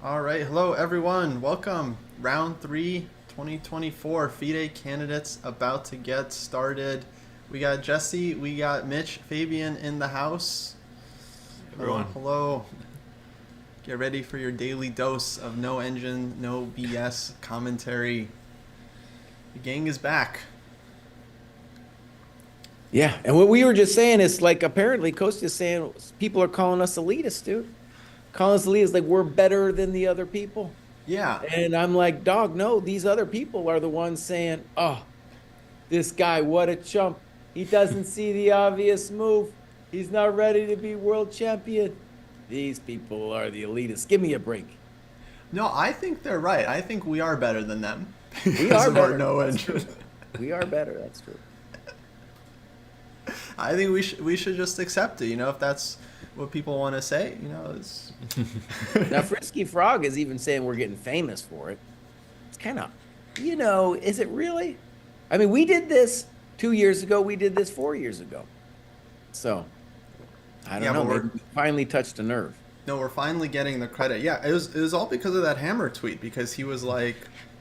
All right, hello everyone. Welcome. Round 3, 2024 FIDE candidates about to get started. We got Jesse, we got Mitch, Fabian in the house. Everyone. Hello. Get ready for your daily dose of no engine, no BS commentary. The gang is back. Yeah, and what we were just saying is like apparently Coach is saying people are calling us elitists, dude. Calling us elitists like we're better than the other people. Yeah. And I'm like, dog, no, these other people are the ones saying, oh, this guy, what a chump. He doesn't see the obvious move. He's not ready to be world champion. These people are the elitists. Give me a break. No, I think they're right. I think we are better than them. We are better. No engine. We are better. That's true. I think we should just accept it. You know, if that's what people want to say, you know, it's... Now, Frisky Frog is even saying we're getting famous for it. It's kind of, you know, is it really? I mean, we did this 2 years ago. We did this 4 years ago. So, I don't know. Maybe we finally touched a nerve. No, we're finally getting the credit. Yeah, it was all because of that Hammer tweet, because he was like,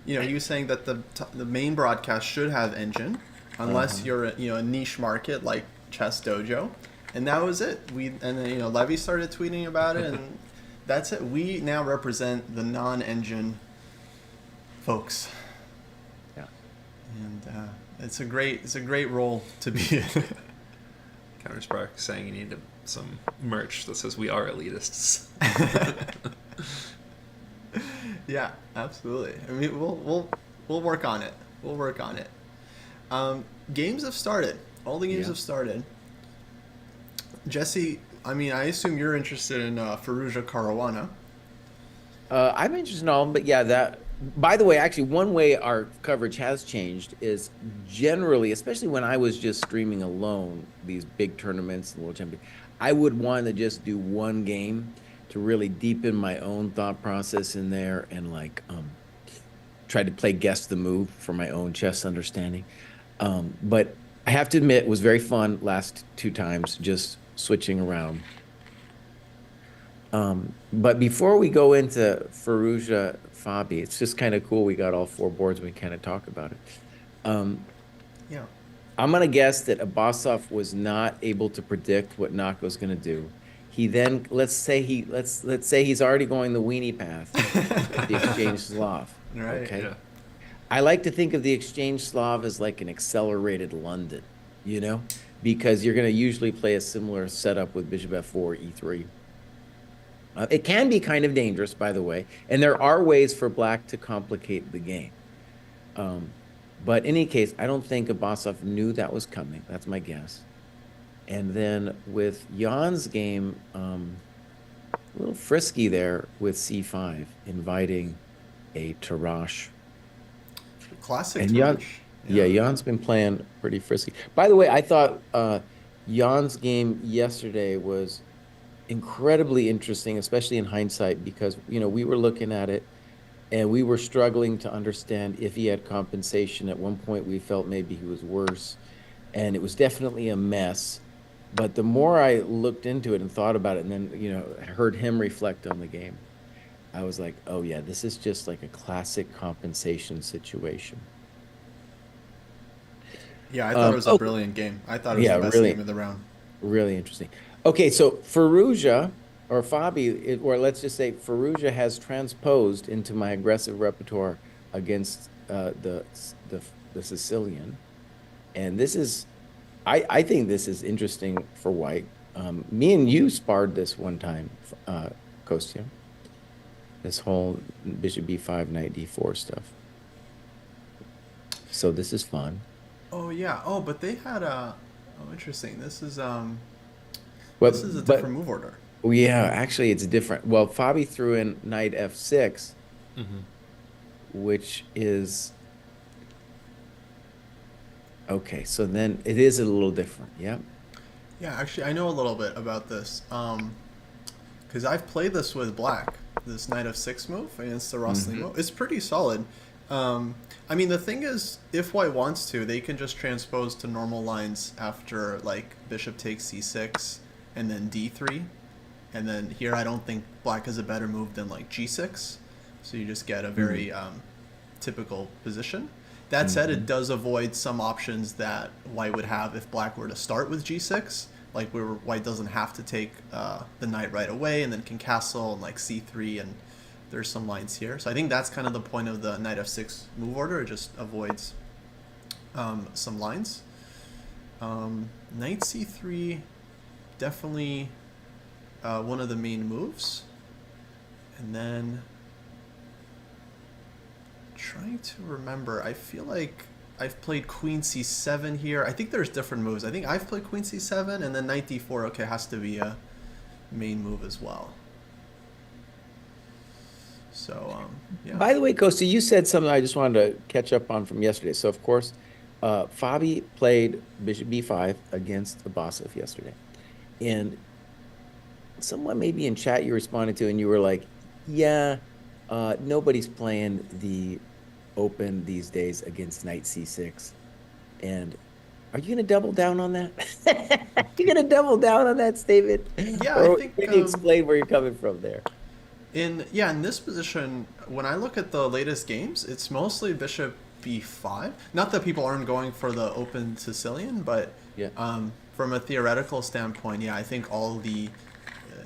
you know, he was saying that the main broadcast should have engine, unless you're a niche market like Chess Dojo. And that was it. And then, Levy started tweeting about it, and that's it. We now represent the non-engine folks. Yeah. And it's a great role to be in. Counter-Spark saying you need some merch that says we are elitists. Yeah, absolutely. I mean, we'll work on it. We'll work on it. Games have started. All the games have started. Jesse, I mean, I assume you're interested in Fallujah Caruana. I'm interested in all of them, but yeah, By the way, actually, one way our coverage has changed is generally, especially when I was just streaming alone, these big tournaments and World Champion, I would want to just do one game to really deepen my own thought process in there and like try to play guess the move for my own chess understanding. But I have to admit, it was very fun last two times just switching around. But before we go into Fallujah Fabi, it's just kind of cool. We got all four boards. We kind of talk about it. Yeah. I'm gonna guess that Abasov was not able to predict what Naka was gonna do. He then let's say he's already going the weenie path with the exchange Slav. Right. Okay. Yeah. I like to think of the exchange Slav as like an accelerated London, you know, because you're gonna usually play a similar setup with Bishop F4, E3. It can be kind of dangerous, by the way, and there are ways for Black to complicate the game. But in any case, I don't think Abasov knew that was coming. That's my guess. And then with Jan's game, a little frisky there with C5, inviting a Tarrasch. Classic. And Jan, yeah, Jan's been playing pretty frisky. By the way, I thought Jan's game yesterday was incredibly interesting, especially in hindsight, because we were looking at it and we were struggling to understand if he had compensation. At one point we felt maybe he was worse, and it was definitely a mess. But the more I looked into it and thought about it, and then heard him reflect on the game, I was like, oh yeah, this is just like a classic compensation situation. Yeah, I thought it was a brilliant game. I thought it was the best game of the round. Really interesting. Okay, so Fallujah or Fabi, or let's just say Fallujah has transposed into my aggressive repertoire against the Sicilian, and this is, I think this is interesting for White. Me and you sparred this one time, Kostya. This whole Bishop B5, Knight D4 stuff. So this is fun. Oh yeah. Oh, but they had a. Oh, interesting. This is This is a different move order. Yeah, actually, it's different. Well, Fabi threw in Knight F6, which is okay. So then it is a little different. Yeah. Yeah, actually, I know a little bit about this. Because I've played this with Black. This Knight F6 move against the Roslimo. It's pretty solid. I mean, the thing is, if White wants to, they can just transpose to normal lines after, like, Bishop takes C6 and then D3. And then here, I don't think Black has a better move than, like, G6. So you just get a very typical position. That said, it does avoid some options that White would have if Black were to start with G6. Like, where White doesn't have to take the knight right away and then can castle and, like, C3, and there's some lines here. So I think that's kind of the point of the Knight F6 move order. It just avoids some lines. Knight C3, definitely one of the main moves. And then trying to remember, I feel like I've played Queen C7 here. I think there's different moves. I think I've played Queen C7, and then Knight D4, okay, has to be a main move as well. So, yeah. By the way, Kosta, you said something I just wanted to catch up on from yesterday. So, of course, Fabi played Bishop B5 against Abasov yesterday. And someone maybe in chat you responded to, and you were like, yeah, nobody's playing the open these days against Knight C6. And are you going to double down on that? You're going to double down on that statement? Yeah, or I think... Can you explain where you're coming from there? In this position, when I look at the latest games, it's mostly Bishop B5. Not that people aren't going for the open Sicilian, but yeah. From a theoretical standpoint, yeah, I think all the,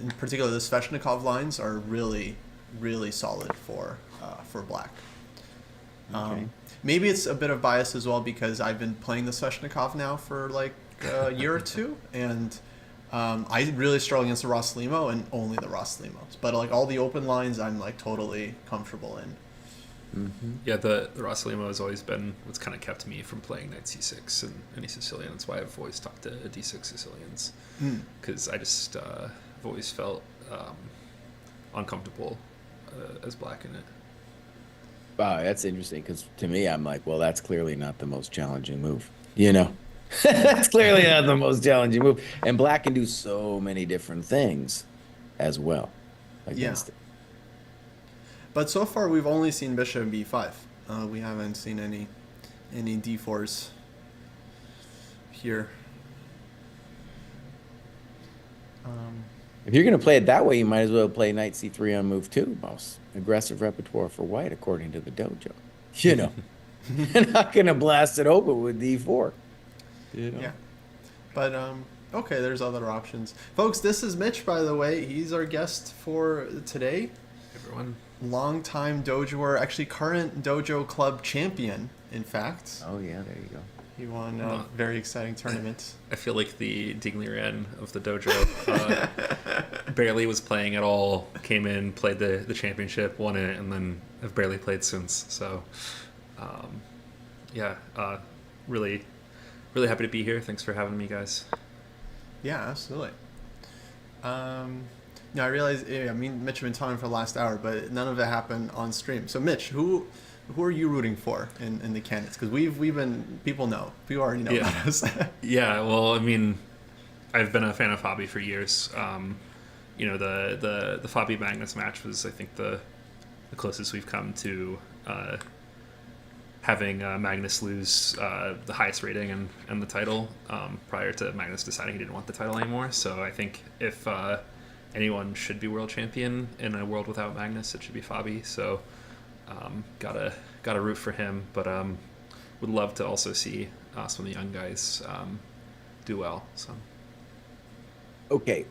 in particular the Sveshnikov lines, are really, really solid for Black. Okay. Maybe it's a bit of bias as well because I've been playing the Sveshnikov now for like a year or two, and I really struggle against the Roslimo and only the Roslimos. But like all the open lines, I'm like totally comfortable in. Yeah, the Roslimo has always been what's kind of kept me from playing Knight C6 and any Sicilian. That's why I've always talked to D6 Sicilians, because I just have always felt uncomfortable as Black in it. Wow, that's interesting because to me, I'm like, well, that's clearly not the most challenging move. You know, that's clearly not the most challenging move. And black can do so many different things as well Yeah. against it. But so far we've only seen bishop b5. We haven't seen any d4s here. If you're going to play it that way, you might as well play knight c3 on move 2, boss. Aggressive repertoire for white, according to the dojo. You know, you're not going to blast it open with d4. You know? Yeah. But okay, there's other options. Folks, this is Mitch, by the way. He's our guest for today. Everyone. Longtime dojoer, actually current dojo club champion, in fact. Oh, yeah, there you go. He won a very exciting tournament. I feel like the Dingliran of the dojo. Barely was playing at all. Came in, played the championship, won it, and then have barely played since. So, really, really happy to be here. Thanks for having me, guys. Yeah, absolutely. I realized, Mitch had been talking for the last hour, but none of it happened on stream. So, Mitch, who are you rooting for in the candidates? Because we've been, people already know about us. Yeah, well, I mean, I've been a fan of Fabi for years. The Fabi Magnus match was, I think, the closest we've come to having Magnus lose the highest rating and the title prior to Magnus deciding he didn't want the title anymore. So I think if anyone should be world champion in a world without Magnus, it should be Fabi. So gotta root for him, but would love to also see some of the young guys do well. So Okay,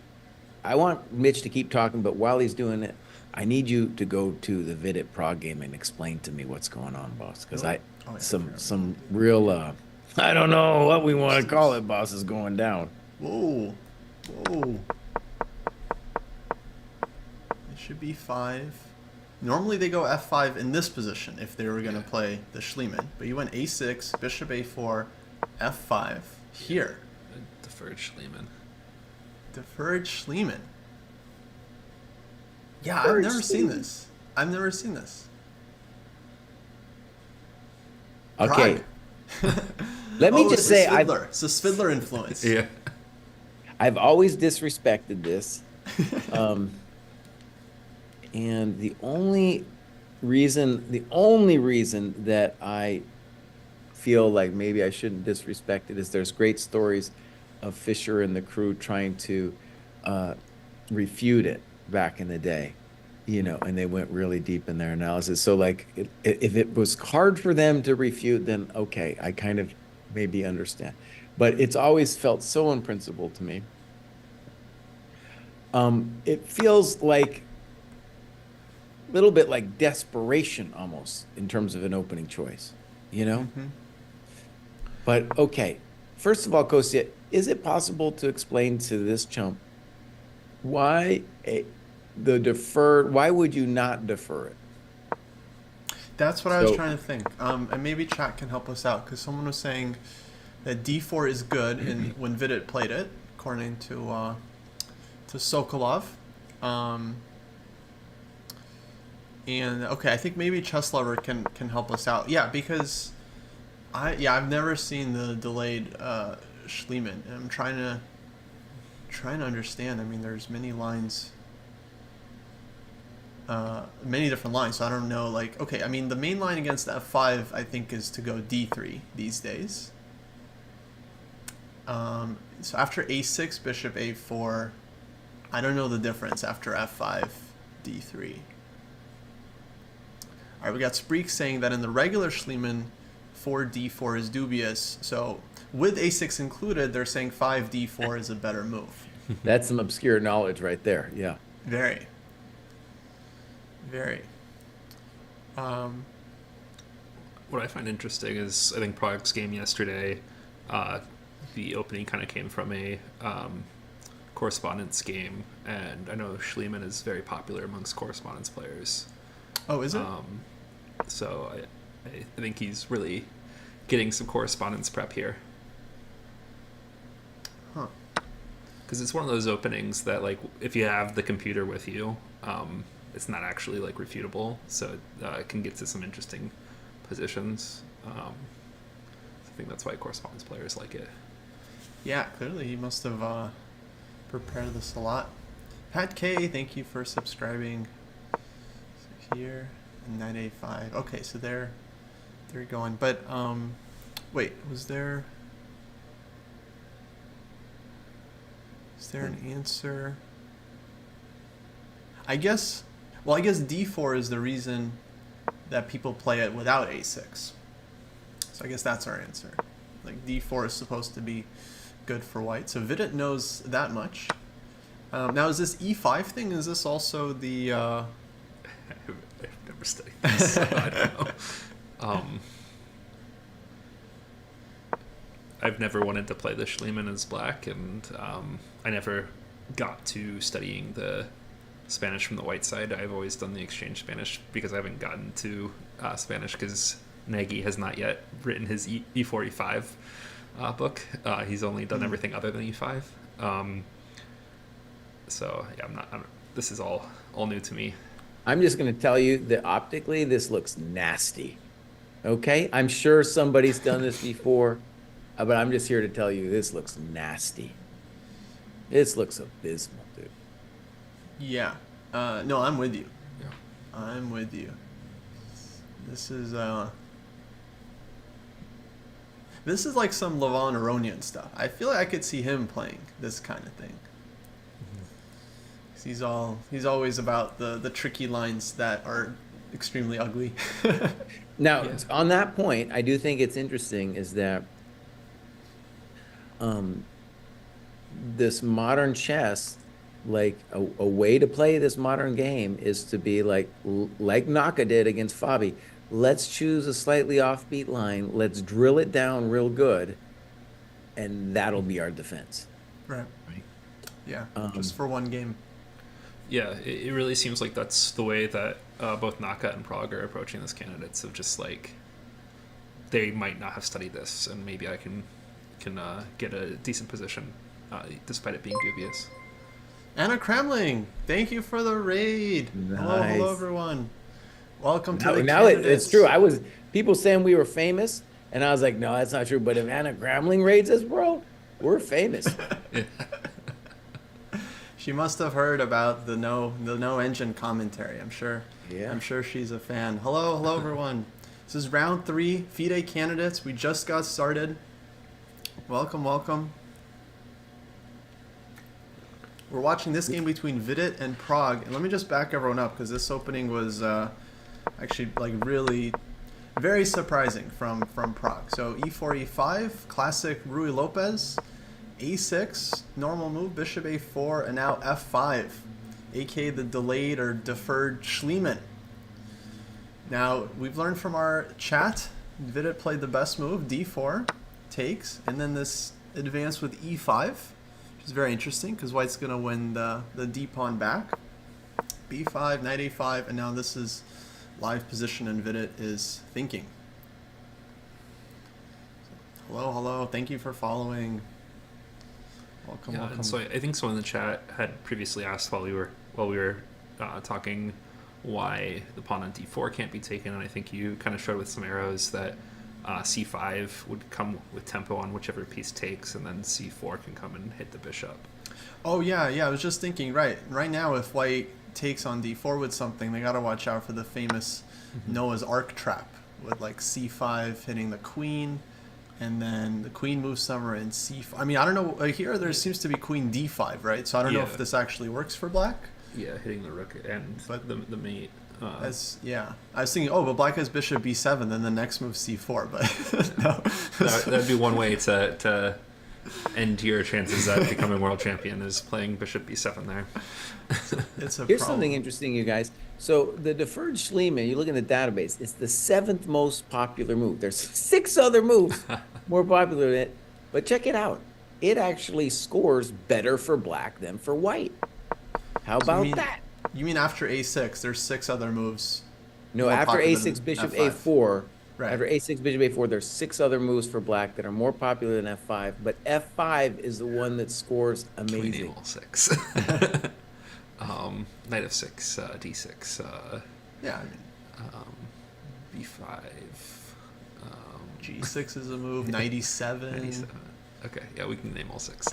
I want Mitch to keep talking, but while he's doing it, I need you to go to the Vidit Prag game and explain to me what's going on, boss. Because some real I don't know what we want to call it, boss, is going down. Whoa. It should be 5. Normally they go f5 in this position if they were going to play the Schliemann. But you went a6, bishop a4, f5 here. Deferred Schliemann. Deferred Schliemann. Yeah, I've never seen this. Okay. Prag. Let me just say, it's a Svidler influence. Yeah. I've always disrespected this. And the only reason that I feel like maybe I shouldn't disrespect it is there's great stories of Fischer and the crew trying to refute it back in the day, and they went really deep in their analysis. So like if it was hard for them to refute, then okay, I kind of maybe understand. But it's always felt so unprincipled to me. It feels like a little bit like desperation almost in terms of an opening choice, Mm-hmm. But okay, first of all, Kostya, is it possible to explain to this chump why why would you not defer it? That's what I was trying to think. And maybe chat can help us out, because someone was saying that d4 is good when Vidit played it, according to Sokolov. And okay, I think maybe Chess Lover can help us out. Yeah, because I've never seen the delayed Schliemann, and I'm trying to understand. I mean, there's many lines, many different lines. So I don't know. Like, okay, I mean, the main line against f5 I think is to go d3 these days. So after a6, bishop a4, I don't know the difference after f5, d3. All right, we got Spreek saying that in the regular Schliemann, 4d4 is dubious. So with a6 included, they're saying 5d4 is a better move. That's some obscure knowledge right there. Yeah. Very. Very. What I find interesting is I think Prag's game yesterday, the opening kind of came from a correspondence game, and I know Schliemann is very popular amongst correspondence players. Oh, is it? So I think he's really getting some correspondence prep here. Because it's one of those openings that, like, if you have the computer with you, it's not actually like refutable, so it can get to some interesting positions. I think that's why correspondence players like it. Yeah, clearly he must have prepared this a lot. Pat K, thank you for subscribing. So here and 985. Okay, so they're going. But wait, is there an answer? I guess D4 is the reason that people play it without A6. So I guess that's our answer. Like D4 is supposed to be good for white. So Vidit knows that much. Now is this E5 thing? Is this also the? I've never studied this, so I don't know. I've never wanted to play the Schliemann as black, and I never got to studying the Spanish from the white side. I've always done the exchange Spanish because I haven't gotten to Spanish because Nagy has not yet written his E4, E5 book. He's only done everything other than E5. So yeah, this is all new to me. I'm just going to tell you that optically this looks nasty. Okay, I'm sure somebody's done this before, but I'm just here to tell you this looks nasty. This looks abysmal, dude. Yeah. No, I'm with you. Yeah. I'm with you. This is like some Levon Aronian stuff. I feel like I could see him playing this kind of thing. He's always about the tricky lines that are extremely ugly. Now, on that point, I do think it's interesting is that this modern chess, like a way to play this modern game is to be like Naka did against Fabi. Let's choose a slightly offbeat line. Let's drill it down real good, and that'll be our defense. Right. Yeah, just for one game. Yeah, it really seems like that's the way that both Naka and Prag are approaching this candidates of just like they might not have studied this, and maybe I can get a decent position despite it being dubious. Anna Kremling, thank you for the raid. Nice. Hello everyone. Welcome to the now candidates. it's true. People saying we were famous, and I was like, no, that's not true. But if Anna Gramling raids us, bro, we're famous. She must have heard about the no engine commentary. I'm sure. Yeah. I'm sure she's a fan. Hello everyone. This is round 3, FIDE candidates. We just got started. Welcome. We're watching this game between Vidit and Prag, and let me just back everyone up because this opening was actually like really very surprising from Prag. So E4, E5, classic Rui Lopez. A6, normal move, bishop A4, and now F5, aka the delayed or deferred Schliemann. Now, we've learned from our chat, Vidit played the best move, D4, takes, and then this advance with E5, which is very interesting because white's going to win the D pawn back. B5, knight A5, and now this is live position and Vidit is thinking. Hello, thank you for following. Welcome. And so I think someone in the chat had previously asked while we were talking why the pawn on d4 can't be taken, and I think you kind of showed with some arrows that c5 would come with tempo on whichever piece takes, and then c4 can come and hit the bishop. Oh yeah, I was just thinking, right now if white takes on d4 with something, they gotta watch out for the famous Noah's Ark trap with like c5 hitting the queen. And then the queen moves somewhere in c5. I mean, I don't know. Here, there seems to be queen d5, right? So I don't know if this actually works for black. Yeah, hitting the rook and the mate. I was thinking, but black has bishop b7, then the next move c4. But no. That'd be one way to end your chances at becoming world champion is playing bishop b7 there. It's a Here's problem. something interesting, you guys. So the deferred Schliemann, you look in the database, it's the 7th most popular move. There's 6 other moves more popular than it, but check it out. It actually scores better for black than for white. How about that? You mean after a6, there's 6 other moves? No, after a6, bishop F5. a4. Right. After a6, bishop a4, there's 6 other moves for black that are more popular than f5, but f5 is the one that scores amazing. Queen a6. Knight f6, d6, Yeah, I mean, b5, G6 is a move. 97. 97. Okay, yeah, we can name all 6.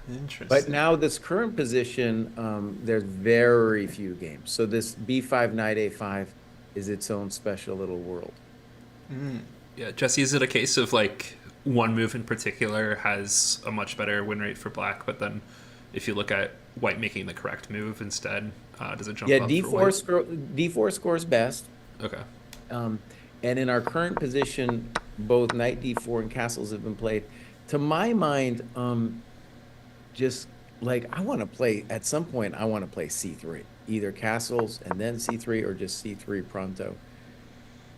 Interesting. But now this current position, there's very few games. So this b5 knight a5 is its own special little world. Yeah, Jesse, is it a case of like one move in particular has a much better win rate for black, but then if you look at white making the correct move instead, does it jump Yeah, up for d4 scores best. white? Okay. And in our current position, both knight d4 and castles have been played. To my mind, just like I want to play at some point, I want to play c3, either castles and then c3 or just c3 pronto.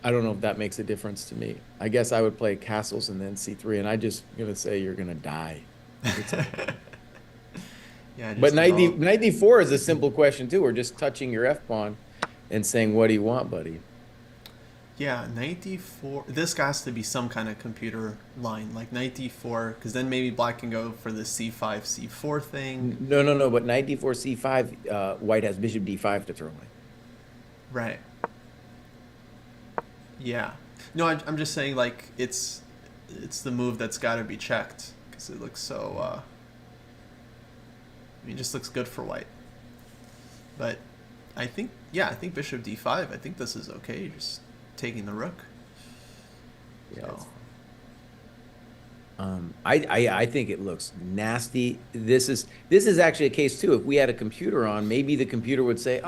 I don't know if that makes a difference to me. I guess I would play castles and then c3, and I just gonna say you're gonna die. Yeah, But knight d4 is a simple question too. We're just touching your f pawn and saying, "What do you want, buddy?" Yeah, knight d4. This has to be some kind of computer line, like knight d4, because then maybe black can go for the c5, c4 thing. No. But knight d4, c5, white has bishop d5 to throw in. Right. Yeah. No, I'm just saying, like, it's the move that's got to be checked, because it looks so, I mean, it just looks good for white. But I think bishop d5, I think this is okay. You're just taking the rook. Yeah. So. I think it looks nasty. This is actually a case too. If we had a computer on, maybe the computer would say,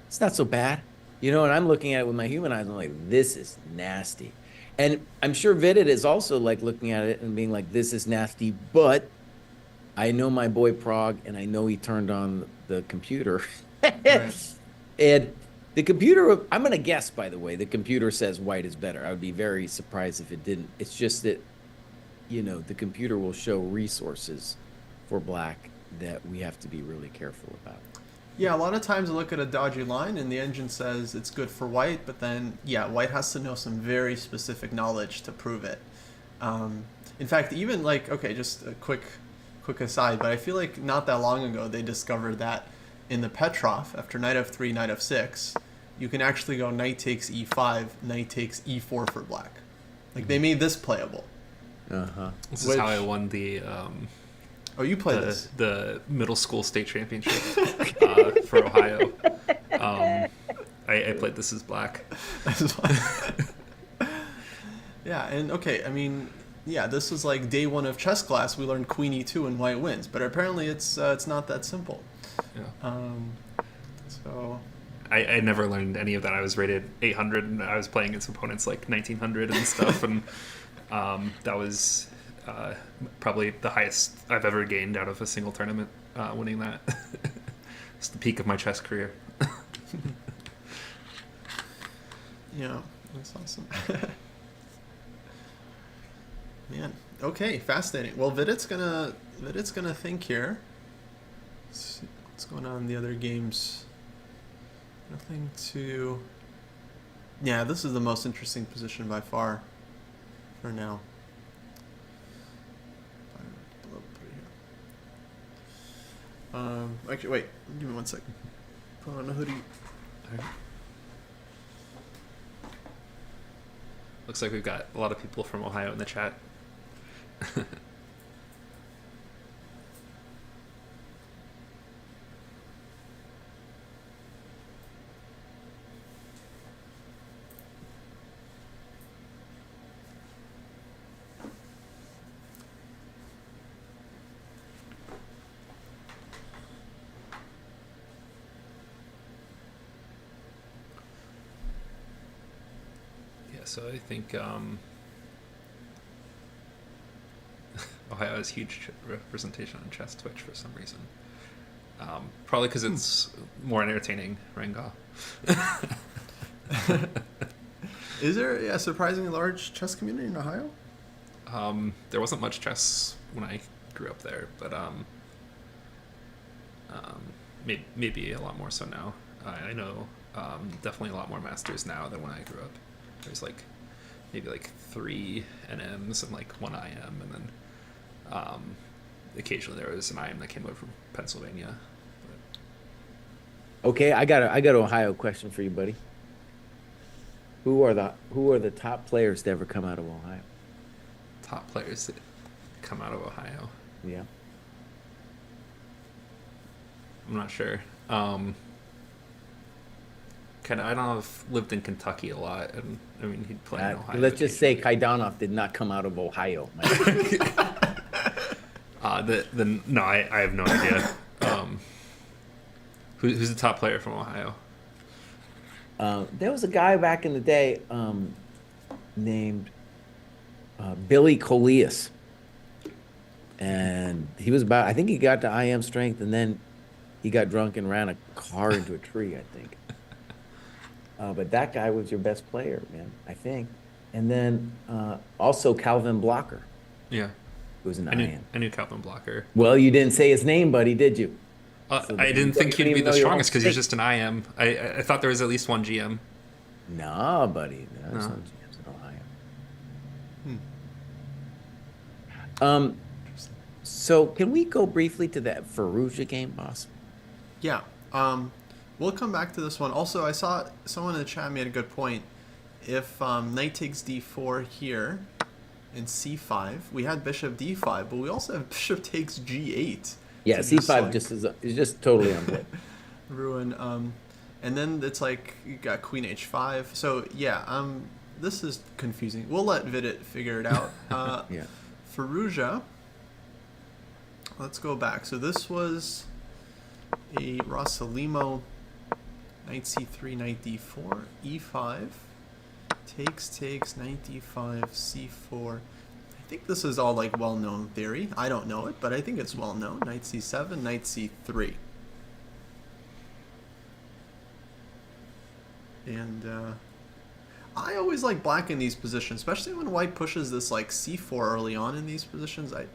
it's not so bad. You know, and I'm looking at it with my human eyes, and I'm like, this is nasty. And I'm sure Vidit is also like looking at it and being like, this is nasty, but I know my boy Prag, and I know he turned on the computer. Right. And the computer, I'm going to guess, by the way, the computer says white is better. I would be very surprised if it didn't. It's just that, you know, the computer will show resources for black that we have to be really careful about. Yeah, a lot of times I look at a dodgy line and the engine says it's good for white, but then, yeah, white has to know some very specific knowledge to prove it. In fact, even like, okay, just a quick aside, but I feel like not that long ago they discovered that in the Petrov, after knight f3, knight f6, you can actually go knight takes e5, knight takes e4 for black. Like, they made this playable. Uh-huh. This is how I won the Oh, you played this? The middle school state championship for Ohio. I played this as black. Yeah, and okay, I mean, yeah, this was like day one of chess class. We learned queen e2 and white wins, but apparently it's not that simple. Yeah. So I never learned any of that. I was rated 800, and I was playing against opponents like 1900 and stuff, and that was probably the highest I've ever gained out of a single tournament, winning that. It's the peak of my chess career. yeah, that's awesome. Man, okay, fascinating. Well, Vidit's gonna think here. Let's see what's going on in the other games. Nothing to. Yeah, this is the most interesting position by far. For now. Actually, wait. Give me 1 second. Put on a hoodie. Looks like we've got a lot of people from Ohio in the chat. So I think Ohio has huge representation on Chess Twitch for some reason. Probably because it's more entertaining, Renga. Is there a surprisingly large chess community in Ohio? There wasn't much chess when I grew up there, but maybe a lot more so now. I know definitely a lot more masters now than when I grew up. There's like maybe like 3 NMs and like 1 IM, and then occasionally there was an IM that came over from Pennsylvania. Okay, I got an Ohio question for you, buddy. Who are the top players to ever come out of Ohio? Top players that come out of Ohio. Yeah. I'm not sure. Kind of. I don't know. I've lived in Kentucky a lot, and I mean he'd play in Ohio. Let's just say Kaidanov did not come out of Ohio. No, I have no idea. Who's the top player from Ohio? There was a guy back in the day named Billy Coleus. And he was I think he got to IM strength, and then he got drunk and ran a car into a tree, I think. But that guy was your best player, man, I think. And then also Calvin Blocker. Yeah. Who was an IM. IM. I knew Calvin Blocker. Well, you didn't say his name, buddy, did you? I didn't think he'd be the strongest because he's just an IM. I thought there was at least one GM. No, buddy. There's No. no GMs in Ohio. So can we go briefly to that Fallujah game, boss? Yeah. We'll come back to this one. Also, I saw someone in the chat made a good point. If knight takes d4 here in c5, we had bishop d5, but we also have bishop takes g8. Yeah, c5 is just totally on board. Ruin. And then it's like you got queen h5. So yeah, this is confusing. We'll let Vidit figure it out. Yeah. Fallujah. Let's go back. So this was a Rossalimo knight c3, knight d4, e5, takes, knight d5, c4. I think this is all like well-known theory. I don't know it, but I think it's well-known. Knight c7, knight c3. And I always like black in these positions, especially when white pushes this like c4 early on in these positions. I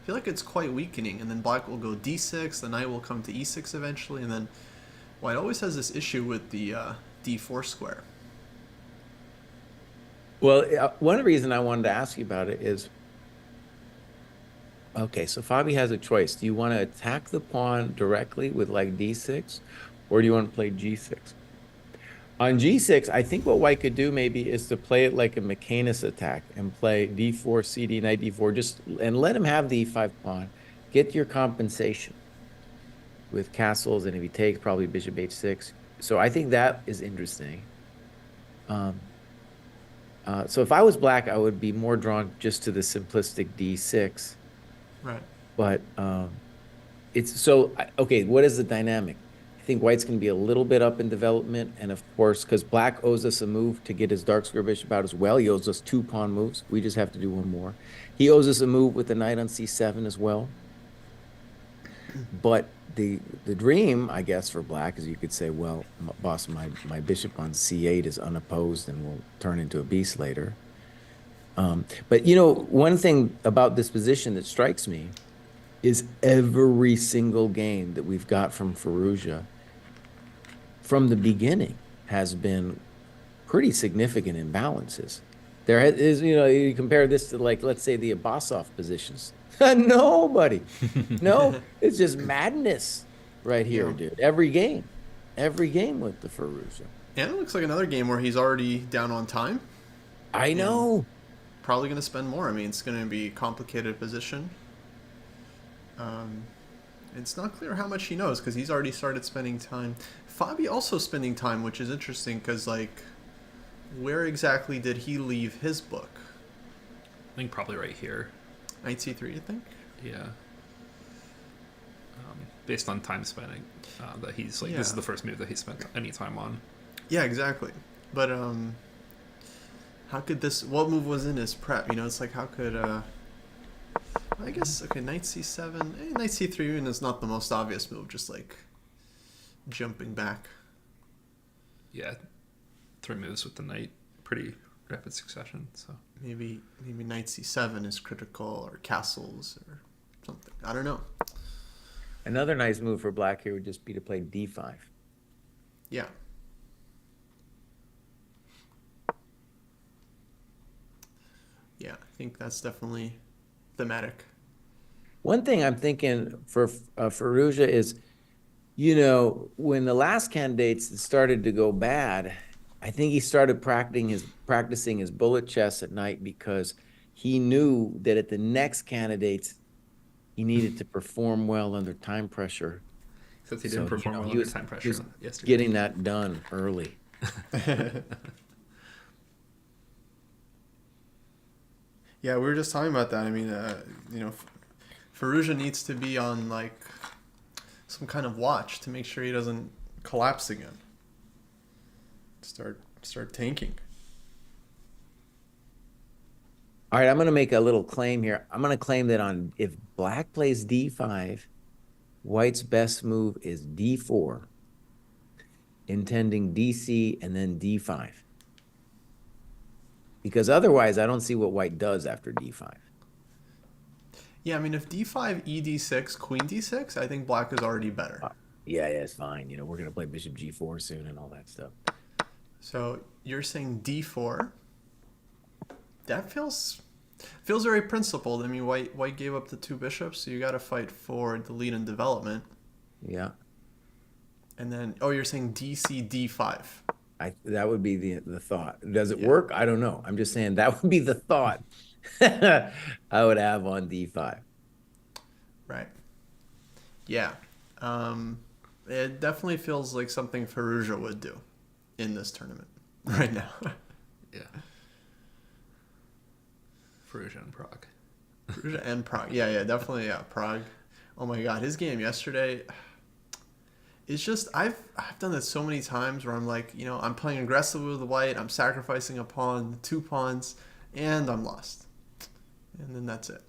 feel like it's quite weakening, and then black will go d6, the knight will come to e6 eventually, and then white always has this issue with the d4 square. Well, one reason I wanted to ask you about it is, okay, so Fabi has a choice. Do you want to attack the pawn directly with like d6, or do you want to play g6? On g6, I think what white could do maybe is to play it like a Mechanis attack and play d4, cd, knight d4, and let him have the e5 pawn. Get your compensation with castles, and if he takes, probably bishop h6. So I think that is interesting. So if I was black, I would be more drawn just to the simplistic d6. Right. But it's so, okay, what is the dynamic? I think white's going to be a little bit up in development. And of course, because black owes us a move to get his dark square bishop out as well. He owes us 2 pawn moves. We just have to do one more. He owes us a move with the knight on c7 as well. But the dream, I guess, for black is you could say, well, boss, my bishop on c8 is unopposed and will turn into a beast later. But, you know, one thing about this position that strikes me is every single game that we've got from Fallujah from the beginning has been pretty significant imbalances. There is, you know, you compare this to, like, let's say the Abasov positions. Nobody. No, it's just madness right here, dude. Every game with the Fallujah. And it looks like another game where he's already down on time. I know. Probably going to spend more. I mean, it's going to be a complicated position. It's not clear how much he knows because he's already started spending time. Fabi also spending time, which is interesting because, like, where exactly did he leave his book? I think probably right here. Knight c3, you think? Yeah. Based on time spending, that he's like, this is the first move that he spent any time on. Yeah, exactly. But how could this? What move was in his prep? You know, it's like how could I guess okay, knight c7, knight c3 even is not the most obvious move, just like jumping back. Yeah, 3 moves with the knight, pretty rapid succession. So maybe knight c7 is critical, or castles, or something. I don't know. Another nice move for black here would just be to play d5. Yeah. Yeah, I think that's definitely thematic. One thing I'm thinking for Fallujah is, when the last candidates started to go bad, I think he started practicing his bullet chess at night because he knew that at the next candidates, he needed to perform well under time pressure. Since he didn't perform well he under was, time he pressure was yesterday. getting that done early. Yeah, we were just talking about that. I mean, Fallujah needs to be on like some kind of watch to make sure he doesn't collapse again. Start tanking. All right, I'm going to make a little claim here. I'm going to claim that if black plays d5, white's best move is d4, intending dc and then d5. Because otherwise, I don't see what white does after d5. Yeah, I mean, if d5, ed6, queen d6, I think black is already better. Yeah, it's fine. We're going to play bishop g4 soon and all that stuff. So you're saying d4. That feels very principled. I mean, white gave up the 2 bishops, so you got to fight for the lead in development. Yeah. And then, you're saying dc d5. That would be the thought. Does it work? I don't know. I'm just saying that would be the thought I would have on d5. Right. Yeah. It definitely feels like something Fallujah would do in this tournament right now. Yeah. Fallujah and Prague. Fallujah and Prague. Yeah, definitely. Yeah, Prague. Oh my God, his game yesterday. It's just I've done this so many times where I'm like, I'm playing aggressively with the white, I'm sacrificing a pawn, 2 pawns, and I'm lost. And then that's it.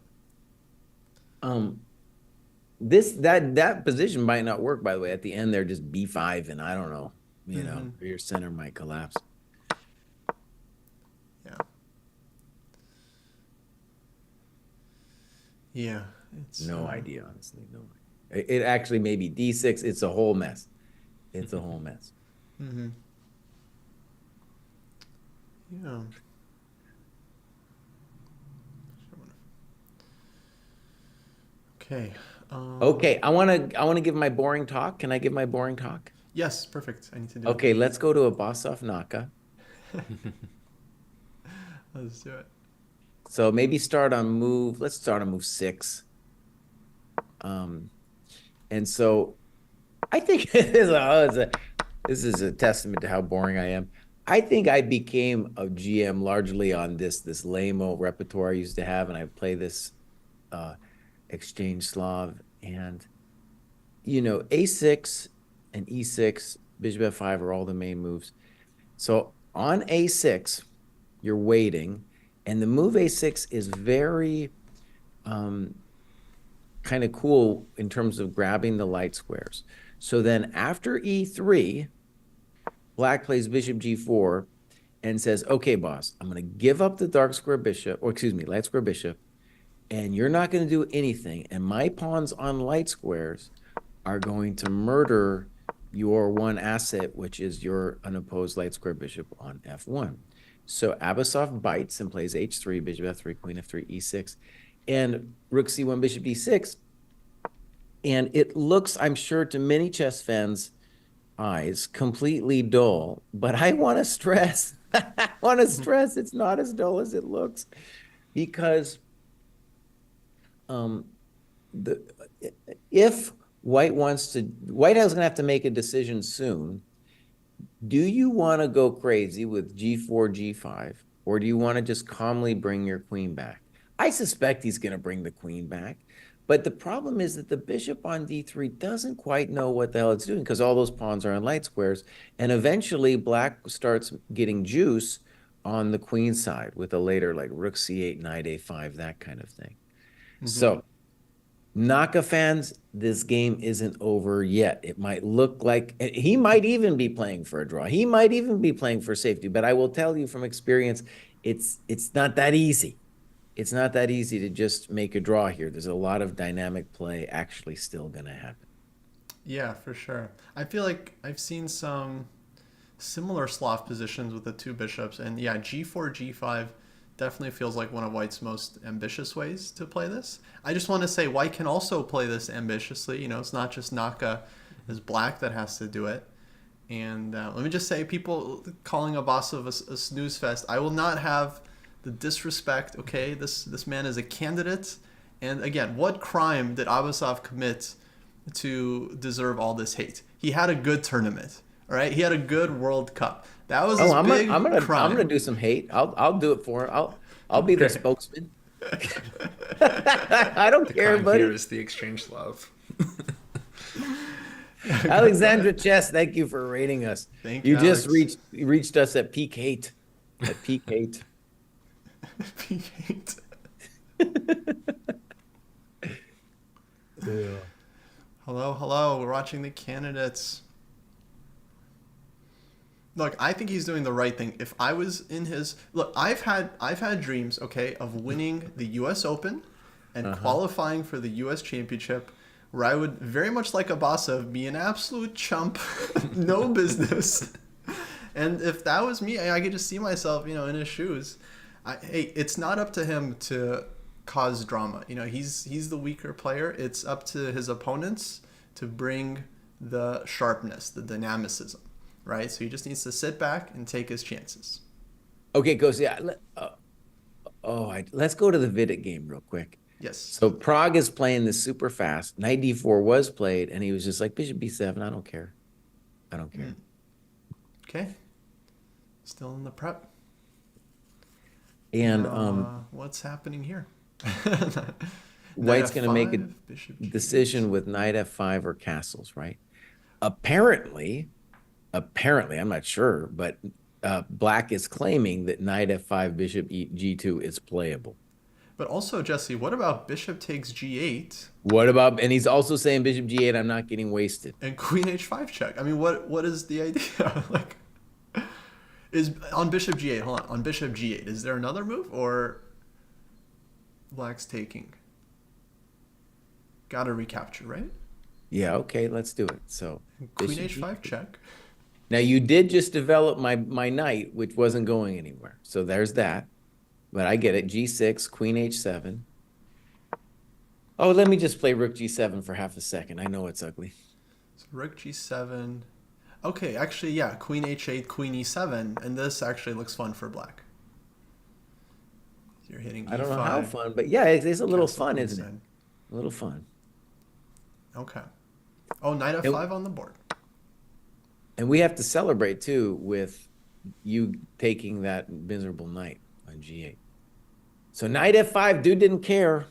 That position might not work, by the way. At the end, they're just b5, and I don't know, your center might collapse. Yeah. It's no idea, honestly. No idea. It actually may be d6. It's a whole mess. It's a whole mess. Mm-hmm. Yeah. Okay. Okay. I want to give my boring talk. Can I give my boring talk? Yes, perfect. I need to do Okay, let's go to Abasov Naka. Let's do it. So maybe let's start on move 6. And so I think this is a testament to how boring I am. I think I became a GM largely on this lame old repertoire I used to have, and I play this exchange Slav, and a6 and e6, bishop f5 are all the main moves. So on a6, you're waiting, and the move a6 is very kind of cool in terms of grabbing the light squares. So then after e3, black plays bishop g4 and says, okay, boss, I'm going to give up the light square bishop, and you're not going to do anything. And my pawns on light squares are going to murder your one asset, which is your unopposed light square bishop on f1. So Abasov bites and plays h3, bishop f3, queen f3, e6, and rook c1, bishop d6. And it looks, I'm sure, to many chess fans' eyes, completely dull. But I want to stress, it's not as dull as it looks, because if White is going to have to make a decision soon. Do you want to go crazy with g4, g5, or do you want to just calmly bring your queen back? I suspect he's going to bring the queen back, but the problem is that the bishop on d3 doesn't quite know what the hell it's doing, because all those pawns are on light squares, and eventually black starts getting juice on the queen side with a later like rook c8, knight a5, that kind of thing. Mm-hmm. So Naka fans, this game isn't over yet. It might look like he might even be playing for a draw. He might even be playing for safety. But I will tell you from experience, it's not that easy. It's not that easy to just make a draw here. There's a lot of dynamic play actually still going to happen. Yeah, for sure. I feel like I've seen some similar Slav positions with the 2 bishops. And yeah, g4, g5 definitely feels like one of White's most ambitious ways to play this. I just want to say White can also play this ambitiously. It's not just Naka as Black that has to do it. And let me just say, people calling Abasov a snooze fest, I will not have the disrespect, okay? This man is a candidate. And again, what crime did Abasov commit to deserve all this hate? He had a good tournament, all right? He had a good World Cup. That was his big crime. I'm gonna do some hate. I'll do it for him. I'll be the spokesman. I don't care, buddy. Here is the exchange love. Alexandra Chess, thank you for rating us. Thank you. You just reached us at peak hate. At peak hate. Peak hate. Yeah. Hello. We're watching the candidates. Look, I think he's doing the right thing. If I was in his I've had dreams, okay, of winning the U.S. Open and qualifying for the U.S. Championship, where I would very much like Abasov be an absolute chump, no business. And if that was me, I could just see myself, in his shoes. Hey, it's not up to him to cause drama. He's the weaker player. It's up to his opponents to bring the sharpness, the dynamicism, right? So he just needs to sit back and take his chances. Okay, goes. Yeah. Let's go to the Vidit game real quick. Yes. So Prag is playing this super fast. Knight d4 was played, and he was just like, Bishop b7. I don't care. Okay. Still in the prep. And what's happening here? White's going to make a decision with knight f5 or castles, right? Apparently, I'm not sure, but Black is claiming that knight f5, bishop g2 is playable. But also, Jesse, what about bishop takes g8? And he's also saying bishop g8, I'm not getting wasted. And queen h5 check. I mean, what is the idea? Is on bishop g8, hold on bishop g8, is there another move, or Black's taking? Gotta recapture, right? Yeah, okay, let's do it. So queen h5 check. Now you did just develop my knight, which wasn't going anywhere. So there's that. But I get it. G6, queen h7. Oh, let me just play rook g7 for half a second. I know it's ugly. So rook g7. Okay, actually, yeah, queen h8, queen e7, and this actually looks fun for Black. You're hitting e5. I don't know how fun, but yeah, it's a little fun, isn't it? A little fun. Okay. Oh, knight f5 on the board. And we have to celebrate, too, with you taking that miserable knight on g8. So knight f5, dude didn't care.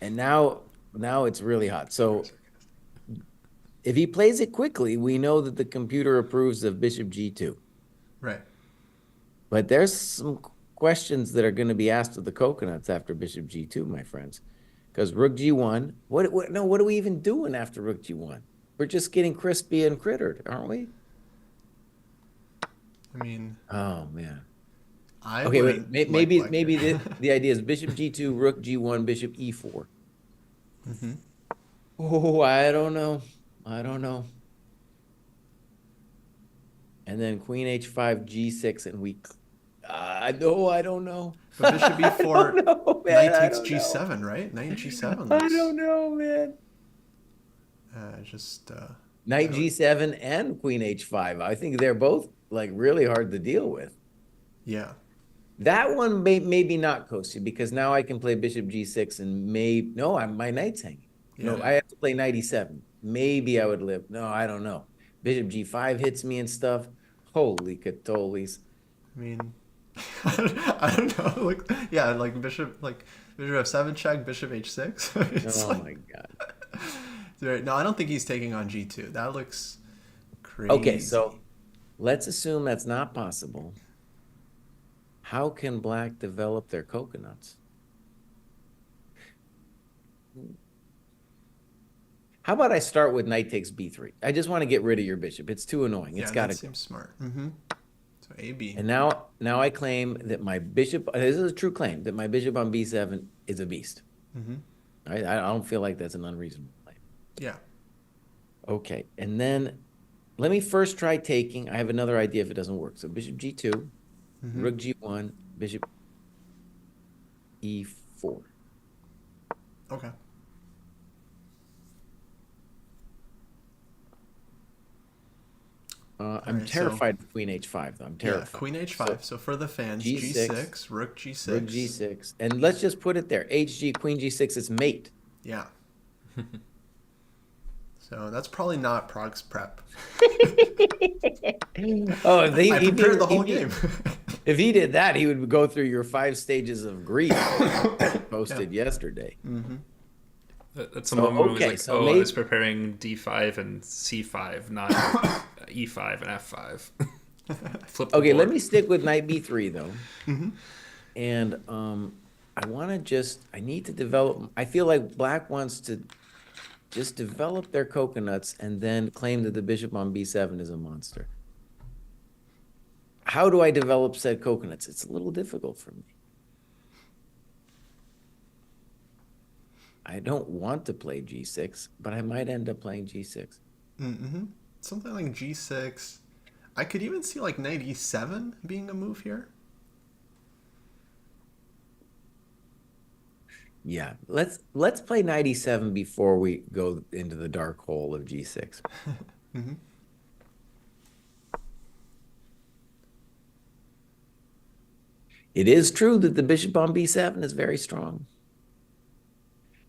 And now it's really hot. So if he plays it quickly, we know that the computer approves of bishop g2. Right. But there's some questions that are going to be asked of the coconuts after bishop g2, my friends. Because rook g1, what are we even doing after rook g1? We're just getting crispy and crittered, aren't we? I mean... Oh, man. Maybe the idea is bishop g2, rook g1, bishop e4. Mm-hmm. Oh, I don't know. And then queen h5, g6, and we... I don't know. But bishop e4, knight takes g7, know. Right? Knight g7. I don't know, man. Knight g7 and queen h5. I think they're both really hard to deal with. Yeah. That one maybe not Kosi, because now I can play bishop g6 and my knight's hanging. Yeah. No, I have to play knight e7. Maybe I would live. No, I don't know. Bishop g5 hits me and stuff. Holy catolis. I mean, I don't know. Bishop f7 check, bishop h6. My God. No, I don't think he's taking on g2. That looks crazy. Okay, so let's assume that's not possible. How can Black develop their coconuts? How about I start with knight takes b3? I just want to get rid of your bishop. It's too annoying. It's got to. That seems smart. Mm-hmm. So AB. And now I claim that my bishop. This is a true claim that my bishop on b7 is a beast. Mm-hmm. I don't feel like that's an unreasonable claim. Yeah. Okay, and then let me first try taking. I have another idea if it doesn't work. So bishop g2. Rook G1, Bishop E4. Okay. I'm right, terrified of Queen H5, though. I'm Yeah, terrified. Queen So H5. So for the fans, G6, G6, Rook G6. Rook G6, and let's just put it there. HG, Queen G6 is mate. Yeah. So that's probably not Prag's prep. Oh, I prepared the whole game. if he did that, he would go through your 5 stages of grief posted yesterday. That's a moment where it was like, I maybe, was preparing D5 and C5, not E5 and F5. Flip the okay, let board. me stick with knight B3 though. And I need to develop. I feel like Black wants to just develop their coconuts and then claim that the bishop on B7 is a monster. How do I develop said coconuts? It's a little difficult for me. I don't want to play G6, but I might end up playing G6. Something like G6. I could even see like knight E7 being a move here. Yeah, let's play knight E7 before we go into the dark hole of G6. It is true that the bishop on B7 is very strong.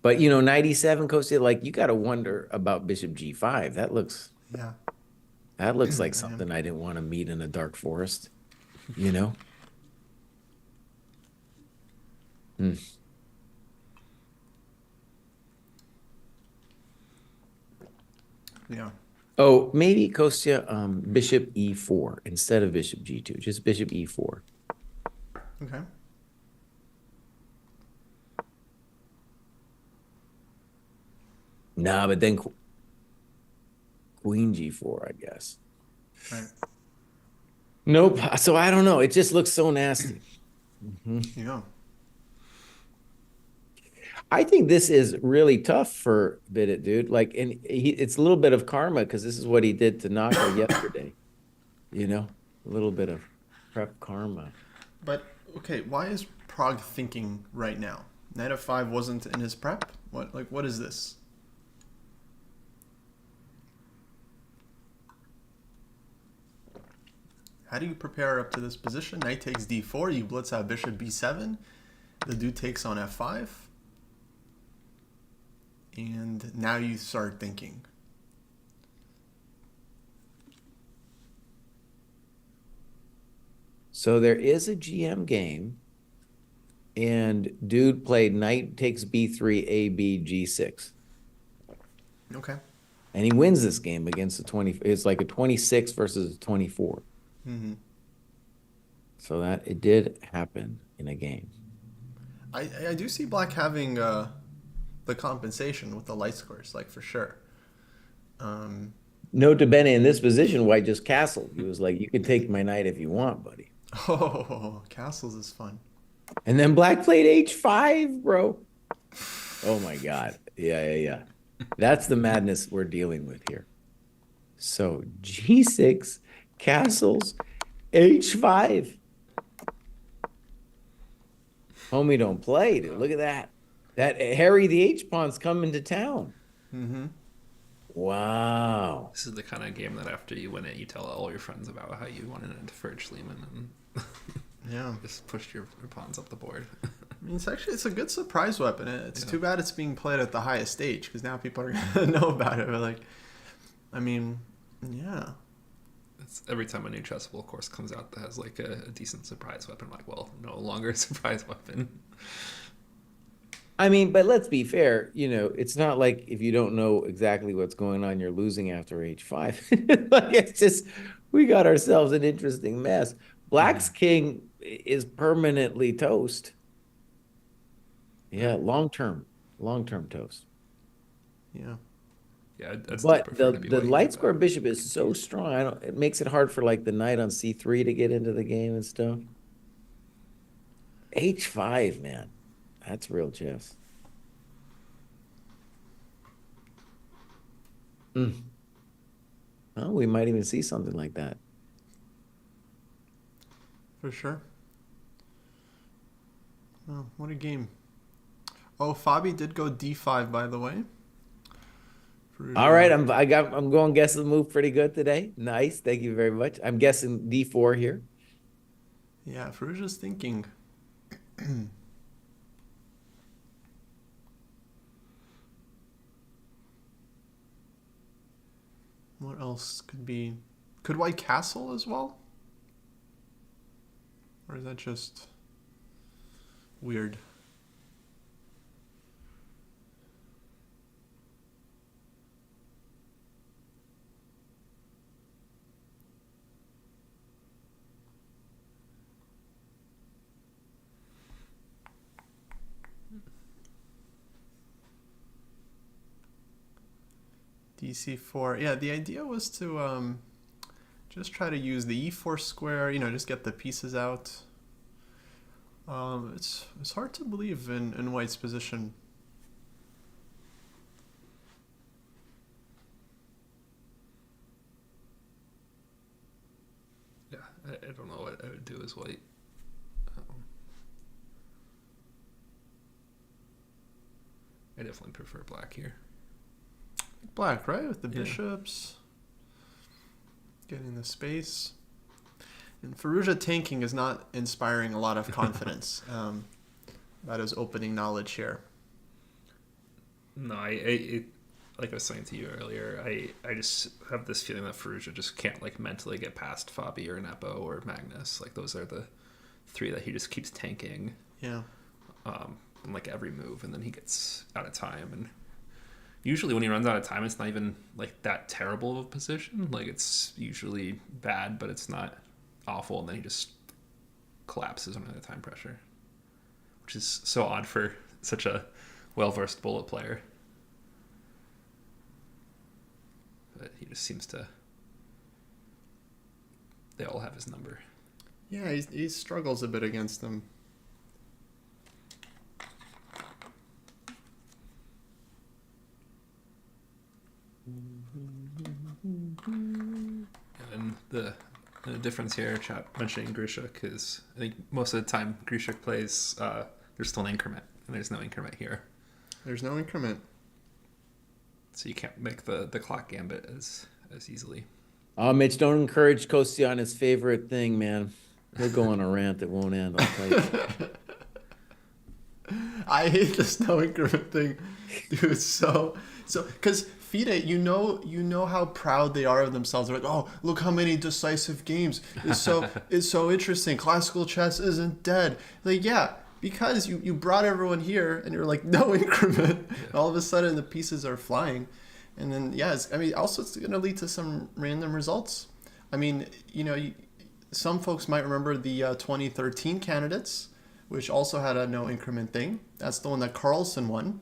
But, knight E7, Kostya, like, you got to wonder about bishop G5. That looks like something I didn't want to meet in a dark forest, Yeah. Oh, maybe Kostya, bishop E4 instead of bishop G2, just bishop E4. Okay. Nah, but then queen G4, I guess. Right. Nope. So I don't know. It just looks so nasty. Yeah. I think this is really tough for Vidit, dude. Like, and it's a little bit of karma because this is what he did to Naka yesterday. A little bit of prep karma. But okay, why is Prag thinking right now? Knight F5 wasn't in his prep. What is this? How do you prepare up to this position? Knight takes D4. You blitz out bishop B7. The dude takes on F5. And now you start thinking. So there is a GM game, and dude played knight takes B3, AB, G6. Okay. And he wins this game against it's like a 26 versus a 24. So that it did happen in a game. I do see Black having the compensation with the light squares, like for sure. Nota bene, in this position, White just castled. He was like, you can take my knight if you want, buddy. Oh, castles is fun. And then Black played H5, bro. Oh my God. Yeah. That's the madness we're dealing with here. So G6, castles, H5. Homie don't play, dude. Look at that. That Harry the H pawn's coming to town. Wow. This is the kind of game that after you win it, you tell all your friends about how you won it into Fridge Lehman and Yeah. just pushed your pawns up the board. I mean, it's a good surprise weapon. It's too bad it's being played at the highest stage because now people are gonna know about it. But like, I mean, yeah. It's every time a new chessable course comes out that has like a decent surprise weapon, I'm like, well, no longer a surprise weapon. I mean, but let's be fair, it's not like if you don't know exactly what's going on, you're losing after H5. Like, it's just, we got ourselves an interesting mess. Black's king is permanently toast. Yeah, long-term toast. Yeah. Yeah, I'd But prefer to be the white, light square bishop is so strong. It makes it hard for like the knight on C3 to get into the game and stuff. H5, man. That's real chess. Oh, we might even see something like that. for sure. Oh, what a game. Oh, Fabi did go d5, by the way. All right, I'm going guess the move pretty good today. Nice, thank you very much. I'm guessing d4 here. Yeah, Faruja's thinking. What else could be? Could white castle as well? Or is that just weird? DC4. Yeah, the idea was to just try to use the E4 square, just get the pieces out. It's hard to believe in white's position. Yeah, I don't know what I would do as white. I definitely prefer black here. Black, right? With the bishops. Getting the space. And Firouzja tanking is not inspiring a lot of confidence about his opening knowledge here. No, I like I was saying to you earlier, I just have this feeling that Firouzja just can't like mentally get past Fabi or Nepo or Magnus. Like those are the three that he just keeps tanking. Yeah. In like every move, and then he gets out of time. And usually when he runs out of time, it's not even like that terrible of a position. Like it's usually bad, but it's not awful. And then he just collapses under the time pressure, which is so odd for such a well-versed bullet player. But he just seems to... They all have his number. Yeah, he struggles a bit against them. And the difference here, chat mentioning Grishuk, is I think most of the time Grishuk plays, there's still an increment, and there's no increment here. There's no increment. So you can't make the clock gambit as easily. Oh, Mitch, don't encourage Kosti on his favorite thing, man. He'll go on a rant that won't end. I'll tell you. I hate this no increment thing, dude. So because FIDE, you know how proud they are of themselves. They're like, oh, look how many decisive games. It's so interesting. Classical chess isn't dead. Like, yeah, because you brought everyone here and you're like, no increment. Yeah. All of a sudden the pieces are flying, and then also it's going to lead to some random results. I mean, some folks might remember the 2013 candidates, which also had a no increment thing. That's the one that Carlsen won.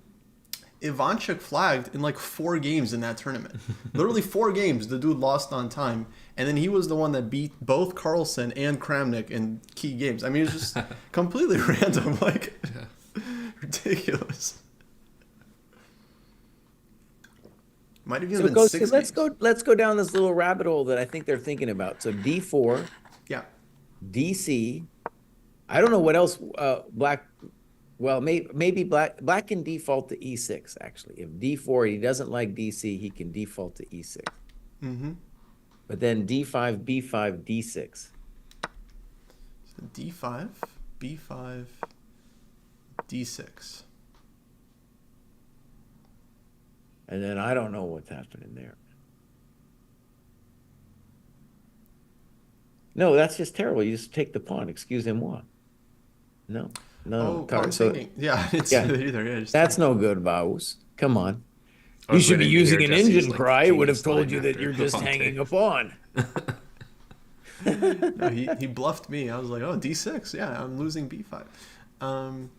Ivanchuk flagged in like 4 games in that tournament. Literally 4 games, the dude lost on time. And then he was the one that beat both Carlsen and Kramnik in key games. I mean, it was just completely random, like ridiculous. Might have even been 6 games. Let's go down this little rabbit hole that I think they're thinking about. So D4, yeah, DC. I don't know what else black. Well, maybe black can default to E6 actually. If D4 he doesn't like DC, he can default to E6. Mm-hmm. But then D5, B5, D6. So D5, B5, D6. And then I don't know what's happening there. No, that's just terrible. You just take the pawn. Excusez-moi. No. Pawn thinking. Yeah, it's either. Yeah, that's no good, Vaus. Come on. You should be using an engine cry. It would have told you that you're just hanging a pawn. No, he bluffed me. I was like, oh, D6. Yeah, I'm losing B5. So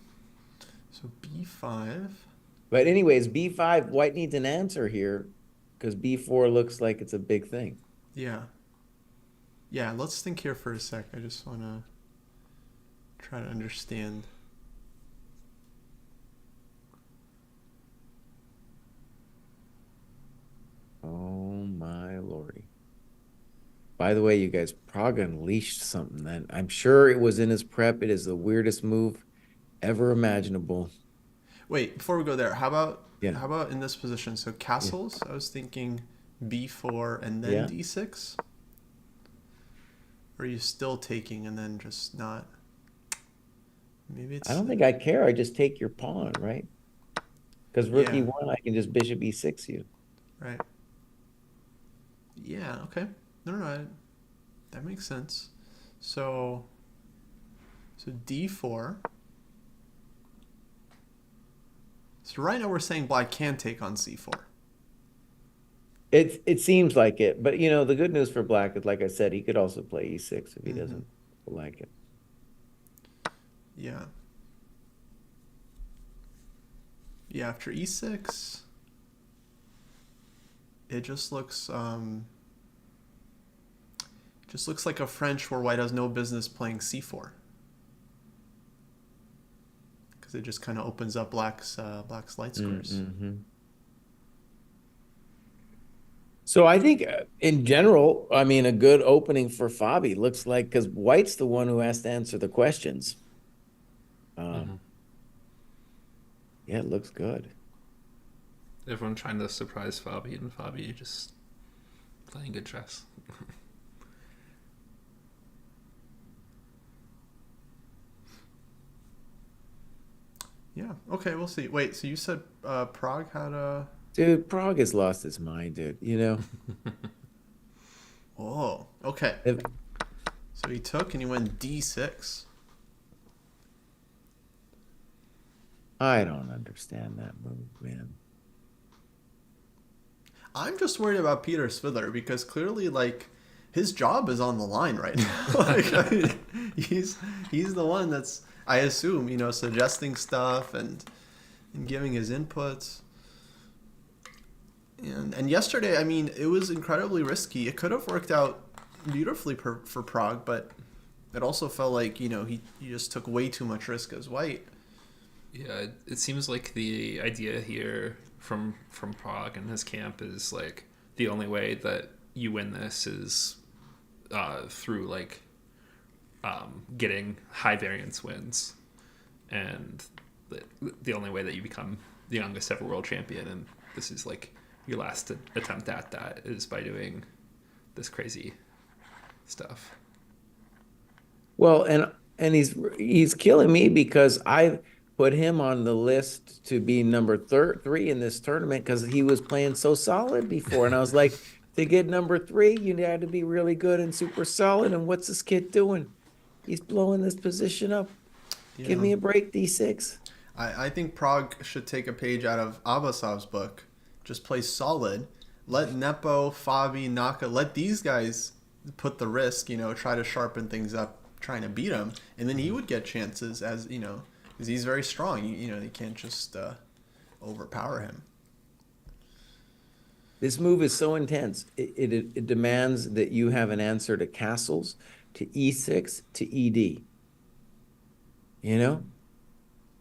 B5. But anyways, B5, white needs an answer here because B4 looks like it's a big thing. Yeah. Yeah, let's think here for a sec. I just want to try to understand. Oh, my lordy. By the way, you guys, Prague unleashed something then. I'm sure it was in his prep. It is the weirdest move ever imaginable. Wait, before we go there, Yeah. how about in this position? So Yeah. castles, I was thinking b4 and then Yeah. d6. Or are you still taking and then just not? Maybe it's I don't think I care. I just take your pawn, right? Because rook yeah, e1, I can just bishop e6 you. right. Yeah, okay. No, that makes sense. So d4. So right now we're saying black can take on c4. It seems like it, but you know, the good news for black is, like I said, he could also play e6 if he Mm-hmm. doesn't like it. Yeah. Yeah, after e6, it just looks like a French where white has no business playing c4. Because it just kind of opens up black's light squares. Mm-hmm. So I think in general, I mean, a good opening for Fabi looks like, because white's the one who has to answer the questions. Yeah, it looks good. Everyone trying to surprise Fabi, and Fabi just playing good chess. Yeah. Okay, we'll see. Wait, so you said Prague had a... Dude, Prague has lost his mind, dude. You know? Oh, okay. If, So he took and he went d6. I don't understand that move, man. I'm just worried about Peter Svidler because clearly, like, his job is on the line right now. Like, I mean, he's the one that's, I assume, suggesting stuff and giving his inputs. And yesterday, I mean, it was incredibly risky. It could have worked out beautifully for Prague, but it also felt like, he just took way too much risk as white. Yeah, it seems like the idea here from Prague and his camp is like the only way that you win this is through like getting high variance wins, and the only way that you become the youngest ever world champion, and this is like your last attempt at that, is by doing this crazy stuff. Well, and he's killing me because I put him on the list to be number 3 in this tournament because he was playing so solid before. And I was like, to get number 3, you had to be really good and super solid. And what's this kid doing? He's blowing this position up. Give me a break, D6. I think Prague should take a page out of Abasov's book. Just play solid. Let Nepo, Fabi, Naka, let these guys put the risk, try to sharpen things up, trying to beat him. And then he would get chances as, because he's very strong. You can't just overpower him. This move is so intense. It demands that you have an answer to castles, to E6, to ED.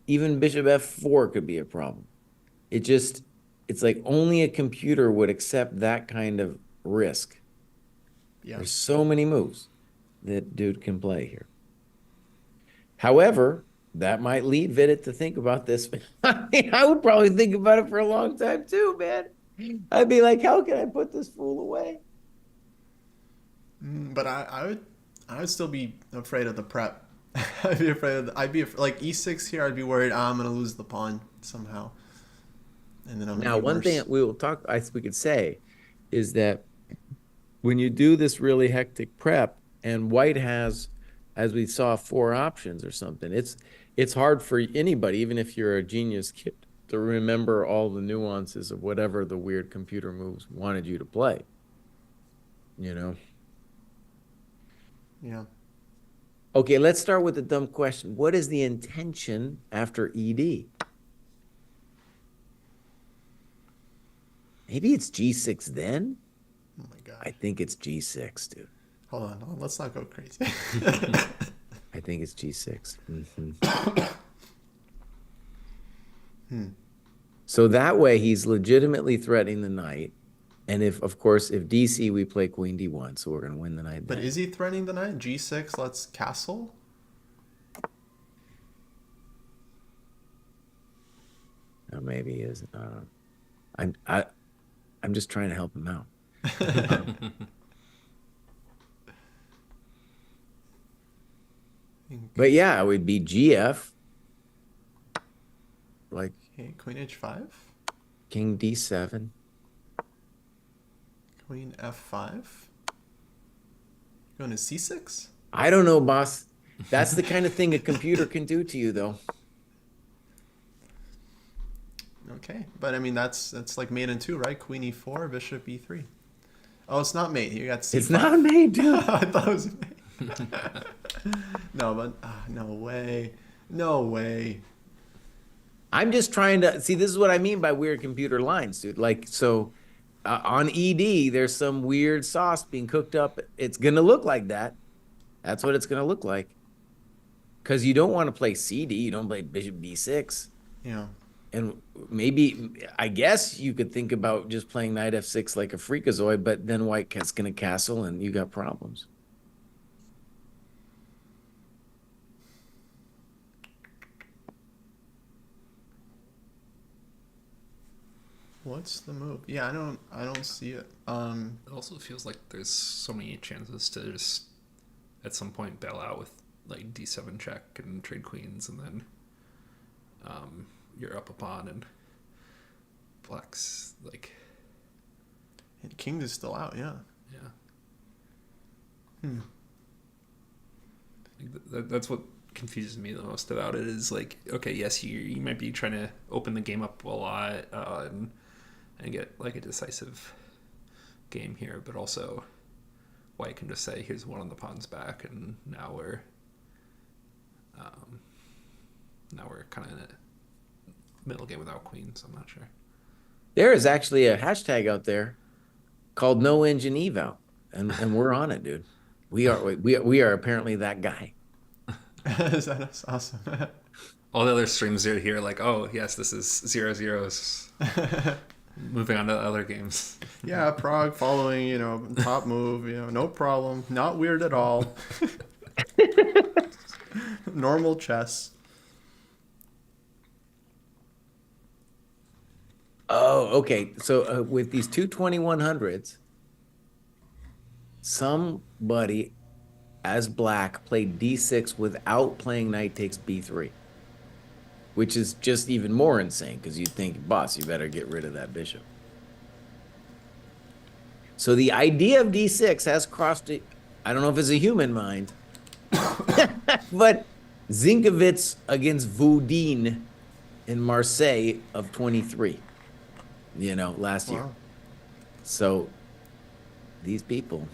Even bishop F4 could be a problem. It's like only a computer would accept that kind of risk. Yeah. There's so many moves that dude can play here. However, that might lead Vidit to think about this. I mean, I would probably think about it for a long time too, man. I'd be like, how can I put this fool away? But I would still be afraid of the prep. I'd be afraid like E6 here. I'd be worried I'm gonna lose the pawn somehow. And then Now, one thing we could say is that when you do this really hectic prep and white has, as we saw, 4 options or something, it's hard for anybody, even if you're a genius kid, to remember all the nuances of whatever the weird computer moves wanted you to play. Yeah. Okay, let's start with the dumb question. What is the intention after ED? Maybe it's G6 then? Oh my god. I think it's G6, dude. Hold on. Let's not go crazy. I think it's G6. So that way he's legitimately threatening the knight. And if, of course, if DC, we play queen d1, so we're going to win the knight But there. is he threatening the knight? G6 let's castle? Or maybe he isn't. I don't know. I'm just trying to help him out. But yeah, it would be GF, like Okay, queen h5, king d7. queen f5. Going to c6? I don't know, boss. That's the kind of thing a computer can do to you, though. Okay, but I mean that's like mate in 2, right? Queen e4, bishop e3. Oh, it's not mate. You got c5. It's not made, dude. I thought it was mate. No, but no way, no way. I'm just trying to see. This is what I mean by weird computer lines, dude. Like, so on ED, there's some weird sauce being cooked up. It's gonna look like that. That's what it's gonna look like. Because you don't want to play CD. You don't play bishop d6. Yeah. And maybe, I guess you could think about just playing knight f6 like a freakazoid, but then white cat's going to castle and you got problems. What's the move? Yeah, I don't see it. It also feels like there's so many chances to just at some point bail out with like d7 check and trade queens, and then you're up a pawn and black's like, and king is still out, yeah. yeah. That's what confuses me the most about it is like, okay, yes, you might be trying to open the game up a lot and get like a decisive game here, but also white can just say, here's one of the pawns back, and now we're kind of in a middle game without queens. I'm not sure. There is actually a hashtag out there called No Engine Eval, and we're on it, dude. We are apparently that guy. That's awesome. All the other streams are here like, oh yes, this is 0-0s. Moving on to other games. Yeah, Prague following, top move, no problem. Not weird at all. Normal chess. Oh, okay. So with these two 2100s, somebody as black played d6 without playing knight takes b3, which is just even more insane because you'd think, boss, you better get rid of that bishop. So the idea of d6 has crossed it. I don't know if it's a human mind, but Zinkovitz against Voudin in Marseille of 23, last year. Wow. So these people,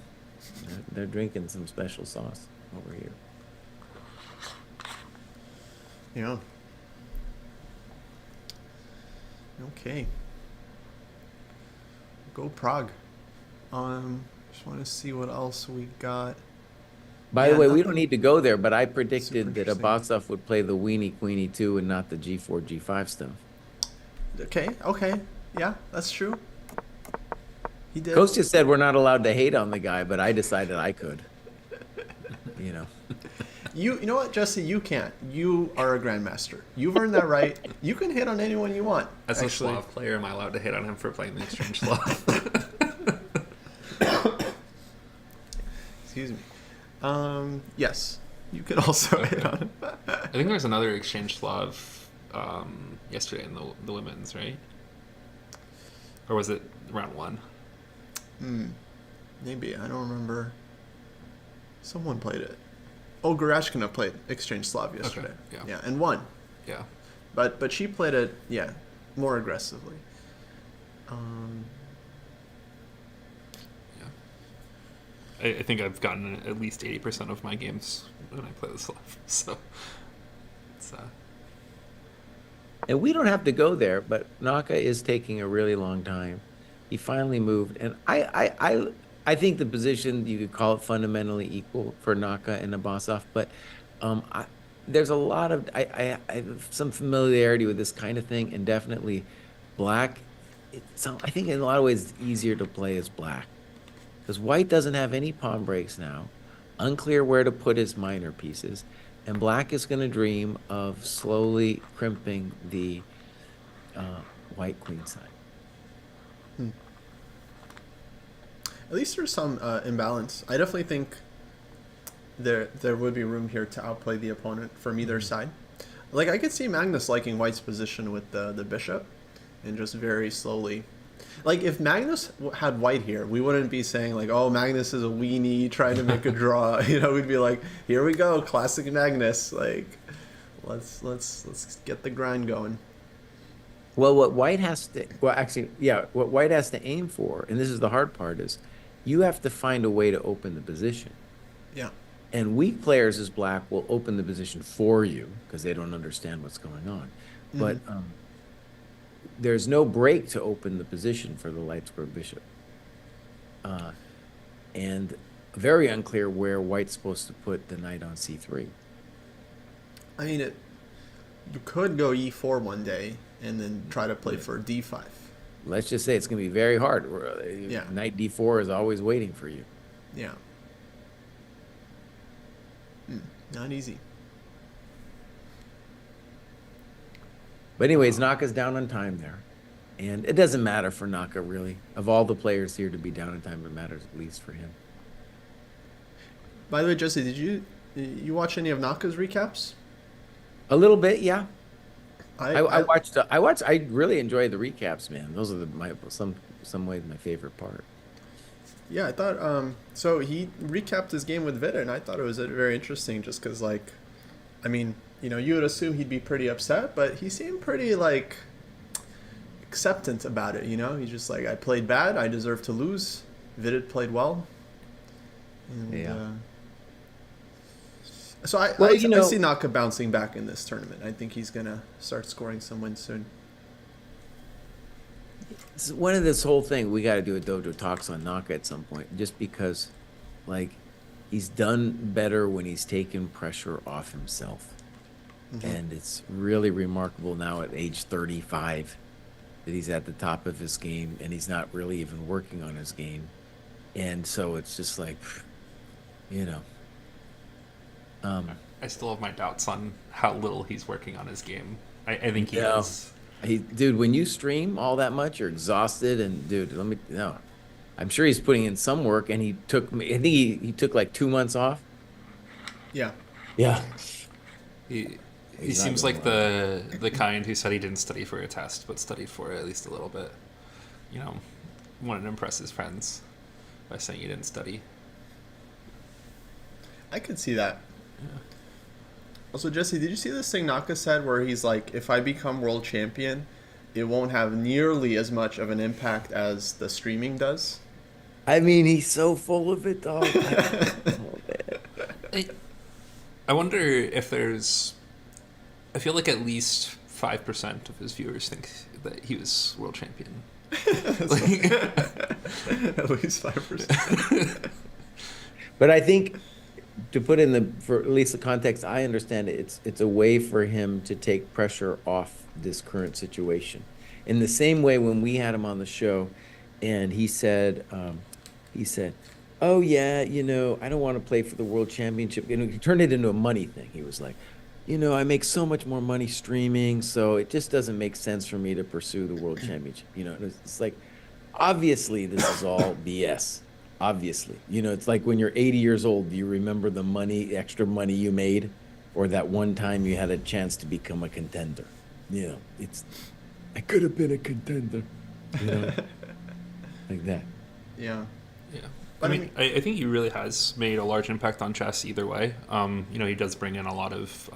they're drinking some special sauce over here. Yeah. Okay. Go Prague. Just want to see what else we got. By Yeah, the way, we nothing don't need to go there, but I super predicted that interesting. Abasov would play the weenie queenie 2 and not the g4 g5 stuff. Okay. Yeah, that's true. He did. Coach just said we're not allowed to hate on the guy, but I decided I could. You know what, Jesse? You can't. You are a grandmaster. You've earned that right. You can hit on anyone you want. As a actually. Slav player, am I allowed to hit on him for playing the exchange Slav? Excuse me. Yes, you can also hit on him. I think there was another exchange Slav yesterday in the women's, right? Or was it round one? Maybe, I don't remember. Someone played it. Oh, Garashkina played Exchange Slav yesterday. Okay, yeah. And won. Yeah. But she played it, more aggressively. I think I've gotten at least 80% of my games when I play the Slav. So it's And we don't have to go there, but Naka is taking a really long time. He finally moved, and I think the position, you could call it fundamentally equal for Naka and Abasov, but there's a lot of I have some familiarity with this kind of thing, and definitely black I think in a lot of ways it's easier to play as black because white doesn't have any pawn breaks now, unclear where to put his minor pieces, and black is going to dream of slowly crimping the white queen side. At least there's some imbalance. I definitely think there would be room here to outplay the opponent from either side. Like, I could see Magnus liking white's position with the bishop and just very slowly. Like, if Magnus had white here, we wouldn't be saying, like, oh, Magnus is a weenie trying to make a draw. You know, we'd be like, here we go, classic Magnus. Like, let's get the grind going. Well, what white has to, what white has to aim for, and this is the hard part, is you have to find a way to open the position. Yeah. And weak players as black will open the position for you because they don't understand what's going on. Mm-hmm. But there's no break to open the position for the light square bishop. And very unclear where white's supposed to put the knight on c3. I mean, you could go e4 one day and then try to play for d5. Let's just say it's going to be very hard. Yeah. Knight d4 is always waiting for you. Yeah. Not easy. But anyways, Naka's down on time there. And it doesn't matter for Naka, really. Of all the players here to be down on time, it matters at least for him. By the way, Jesse, did you watch any of Naka's recaps? A little bit, yeah. I watched. I really enjoy the recaps, man. Those are some ways my favorite part. Yeah, I thought so he recapped his game with Vidit, and I thought it was very interesting just because, like, I mean, you know, you would assume he'd be pretty upset, but he seemed pretty, like, acceptant about it, you know? He's just like, I played bad, I deserve to lose. Vidit played well. And, yeah. So I see Naka bouncing back in this tournament. I think he's going to start scoring some wins soon. One of this whole thing, we got to do a Dojo Talks on Naka at some point, just because, like, he's done better when he's taken pressure off himself. Mm-hmm. And it's really remarkable now at age 35 that he's at the top of his game and he's not really even working on his game. And so it's just like, you know. I still have my doubts on how little he's working on his game. I think he is. Dude, when you stream all that much, you're exhausted, and dude, I'm sure he's putting in some work, and I think he took like 2 months off. Yeah. Yeah. He seems like the kind who said he didn't study for a test, but studied for it at least a little bit. You know, wanted to impress his friends by saying he didn't study. I could see that. Yeah. Also, Jesse, did you see this thing Naka said where he's like, if I become world champion, it won't have nearly as much of an impact as the streaming does? I mean, he's so full of it, dog. I wonder if there's... I feel like at least 5% of his viewers think that he was world champion. At least 5%. But I think... to put in for at least the context I understand, it's a way for him to take pressure off this current situation. In the same way when we had him on the show, and he said, "Oh yeah, you know, I don't want to play for the world championship." You know, he turned it into a money thing. He was like, "You know, I make so much more money streaming, so it just doesn't make sense for me to pursue the world championship." You know, it's like, obviously this is all BS. Obviously, you know, it's like when you're 80 years old, do you remember the extra money you made, or that one time you had a chance to become a contender? You know, I could have been a contender, you know, like that. Yeah. Yeah. I mean, I think he really has made a large impact on chess either way. You know, he does bring in a lot of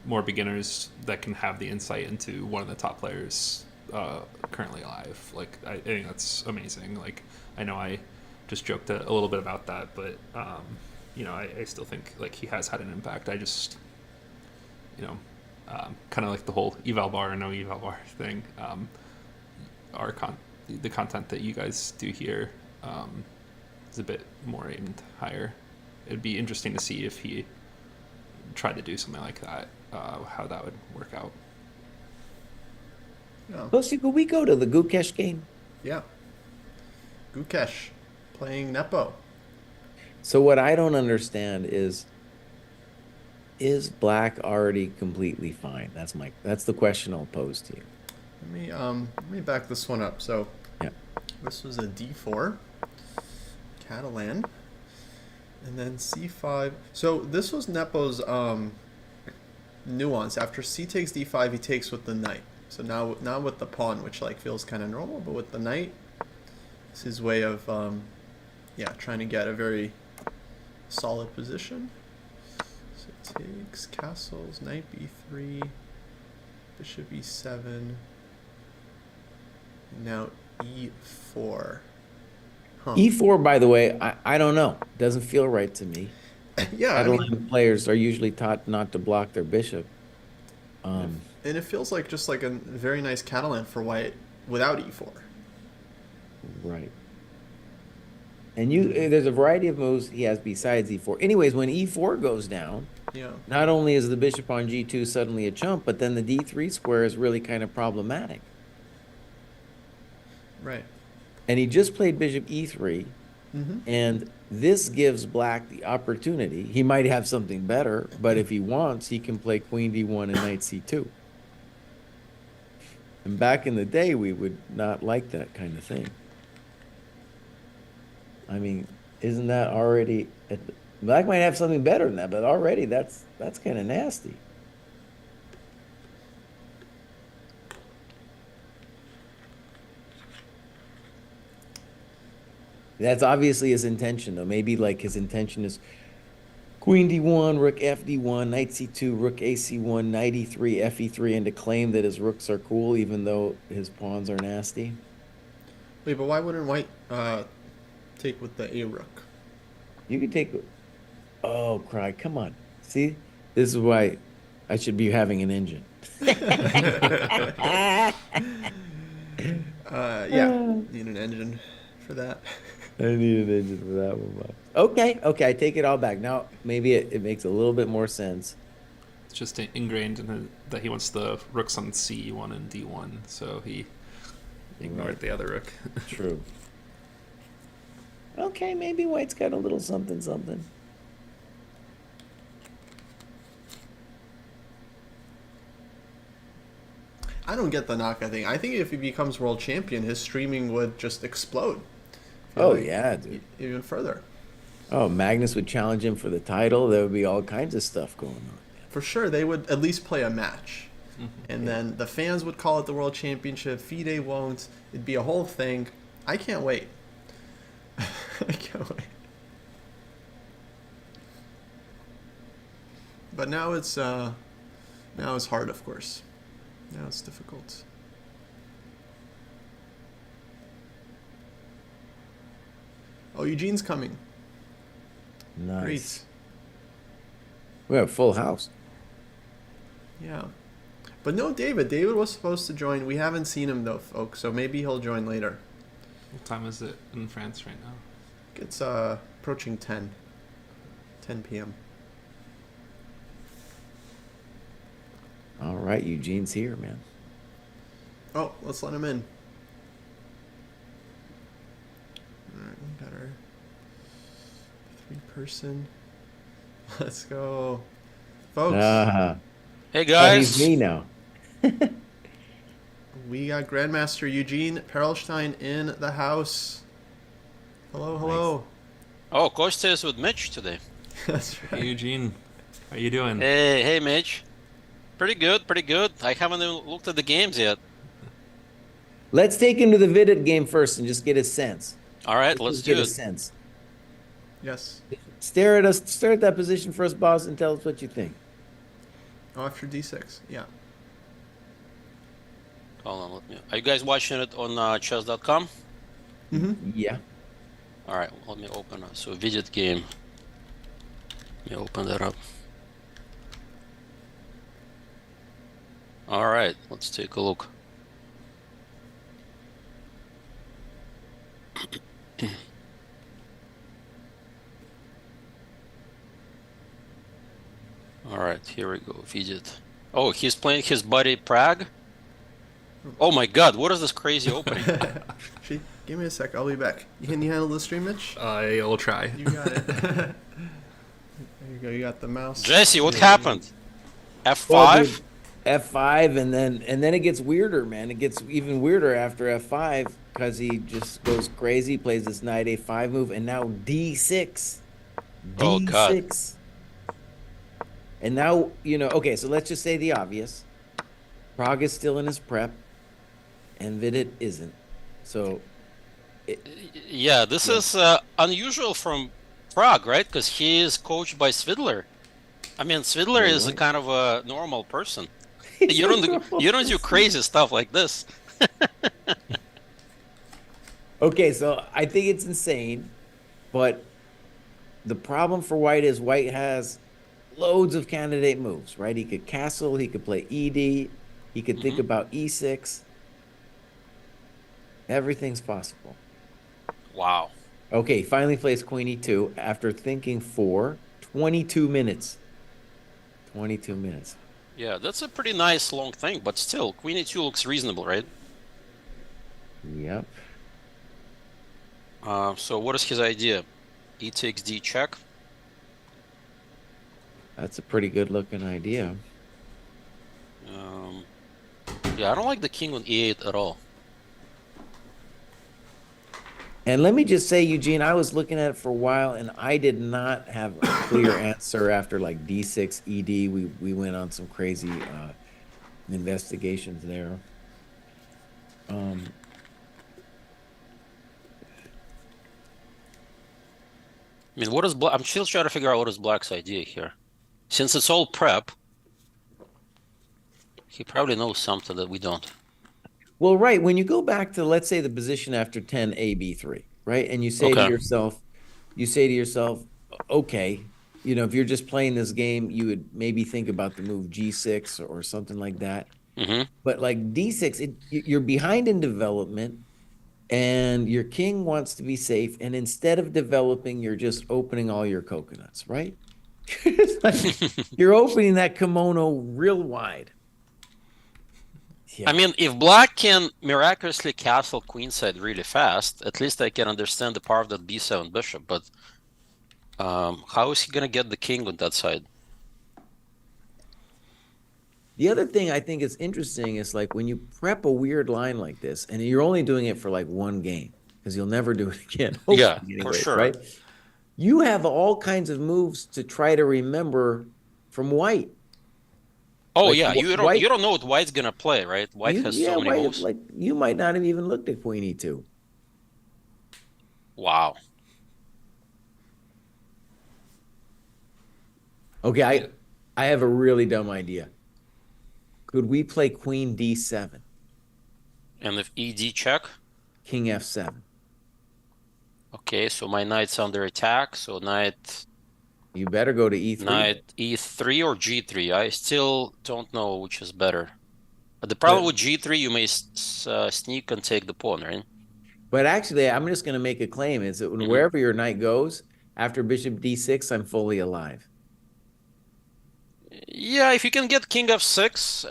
more beginners that can have the insight into one of the top players currently alive. Like, I think that's amazing. Like, I know I just joked a little bit about that, but you know, I still think like he has had an impact. I just, you know, kind of like the whole eval bar or no eval bar thing. The content that you guys do here is a bit more aimed higher. It'd be interesting to see if he tried to do something like that, how that would work out. Yeah. Lucy, could we go to the Gukesh game? Yeah. Gukesh playing Nepo. So what I don't understand is black already completely fine? That's the question I'll pose to you. Let me back this one up. So Yeah. this was a D4 Catalan, and then C5. So this was Nepo's nuance. After C takes D5, he takes with the knight. So now not with the pawn, which like feels kind of normal, but with the knight, it's his way of trying to get a very solid position. So it takes castles, knight B3, bishop E7. Now E4. Huh. E4, by the way, I don't know. Doesn't feel right to me. Yeah, I mean, Catalan players are usually taught not to block their bishop. and it feels like just like a very nice Catalan for white without E4. Right. And there's a variety of moves he has besides E4. Anyways, when E4 goes down, Yeah. not only is the bishop on G2 suddenly a chump, but then the D3 square is really kind of problematic. Right. And he just played bishop E3, Mm-hmm. and this gives black the opportunity. He might have something better, but if he wants, he can play queen D1 and knight C2. And back in the day, we would not like that kind of thing. I mean, isn't that already... Black might have something better than that, but already that's kind of nasty. That's obviously his intention, though. Maybe like his intention is queen D1, rook FD1, knight C2, rook AC1, knight E3, FE3, and to claim that his rooks are cool even though his pawns are nasty. Wait, but why wouldn't white take with the A rook? You could take... Oh, cry. Come on. See? This is why I should be having an engine. Need an engine for that. I need an engine for that one, Bob. Okay, I take it all back. Now, maybe it makes a little bit more sense. It's just ingrained in that he wants the rooks on C1 and D1, so he ignored the other rook. True. Okay, maybe white's got a little something, something. I don't get the Naka thing. I think if he becomes world champion, his streaming would just explode. Oh, yeah, dude. Even further. Oh, Magnus would challenge him for the title. There would be all kinds of stuff going on. For sure, they would at least play a match. Mm-hmm. And then the fans would call it the World Championship. FIDE won't. It'd be a whole thing. I can't wait. I can't wait. But now it's hard, of course. Now it's difficult. Oh, Eugene's coming. Nice. Great. We have a full house. Yeah. But no David. David was supposed to join. We haven't seen him, though, folks, so maybe he'll join later. What time is it in France right now? It's approaching 10 p.m. All right, Eugene's here, man. Oh, let's let him in. All right, we got our 3-person. Let's go, folks. Hey guys. He's me now. We got Grandmaster Eugene Perlstein in the house. Hello, hello. Oh, Kostya is with Mitch today. That's right. Hey, Eugene, how you doing? Hey Mitch. Pretty good, pretty good. I haven't even looked at the games yet. Let's take him to the Vidit game first and just get a sense. All right, let's get do a it. sense. Yes. Stare at that position for us, boss, and tell us what you think. Oh, after D6, yeah. Hold on, are you guys watching it on chess.com? Mm-hmm. Yeah. All right, let me open it. So Vidit game. Let me open that up. All right, let's take a look. All right, here we go. Vidit. Oh, he's playing his buddy Prag. Oh my God, what is this crazy opening? Actually, give me a sec. I'll be back. Can you handle the stream, Mitch? I'll try. You got it. There you go. You got the mouse. Jesse, what Yeah. happened? Well, F5? dude, F5, and then it gets weirder, man. It gets even weirder after F5 because he just goes crazy, plays this knight A5 move, and now D6. Oh, God. D6. And now, okay, so let's just say the obvious. Prag is still in his prep, and Vidit isn't. So, Yeah, this is unusual from Prag, right? Because he is coached by Svidler. I mean, Svidler is a kind of a normal person. You don't do crazy stuff like this. okay, so I think it's insane, but the problem for White is White has loads of candidate moves, right? He could castle, he could play ED, he could think about E6. Everything's possible. Wow. Okay, finally plays Queen E2 after thinking for 22 minutes. 22 minutes. Yeah, that's a pretty nice long thing, but still, Queen E2 looks reasonable, right? Yep. So what is his idea? E takes D check? That's a pretty good looking idea. Yeah, I don't like the king on E8 at all. And let me just say, Eugene, I was looking at it for a while, and I did not have a clear answer after like D6 ED. We went on some crazy investigations there. I mean, what is Black? I'm still trying to figure out what is Black's idea here. Since it's all prep, he probably knows something that we don't. Well, right. When you go back to, let's say, the position after 10 AB3, right? And you say to yourself, okay, if you're just playing this game, you would maybe think about the move G6 or something like that. But like D6, you're behind in development, and your king wants to be safe. And instead of developing, you're just opening all your coconuts, right? It's like you're opening that kimono real wide. Yeah. I mean, if Black can miraculously castle queenside really fast, at least I can understand the part of that B7 bishop. But how is he gonna get the king on that side? The other thing I think is interesting is like when you prep a weird line like this, and you're only doing it for like one game because you'll never do it again. Yeah, anyways, for sure. Right? You have all kinds of moves to try to remember from White. Oh like, yeah, you don't know what White's gonna play, right? White has so many moves. Like you might not have even looked at Queen E2. Wow. Okay, I have a really dumb idea. Could we play Queen D7? And if ED check? King F7. Okay, so my knight's under attack. So knight. You better go to E3. Knight E3 or G3. I still don't know which is better. But the problem with G3, you may sneak and take the pawn, right? But actually, I'm just going to make a claim: is that wherever your knight goes after Bishop D6, I'm fully alive. Yeah, if you can get King F6,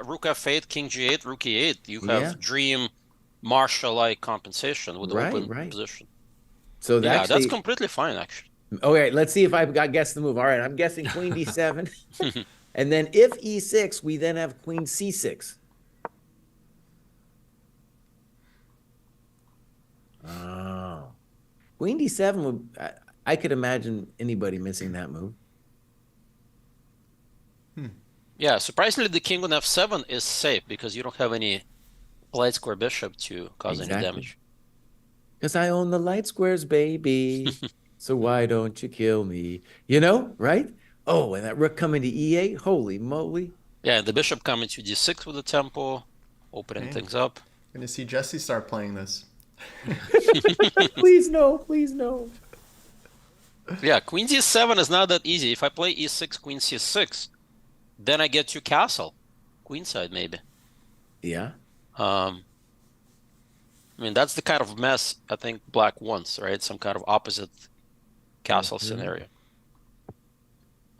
Rook F8, King G8, Rook E8, you have dream Marshall-like compensation with open position. So that's completely fine, actually. Okay, let's see if I've guessed the move. All right, I'm guessing Queen D7. And then if E6, we then have Queen C6. Oh. Queen D7 would, I could imagine anybody missing that move. Yeah, surprisingly, the king on F7 is safe because you don't have any light square bishop to cause any damage. Because I own the light squares, baby. So why don't you kill me? Right? Oh, and that rook coming to E8? Holy moly. Yeah, the bishop coming to D6 with the tempo, opening things up. I'm going to see Jesse start playing this. Please no, please no. Yeah, Queen D7 is not that easy. If I play E6, Queen C6, then I get to castle. Queenside, maybe. Yeah. I mean, that's the kind of mess I think Black wants, right? Some kind of opposite castle scenario.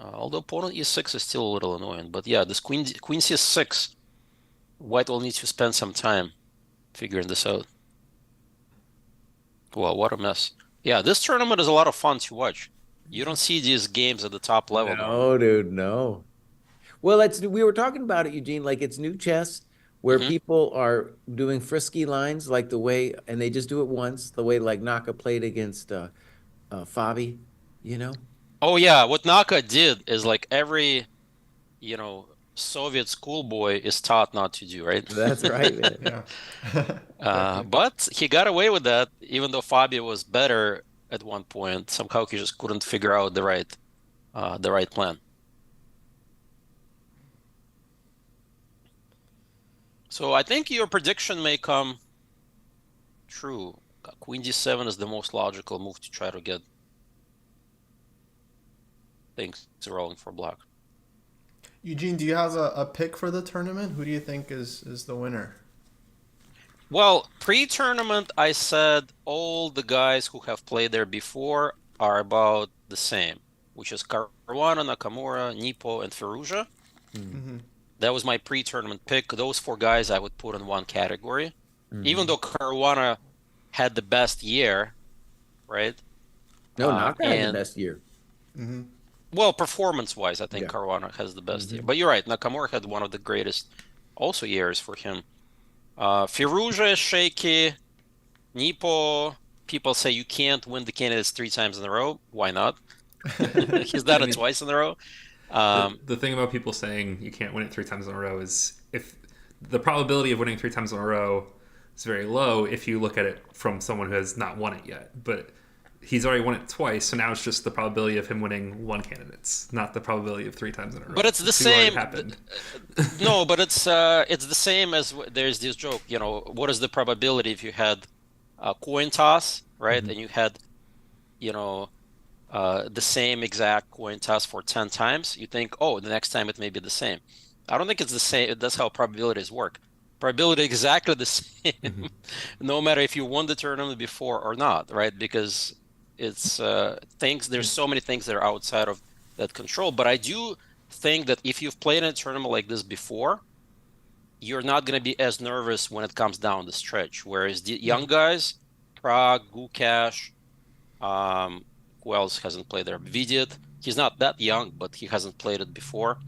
Although pawn on E6 is still a little annoying. But yeah, this Queen C6 White will need to spend some time figuring this out. Well, what a mess. Yeah, this tournament is a lot of fun to watch. You don't see these games at the top level normally. No, dude, no. Well, we were talking about it, Eugene, like it's new chess where Mhm. people are doing frisky lines like the way, and they just do it once, the way like Naka played against Fabi, you know? Oh yeah, what Naka did is like every, you know, Soviet schoolboy is taught not to do, right? That's right, man. Yeah. Exactly. But he got away with that, even though Fabio was better at one point. Somehow he just couldn't figure out the right plan. So I think your prediction may come true. Queen d7 is the most logical move to try to get things rolling for black. Eugene, do you have a pick for the tournament? Who do you think is the winner? Well, pre-tournament, I said all the guys who have played there before are about the same, which is Caruana, Nakamura, Nepo, and Firouzja. Mm-hmm. That was my pre-tournament pick. Those four guys I would put in one category. Even though Caruana had the best year, right? No, Naka had the and best year. Mm-hmm. well, performance-wise, I think Yeah. Caruana has the best year. But you're right, Nakamura had one of the greatest also years for him. Firouzja is shaky. Nepo, people say you can't win the candidates 3 times in a row. Why not? He's done it twice in a row. The thing about people saying you can't win it 3 times in a row is if the probability of winning 3 times in a row is very low if you look at it from someone who has not won it yet. But he's already won it twice, so now it's just the probability of him winning 1 candidates, not the probability of 3 times in a row. But it's the Two already same. happened. No, but it's the same as there's this joke. You know, what is the probability if you had a coin toss, right? And you had, you know, the same exact coin toss for 10 times. You think, oh, the next time it may be the same. I don't think it's the same. That's how probabilities work. Probability exactly the same, no matter if you won the tournament before or not, right? Because it's things. There's so many things that are outside of that control. But I do think that if you've played in a tournament like this before, you're not going to be as nervous when it comes down the stretch. Whereas the young guys, Prag, Gukesh, who else hasn't played there? Vidit. He's not that young, but he hasn't played it before.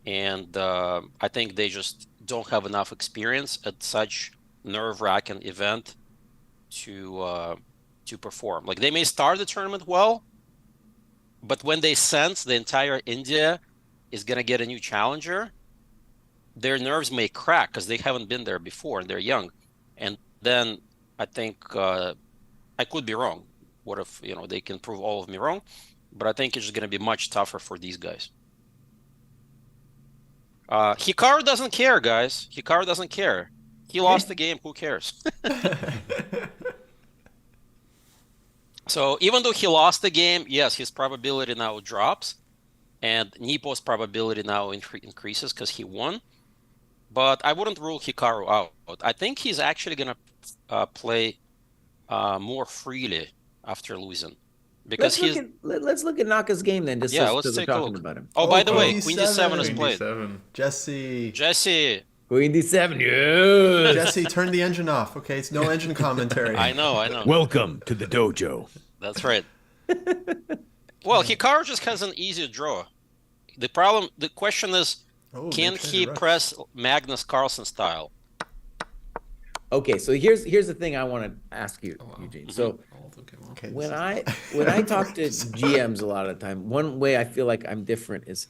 And I think they just don't have enough experience at such nerve-wracking event to perform. Like they may start the tournament well, but when they sense the entire India is going to get a new challenger, their nerves may crack because they haven't been there before and they're young. And then I think I could be wrong. What if, you know, they can prove all of me wrong? But I think it's just going to be much tougher for these guys. Hikaru doesn't care, guys. Hikaru doesn't care. He lost the game. Who cares? So even though he lost the game, yes, his probability now drops. And Nepo's probability now increases because he won. But I wouldn't rule Hikaru out. I think he's actually going to play more freely after losing. Because let's look at Naka's game then, just let's we're take a talking look about him. Oh, by the way, Queen Queen d7 is D7. played. 7. Jesse, Queen d7, yes. Jesse, turn the engine off. Okay, it's no engine commentary. I know. Welcome to the dojo. That's right. Well, Hikaru just has an easy draw. The question is, can he press Magnus Carlsen style? Okay, so here's the thing I want to ask you, Eugene. So Okay, when I talk to GMs a lot of the time, one way I feel like I'm different is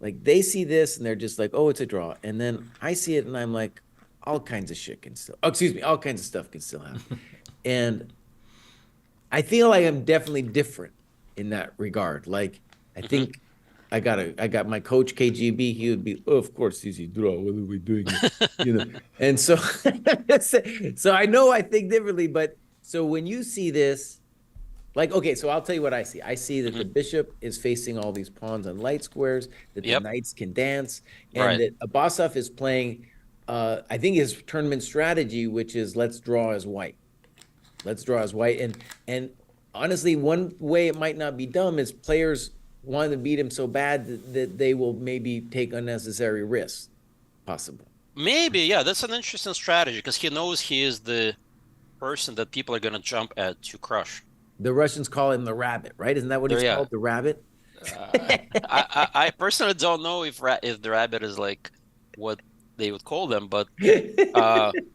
like they see this and they're just like, oh, it's a draw, and then I see it and I'm like, all kinds of shit can still, all kinds of stuff can still happen, and I feel like I'm definitely different in that regard. Like I think I got my coach KGB. He would be, oh, of course, easy draw. What are we doing? You know, and so so I know I think differently, but so when you see this. Like, okay, so I'll tell you what I see. I see that the bishop is facing all these pawns on light squares, that the knights can dance, and that Abasov is playing, I think his tournament strategy, which is let's draw as white. Let's draw as white. And honestly, one way it might not be dumb is players want to beat him so bad that they will maybe take unnecessary risks, possible. Maybe, yeah, that's an interesting strategy because he knows he is the person that people are gonna jump at to crush. The Russians call him the rabbit, right? Isn't that what There, he's yeah. called? The rabbit? I personally don't know if the rabbit is like what they would call them, but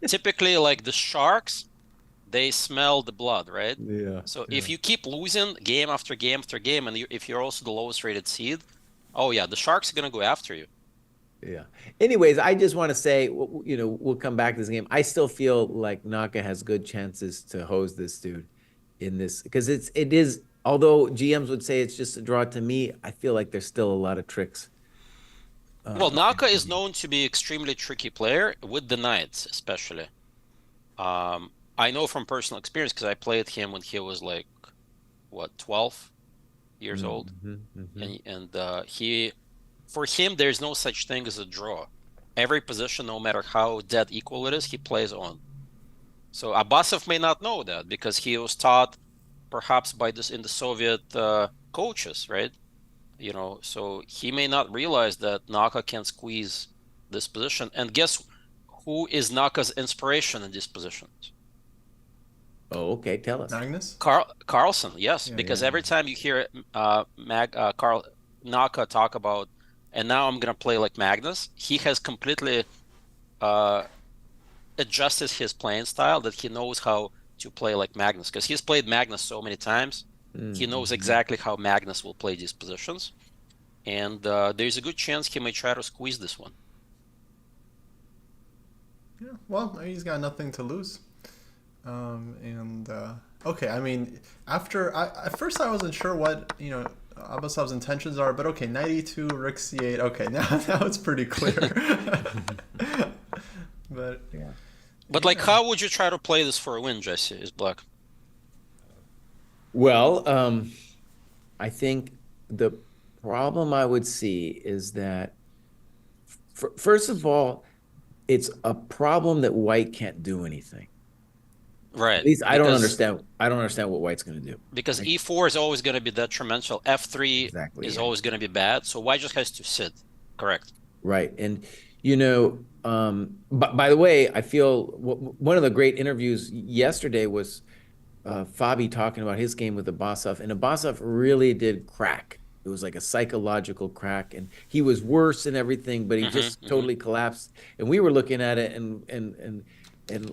typically like the sharks, they smell the blood, right? Yeah. So if you keep losing game after game after game, and if you're also the lowest rated seed, oh yeah, the sharks are gonna go after you. Yeah. Anyways, I just want to say, you know, we'll come back to this game. I still feel like Naka has good chances to hose this dude in this because it is. Although GMs would say it's just a draw, to me, I feel like there's still a lot of tricks. Well, Naka is known to be extremely tricky player with the knights, especially. I know from personal experience because I played him when he was like, what, 12 years old, and he, for him, there's no such thing as a draw. Every position, no matter how dead equal it is, he plays on. So Abasov may not know that because he was taught perhaps by this in the Soviet coaches, right? You know, so he may not realize that Naka can squeeze this position. And guess who is Naka's inspiration in these positions? Oh, okay. Tell us. Magnus? Carlson, yes, Yeah, because yeah. every time you hear Naka talk about, and now I'm gonna play like Magnus, he has completely adjusted his playing style that he knows how to play like Magnus because he's played Magnus so many times. He knows exactly how Magnus will play these positions, and there's a good chance he may try to squeeze this one. Yeah, well, he's got nothing to lose. Okay, I mean, at first I wasn't sure what, you know, Abasov's intentions are, but okay, knight e2, rook c8, okay, now it's pretty clear. But yeah. But like, how would you try to play this for a win, Jesse, is black? Well, I think the problem I would see is that, first of all, it's a problem that white can't do anything. Right. At least I don't understand. I don't understand what white's going to do. Because e4 is always going to be detrimental. F3 is always going to be bad. So white just has to sit. Correct. Right. And, you know, but by the way, I feel one of the great interviews yesterday was Fabi talking about his game with Abasov, and Abasov really did crack. It was like a psychological crack, and he was worse and everything, but he just totally collapsed. And we were looking at it, and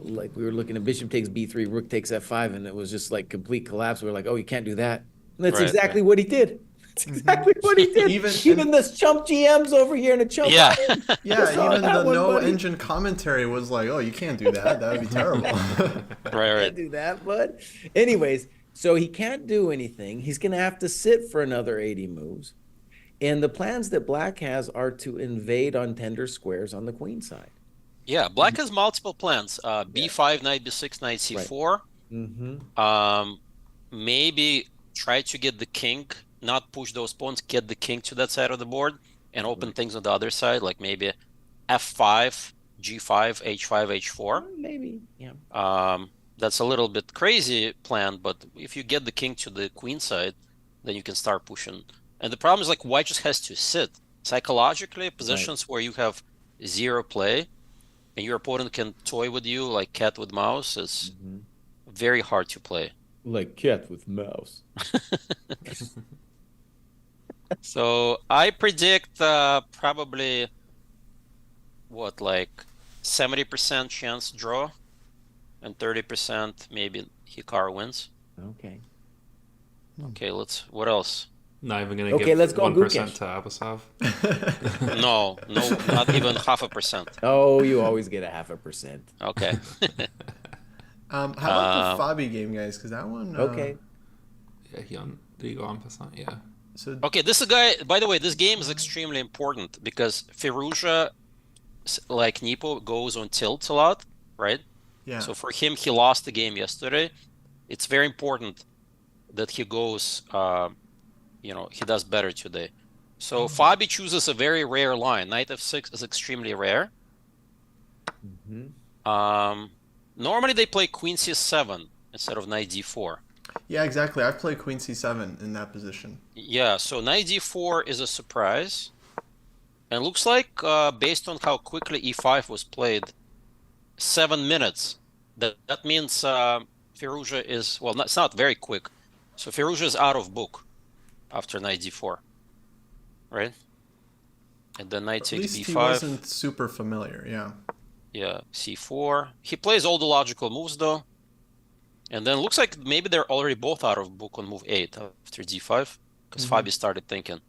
like we were looking at bishop takes b3, rook takes f5, and it was just like complete collapse. We were like, oh, you can't do that. And that's exactly what he did. That's exactly what he did. Even this chump GM's over here in a chump. Yeah, even the no-engine commentary was like, oh, you can't do that. That would be terrible. Right. Can't do that, bud. Anyways, so he can't do anything. He's going to have to sit for another 80 moves. And the plans that black has are to invade on tender squares on the queen side. Yeah, black has multiple plans. B5, knight b6, knight c4. Right. Maybe try to get the king, not push those pawns, get the king to that side of the board and open things on the other side, like maybe f5, g5, h5, h4. Maybe, yeah. That's a little bit crazy plan, but if you get the king to the queen side, then you can start pushing. And the problem is like white just has to sit. Psychologically, positions where you have zero play and your opponent can toy with you like cat with mouse is very hard to play. Like cat with mouse. So I predict probably what, like 70% chance draw and 30% maybe Hikaru wins. Okay. Okay, what else? Not even gonna give let's go 1% Gukesh. to Abasov. No, not even 0.5%. Oh, you always get a 0.5%. Okay. How about the Fabi game, guys? Because that one. Okay. Yeah, did he go on passant? Yeah. So Okay, this guy. By the way, this game is extremely important because Firouzja, like Nepo, goes on tilt a lot, right? yeah. So for him, he lost the game yesterday. It's very important that he goes. He does better today. So Fabi chooses a very rare line. Knight f6 is extremely rare. Normally they play queen c7 instead of knight d4. Yeah, exactly. I've played queen c7 in that position. Yeah, so knight d4 is a surprise. And looks like, based on how quickly e5 was played, 7 minutes. That means Firouzja is, well, it's not very quick. So Firouzja is out of book after knight d4, right? And then knight At takes least b5. he wasn't super familiar, yeah. Yeah, c4. He plays all the logical moves though. And then looks like maybe they're already both out of book on move 8 after d5, because Fabi started thinking.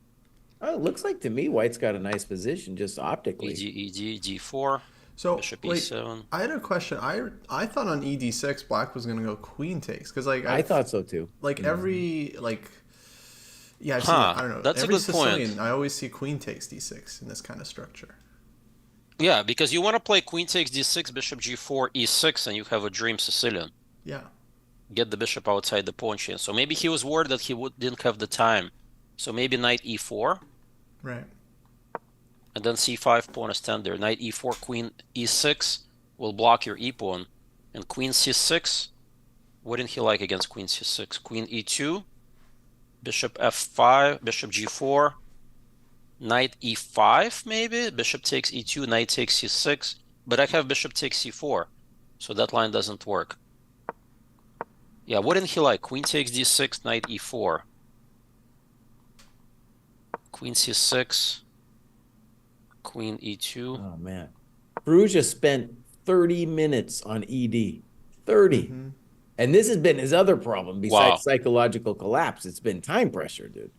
Oh, it looks like to me White's got a nice position just optically. ED, d4, So bishop wait, e7. I had a question. I thought on ED6 Black was gonna go queen takes because like I thought so too. like every like yeah I've Huh, seen, I don't know, that's a every good point. Sicilian I always see queen takes D6 in this kind of structure. Yeah, because you want to play queen takes d6, bishop g4, e6, and you have a dream Sicilian. Yeah. Get the bishop outside the pawn chain. So maybe he was worried that he didn't have the time. So maybe knight e4. Right. And then c5 pawn is tender. Knight e4, queen e6 will block your e pawn. And queen c6, what didn't he like against queen c6? Queen e2, bishop f5, bishop g4, knight e5 maybe? Bishop takes e2, knight takes c6. But I have bishop takes c4, so that line doesn't work. Yeah, what didn't he like? Queen takes d6, knight e4. Queen c6, queen e2. Oh man. Firouzja spent 30 minutes on ED. 30. And this has been his other problem besides psychological collapse. It's been time pressure, dude.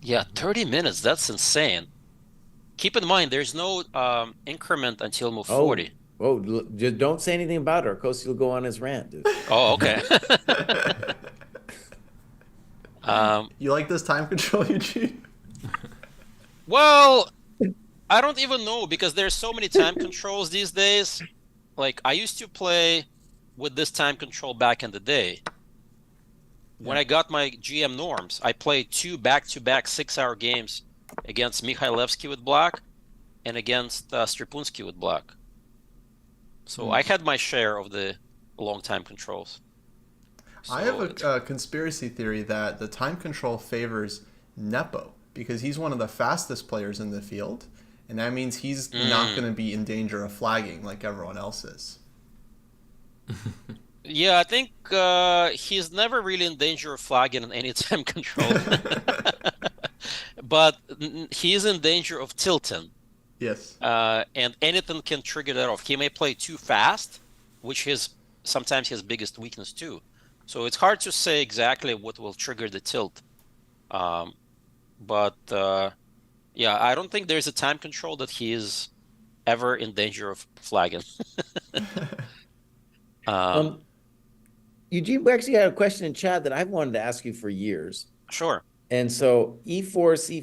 Yeah, 30 minutes. That's insane. Keep in mind, there's no increment until move 40. Oh, just don't say anything about it, or Kosi will go on his rant, dude. Oh, okay. You like this time control, Eugene? Well, I don't even know, because there's so many time controls these days. Like, I used to play with this time control back in the day. When I got my GM norms, I played 2 back-to-back 6-hour games against Mikhailevsky with black and against Stripunsky with black. So I had my share of the long time controls. So I have a conspiracy theory that the time control favors Nepo because he's one of the fastest players in the field, and that means he's not going to be in danger of flagging like everyone else is. Yeah, I think he's never really in danger of flagging in any time control. But he's in danger of tilting. Yes. And anything can trigger that off. He may play too fast, which is sometimes his biggest weakness too. So it's hard to say exactly what will trigger the tilt. But yeah, I don't think there's a time control that he is ever in danger of flagging. Eugene, we actually had a question in chat that I've wanted to ask you for years. Sure. And so e4,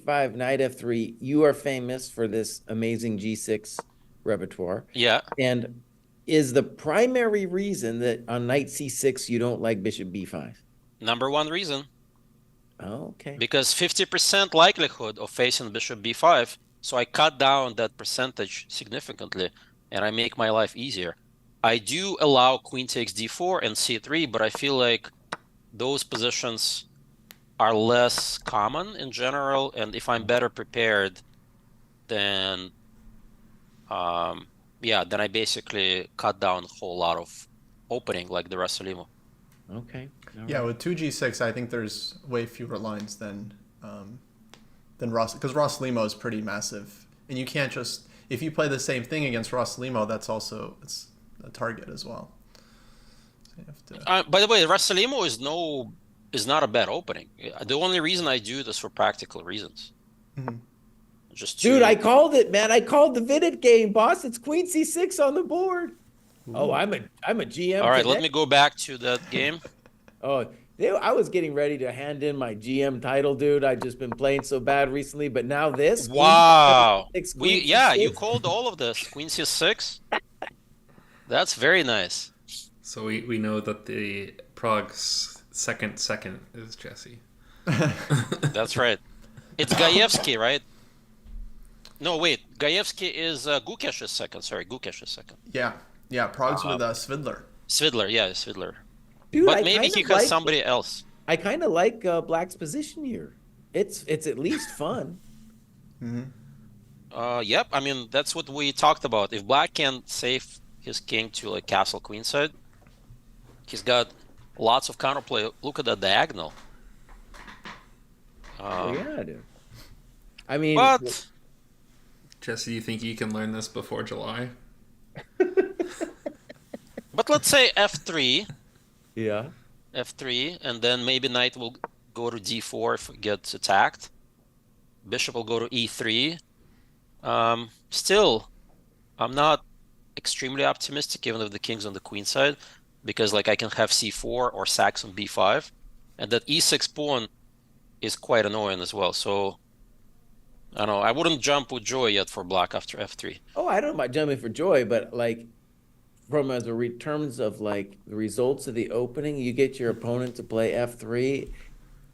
c5, knight f3, you are famous for this amazing g6 repertoire. Yeah. And is the primary reason that on knight c6 you don't like bishop b5? Number one reason. Oh, okay. Because 50% likelihood of facing bishop b5, so I cut down that percentage significantly, and I make my life easier. I do allow queen takes d4 and c3, but I feel like those positions are less common in general, and if I'm better prepared, then yeah, then I basically cut down a whole lot of opening like the Rasalimo. Okay. Yeah, with 2g6, I think there's way fewer lines than Ross, because Rasalimo is pretty massive, and you can't just, if you play the same thing against Rasalimo, that's also it's a target as well. So you have to... By the way, Rasalimo is not a bad opening. The only reason I do this for practical reasons. Just Dude, I called it, man. I called the Vidit game, boss. It's queen c6 on the board. Ooh. Oh, I'm a GM. All right, let me go back to that game. Oh, I was getting ready to hand in my GM title, dude. I've just been playing so bad recently, but now this. Wow. Queen C6. You called all of this. Queen c6. That's very nice. So we know that the Prag's second is Jesse. That's right. It's Gaevsky, right? No, wait. Gaevsky is Gukesh's second. Sorry, Gukesh's second. Yeah, Prag's with Svidler. Svidler, yeah, Svidler. Dude, but maybe he has somebody else. I kind of like Black's position here. It's at least fun. Yep. I mean, that's what we talked about. If black can save his king to like castle queenside, he's got lots of counterplay. Look at that diagonal. Yeah, dude. I mean, But Jesse, you think you can learn this before July? let's say f3, yeah. f3, and then maybe knight will go to d4 if it gets attacked. Bishop will go to e3. Still, I'm not extremely optimistic, even if the king's on the queen side, because like I can have c4 or sacks on b5, and that e6 pawn is quite annoying as well. So I don't know. I wouldn't jump with joy yet for black after f3. Oh, I don't know about jumping for joy, but like from as a terms of like the results of the opening, you get your opponent to play f3.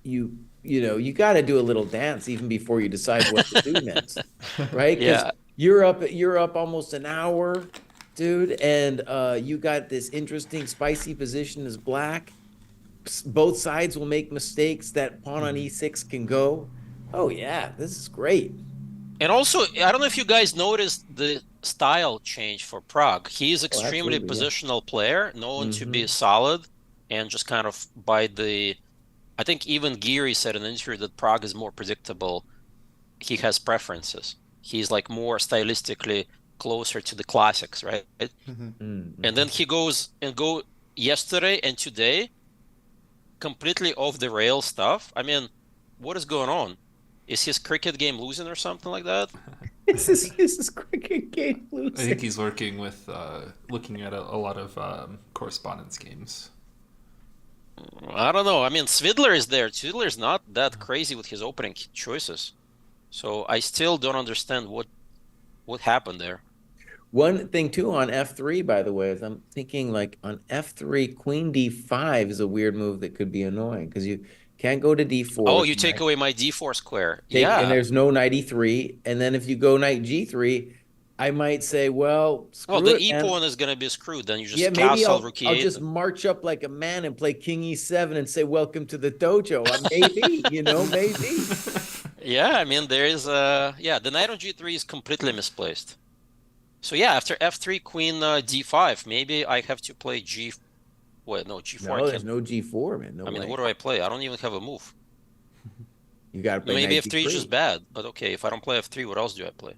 You know, you got to do a little dance even before you decide what to do next, right? Because Yeah. you're up almost an hour, dude, and you got this interesting spicy position as black. Both sides will make mistakes. That pawn on e6 can go. Oh yeah, this is great. And also, I don't know if you guys noticed the style change for Prag. He is extremely absolutely, yeah. positional player, known to be solid, and just kind of by the. I think even Geary said in an interview that Prag is more predictable. He has preferences. He's like more stylistically closer to the classics, right? And then he goes and go yesterday and today, completely off the rail stuff. I mean, what is going on? Is his cricket game losing or something like that? This is cricket game losing. I think he's working with looking at a lot of correspondence games. I don't know. I mean, Svidler is there. Svidler's not that crazy with his opening choices. So I still don't understand what happened there. One thing too on f3, by the way, is I'm thinking like on f3, queen d5 is a weird move that could be annoying because you can't go to d4. Oh, you take away my d4 square. And Yeah. there's no knight e3. And then if you go knight g3, I might say, well, screw Well, the it, e man. pawn is going to be screwed. Then you just Maybe castle rook I'll e8. just march up like a man and play king e7 and say, welcome to the dojo. Maybe, maybe. Yeah, I mean, there is the knight on g3 is completely misplaced. So yeah, after f3, queen d5, maybe I have to play g. Wait, no, g4. No, there's no g4, man. No I mean, way. what do I play? I don't even have a move. You got to play Maybe knight f3 is g3. just bad, but okay, if I don't play f3, what else do I play?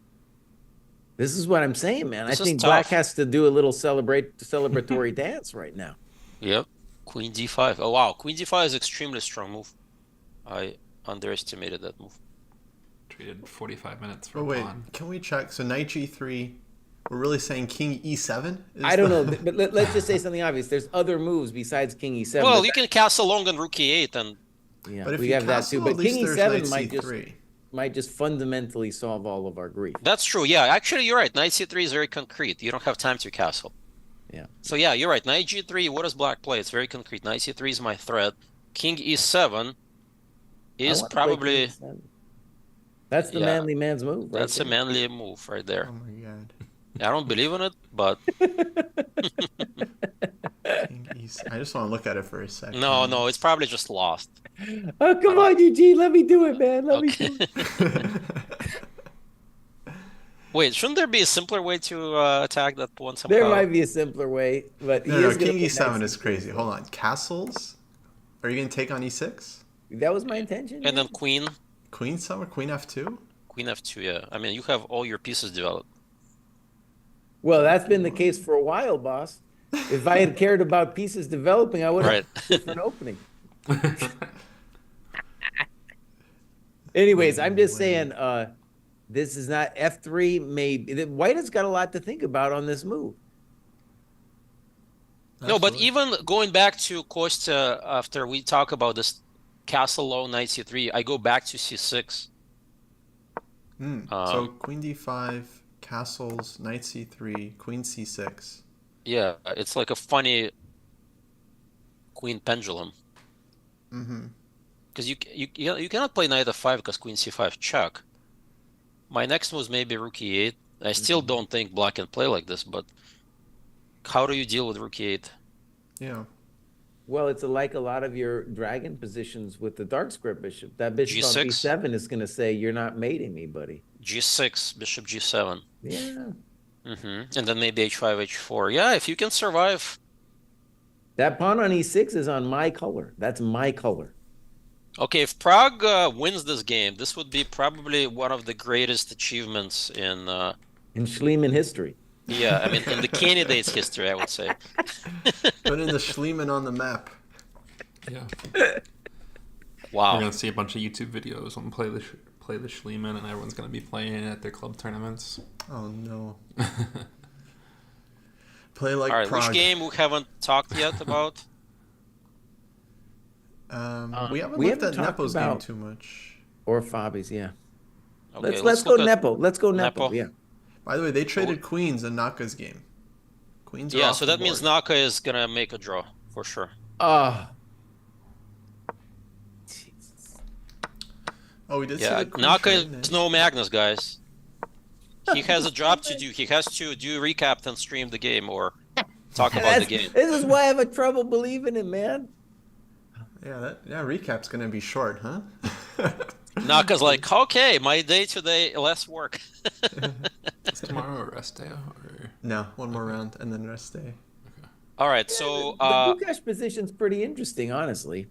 This is what I'm saying, man. This I is think black tough. has to do a little celebratory dance right now. Yep, queen d5. Oh wow, queen d5 is extremely strong move. I underestimated that move. Traded 45 minutes for Oh a wait, pawn. can we check? So knight g3. We're really saying king e7? I don't know, but let's just say something obvious. There's other moves besides king e7. Well, but you can castle long on rook e8 and yeah, But if we you have that castle, too. But at least king there's e7 knight might just fundamentally solve all of our grief. that's true. Yeah, actually, you're right. Knight c3 is very concrete. You don't have time to castle. Yeah. So yeah, you're right. Knight g3. What does black play? It's very concrete. Knight c3 is my threat. King e7 is I wanna play probably king e7. That's the Yeah. manly man's move, right? that's a manly move right there. Oh my god. I don't believe in it, but King e7. I just want to look at it for a second. no, it's probably just lost. Oh, come on, Eugene. Let me do it, man. Let me Okay. do it. Wait, shouldn't there be a simpler way to attack that pawn somehow? There might be a simpler way, but No, he no, is gonna king play e7 knight is crazy. Hold on. Castles? Are you going to take on e6? That was my intention. And yeah. then queen Queen somewhere? Queen f2? f2. Yeah, I mean you have all your pieces developed. Well, that's been the case for a while, boss. If I had cared about pieces developing, I would have Right. a different opening. Anyways, I'm just saying, this is not f3. Maybe White has got a lot to think about on this move. No, but Absolutely. even going back to Kostya, after we talk about this castle low knight c3, I go back to c6. So queen d5, castles, knight c3, queen c6. Yeah, it's like a funny queen pendulum. Mm-hmm. Because you cannot play knight f5 because queen c5 check. My next move is maybe rook e8. I still don't think black can play like this, but how do you deal with rook e8? Yeah. Well, it's like a lot of your dragon positions with the dark square bishop. That bishop on G6? b7 is going to say, "You're not mating me, buddy." G6, bishop G7. Yeah. And then maybe H5, H4. Yeah, if you can survive. That pawn on E6 is on my color. That's my color. Okay, if Prague wins this game, this would be probably one of the greatest achievements in Schliemann history. yeah, I mean in the candidates history, I would say. Putting the Schliemann on the map. Yeah. Wow. We're gonna see a bunch of YouTube videos on play the Schliemann, and everyone's gonna be playing it at their club tournaments. Oh no. Play like All right, Prague. which game we haven't talked yet about? We haven't we looked haven't at talked Nepo's game about- too much. Or Fabi's, yeah. Okay, let's go look at Nepo. Let's go Nepo. Nepo. Yeah. By the way, they traded queens in Naka's game. Queens are Yeah, off so the that means board. Naka is gonna make a draw for sure. Oh, we did see Yeah, the queen Naka trade, is eh? no Magnus, guys. He has a job to do. He has to do recap and stream the game or talk about the game. This is why I have a trouble believing him, man. Yeah, recap's gonna be short, huh? Naka's like, okay, my day today, less work. Is tomorrow a rest day or? No, one more round and then rest day. All right, so The Gukesh position's pretty interesting, honestly.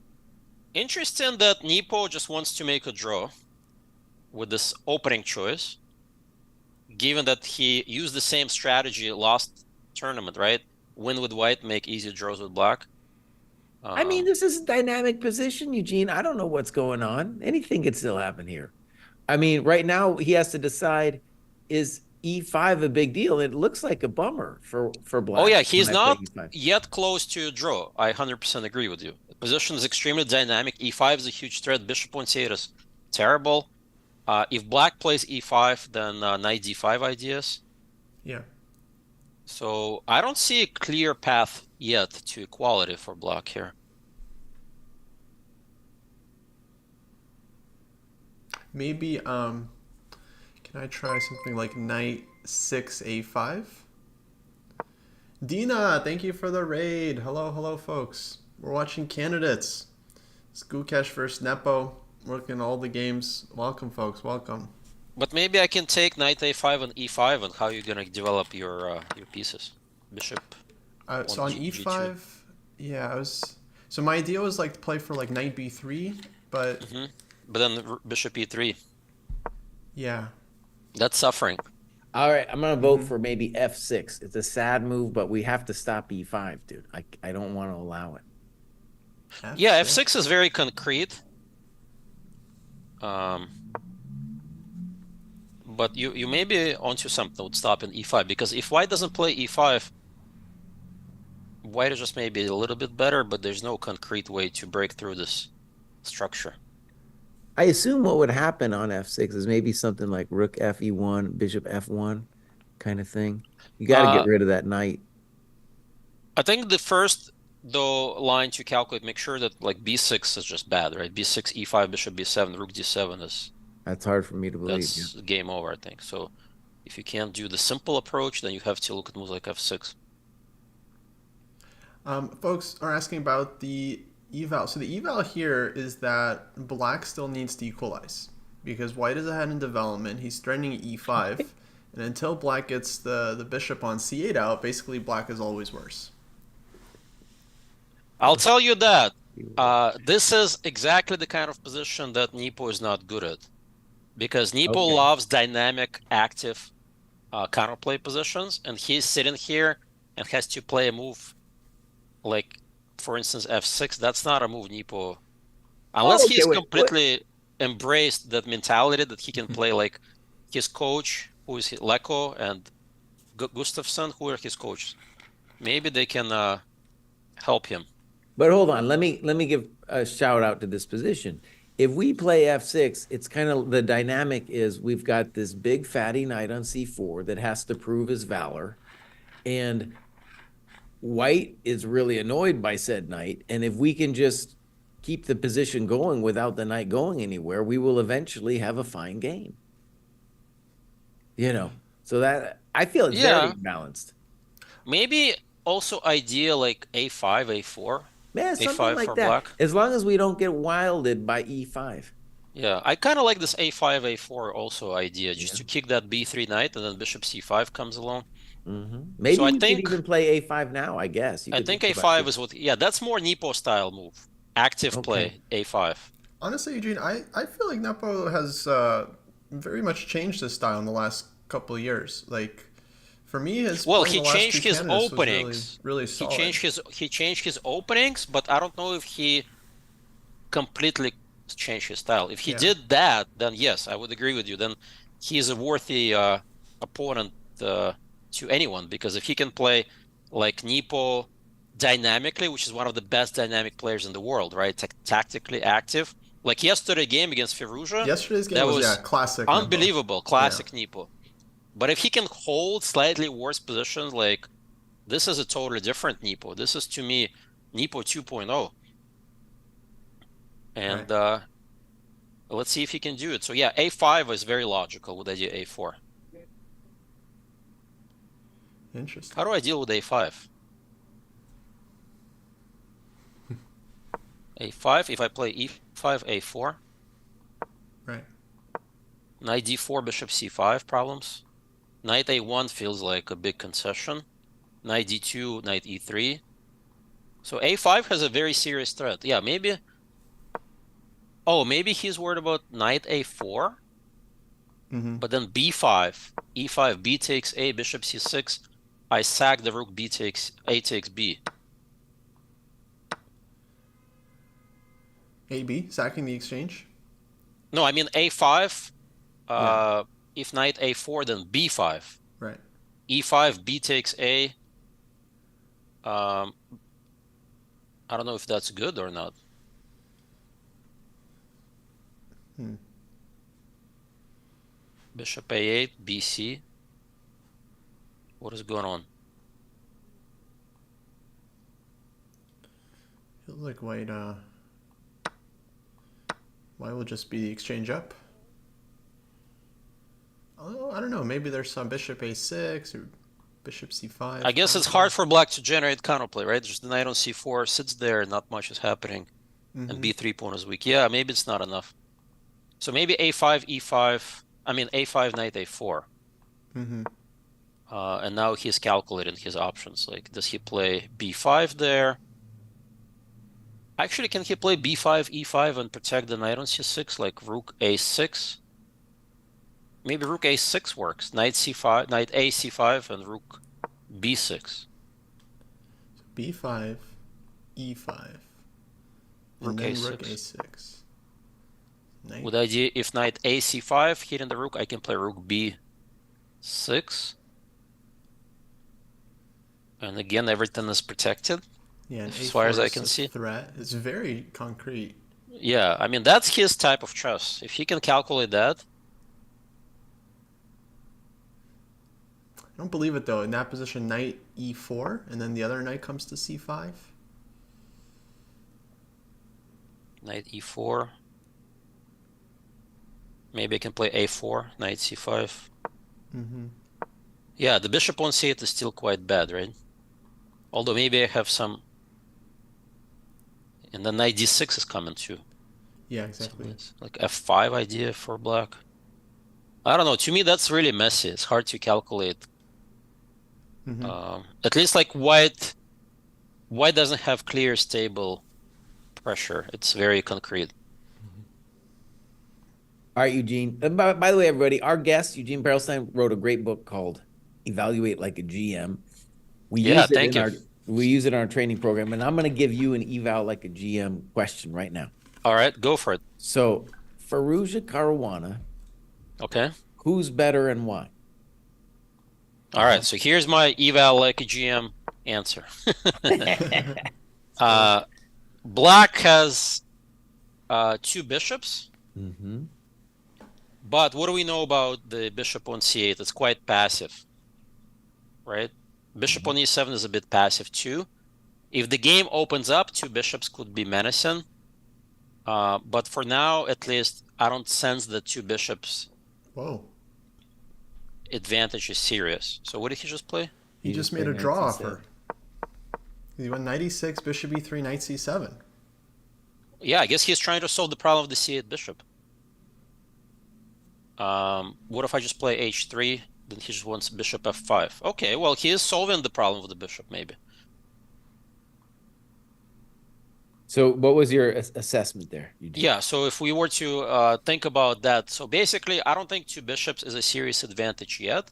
interesting that Nepo just wants to make a draw with this opening choice, given that he used the same strategy last tournament, right? Win with white, make easy draws with black. I mean, this is a dynamic position, Eugene. I don't know what's going on. Anything could still happen here. I mean, right now he has to decide, is E5 a big deal? It looks like a bummer for black. Oh yeah, he's when I not play E5. yet close to a draw. I 100% agree with you. The position is extremely dynamic. E5 is a huge threat. Bishop on c8 is terrible. If black plays E5, then knight D5 ideas. Yeah. So I don't see a clear path yet to equality for black here. Maybe can I try something like knight 6 a5? Dina, thank you for the raid. Hello folks. We're watching candidates. It's Gukesh versus Nepo. Working all the games. Welcome folks, welcome. But maybe I can take knight A5 and E5 and how you're gonna develop your pieces. Bishop. So on G2. e5, yeah, so my idea was like to play for like knight b3, but But then bishop E3. yeah. That's suffering. All right, I'm gonna vote for maybe F6. It's a sad move, but we have to stop E5, dude. I don't want to allow it. Yeah, F6 is very concrete. But you may be onto something that would stop in E5, because if white doesn't play E5, white is just maybe a little bit better, but there's no concrete way to break through this structure. I assume what would happen on F6 is maybe something like rook Fe1, bishop F1 kind of thing. You got to get rid of that knight. I think the first line to calculate, make sure that like B6 is just bad, right? B6, E5, bishop B7, rook D7 is... That's hard for me to believe. That's game over, I think. So if you can't do the simple approach, then you have to look at moves like F6. Folks are asking about the eval. So the eval here is that black still needs to equalize because white is ahead in development. He's threatening e5, and until black gets the bishop on c8 out, basically black is always worse. I'll tell you that this is exactly the kind of position that Nepo is not good at, because Nepo loves dynamic, active counterplay positions, and he's sitting here and has to play a move like, for instance, F6. That's not a move Nepo, unless he's completely embraced that mentality that he can play like his coach, who is Leko, and Gustafsson, who are his coaches. Maybe they can help him. But hold on, let me give a shout out to this position. If we play F6, it's kind of the dynamic is we've got this big fatty knight on C4 that has to prove his valor, and white is really annoyed by said knight. And if we can just keep the position going without the knight going anywhere, we will eventually have a fine game. You know, so that I feel it's very balanced. Maybe also idea like A5, A4. Yeah, something A5 like for that. black. As long as we don't get wilded by E5. Yeah, I kind of like this a5, a4 also idea, just Yeah. to kick that b3 knight, and then bishop c5 comes along. Maybe So you could even play a5 now, I guess. You I could think think about a5 it. is what, yeah, that's more Nepo style move. Active Okay. play, a5. Honestly, Eugene, I feel like Nepo has very much changed his style in the last couple of years. Like, for me, his Well, play in he the last two changed his candidates was really, openings. really solid. He changed his openings, but I don't know if he completely changed his style. If he Yeah. did that, then yes, I would agree with you. Then he's a worthy opponent to anyone, because if he can play like Nepo dynamically, which is one of the best dynamic players in the world, right? Tactically active. Like yesterday game against Firouzja, Yesterday's game that was, yeah, was classic Nepo. unbelievable, Yeah. classic Nepo. But if he can hold slightly worse positions, like this is a totally different Nepo. This is to me Nepo 2.0. And Right. let's see if he can do it. So yeah, a5 is very logical with idea a4. Interesting. How do I deal with a5? a5, if I play e5, a4. Right. Knight d4, bishop c5 problems. Knight a1 feels like a big concession. Knight d2, knight e3. So a5 has a very serious threat. Yeah, maybe. Oh, maybe he's worried about knight a4. But then b5, e5, b takes a, bishop c6. I sack the rook, b takes a takes b. AB, sacking the exchange. No, I mean a5. Yeah. If knight a4, then b5. Right. e5, b takes a. I don't know if that's good or not. Bishop a8, bc. What is going on? Feels like white will just be the exchange up. Oh, I don't know. Maybe there's some bishop a6 or bishop c5. I guess it's hard for black to generate counterplay, right? Just the knight on c4 sits there, not much is happening, and b3 pawn is weak. Yeah, maybe it's not enough. So maybe a5, e5. I mean a5, knight a4. And now he's calculating his options. Like, does he play b5 there? Actually, can he play b5, e5 and protect the knight on c6, like rook a6? Maybe rook a6 works. Knight c5, knight a c5, and rook b6. b5, e5, and Rook then a6. rook a6. Knight. With the idea, if knight a c5 hitting the rook, I can play rook b6. And again, everything is protected. Yeah, as far as I can is a see. threat. It's very concrete. Yeah, I mean, that's his type of chess. If he can calculate that. I don't believe it, though. In that position, knight e4, and then the other knight comes to c5. Knight e4. Maybe I can play a4, knight c5. Yeah, the bishop on c8 is still quite bad, right? Although maybe I have some... And then knight d6 is coming too. Yeah, exactly. It's like f5 idea for black. I don't know. To me, that's really messy. It's hard to calculate. At least like white doesn't have clear, stable pressure. It's very concrete. All right, Eugene. By the way, everybody, our guest, Eugene Perelstein, wrote a great book called Evaluate Like a GM. We use it in our training program, and I'm going to give you an eval like a GM question right now. All right, go for it. So, Firouzja Caruana. Okay. Who's better and why? All right, so here's my eval like a GM answer. Black has 2 bishops. But what do we know about the bishop on c8? It's quite passive, right? Bishop on e7 is a bit passive too. If the game opens up, 2 bishops could be menacing. But for now, at least, I don't sense that 2 bishops advantage is serious. So what did he just play? He just made a draw offer. He went knight e6, bishop e3, knight c7. Yeah, I guess he's trying to solve the problem of the c8 bishop. What if I just play h3? Then he just wants bishop f5. Okay, well, he is solving the problem with the bishop, maybe. So what was your assessment there? Yeah, so if we were to think about that, so basically, I don't think two bishops is a serious advantage yet.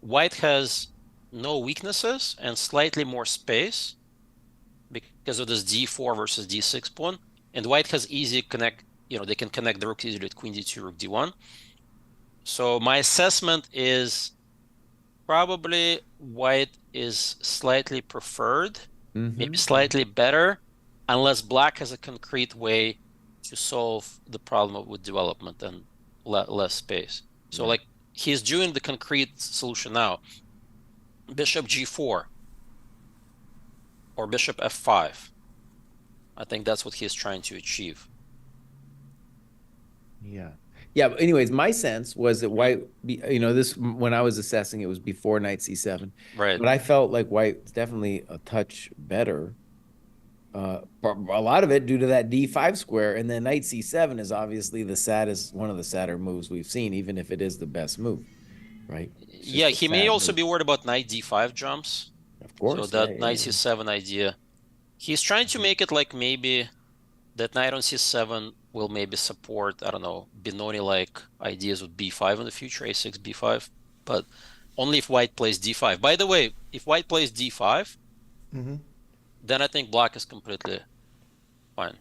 White has no weaknesses and slightly more space because of this d4 versus d6 pawn. And white has easy connect, they can connect the rooks easily at queen d2, rook d1. So my assessment is probably white is slightly preferred, maybe slightly better, unless black has a concrete way to solve the problem with development and less space. So like he's doing the concrete solution now. Bishop g4 or bishop f5. I think that's what he's trying to achieve. Yeah. Yeah, but anyways, my sense was that white, this, when I was assessing, it was before knight c7. Right. But I felt like white's definitely a touch better. A lot of it due to that d5 square, and then knight c7 is obviously one of the sadder moves we've seen, even if it is the best move, right? Yeah, he may also be worried about knight d5 jumps. Of course. So that knight c7 idea. He's trying to make it like maybe that knight on c7 will maybe support, I don't know, Benoni-like ideas with b5 in the future, a6, b5, but only if white plays d5. By the way, if white plays d5, then I think black is completely fine.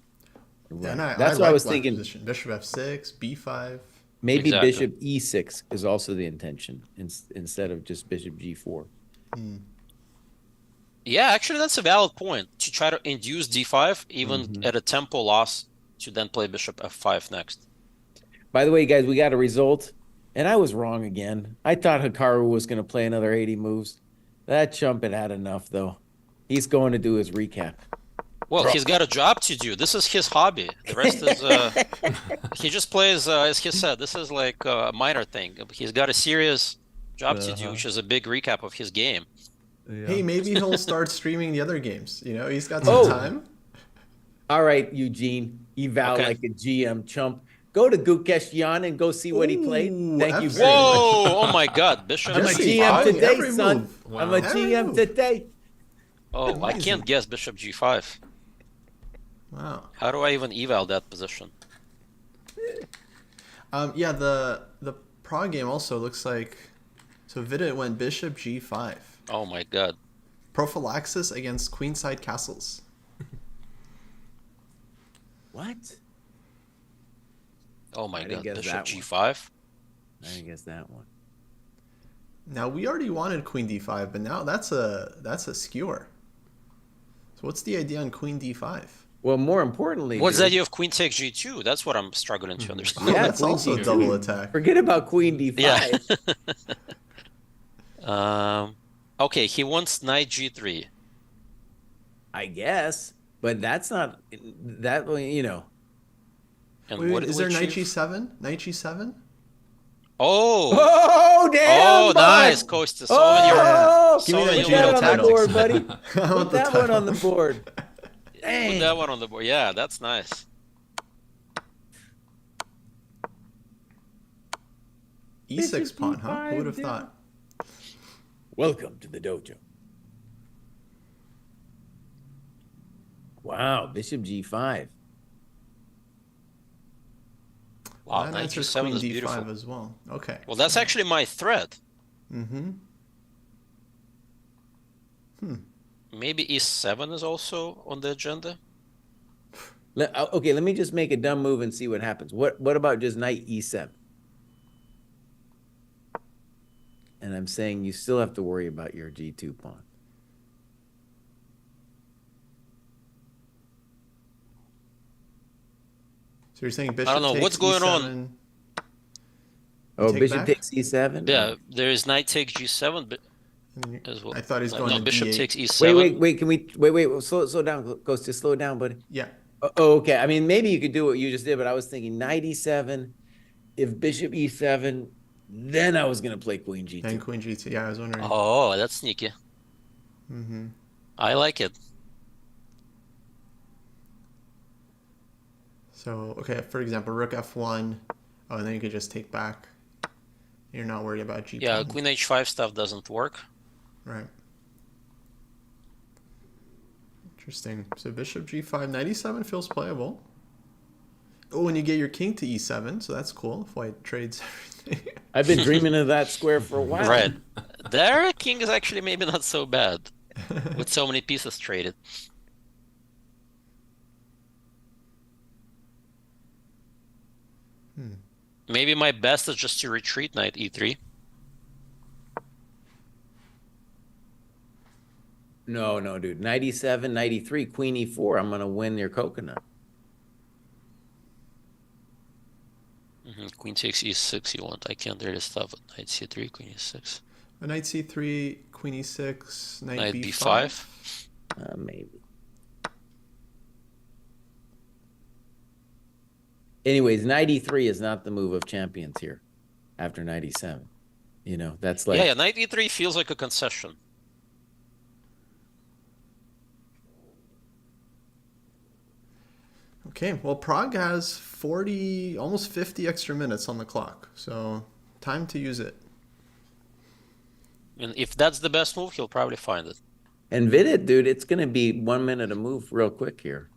Right. Yeah, that's what I was thinking. Position. Bishop f6, b5. Maybe bishop e6 is also the intention instead of just bishop g4. Yeah, actually, that's a valid point. To try to induce d5, even at a tempo loss, to then play bishop f5 next. By the way, guys, we got a result, and I was wrong again. I thought Hikaru was going to play another 80 moves. That chump had enough, though. He's going to do his recap. Well, he's got a job to do. This is his hobby. The rest is he just plays, as he said, this is like a minor thing. He's got a serious job to do, which is a big recap of his game. Yeah. Hey, maybe he'll start streaming the other games. He's got some time. All right, Eugene, eval like a GM chump. Go to Gukesh Yan and go see what he played. Thank you. Whoa! Oh my God, Bishop. I'm a GM today, son. Wow. I'm a GM today. Oh, amazing. I can't guess Bishop g5. Wow. How do I even eval that position? Yeah, the Prague game also looks like. So Vidit went Bishop g5. Oh my God. Prophylaxis against queenside castles. What? Oh my God, Bishop g5? I didn't guess that one. Now, we already wanted queen d5, but now that's a skewer. So what's the idea on queen d5? Well, more importantly... What's the idea of queen takes g2? That's what I'm struggling to understand. Yeah, that's also a double attack. Forget about queen d5. Yeah. Okay, he wants knight g3. I guess, but that's not... That, And wait, what is there knight g7? Knight g7? Oh, damn! Oh, nice, Kostas. Give me that put that on the board, buddy. Put that one on the board. Dang. Put that one on the board. Yeah, that's nice. E6 pawn, huh? Who would have thought? Welcome to the dojo. Wow, bishop g5. Wow, knight g7 is beautiful. As well. Okay. Well, that's actually my threat. Maybe e7 is also on the agenda. Okay, let me just make a dumb move and see what happens. What about just knight e7? And I'm saying you still have to worry about your g2 pawn. So you're saying bishop I don't know takes what's going E7, on. Oh, bishop takes e7? Yeah, there is knight takes g7 as well. I thought he's going to bishop D8. takes e7. Wait, can we wait, slow down, Ghost, just slow it down, buddy. Yeah. Oh, okay. I mean, maybe you could do what you just did, but I was thinking knight e7, if bishop e7, then I was going to play queen g2. And queen g2, yeah, I was wondering. Oh, that's sneaky. I like it. So, okay, for example, rook f1. Oh, and then you could just take back. You're not worried about G Yeah, pawn. queen h5 stuff doesn't work. Right. Interesting. So bishop G5, knight E7 feels playable. Oh, and you get your king to E7, so that's cool. If white trades everything. I've been dreaming of that square for a while. Right. Their king is actually maybe not so bad with so many pieces traded. Maybe my best is just to retreat knight E3. No, dude. Knight E7, knight E3, queen E4. I'm going to win your coconut. Queen takes E6 you want. I can't really stop at knight C3, queen E6. Knight C3, queen E6, knight Knight B5. Maybe. Anyways, knight E3 is not the move of champions here after knight E7. You know, that's like... Yeah, knight E3 feels like a concession. Okay, well, Prague has 40, almost 50 extra minutes on the clock, so time to use it. And if that's the best move, he'll probably find it. And Vidit, dude, it's going to be 1 minute a move real quick here.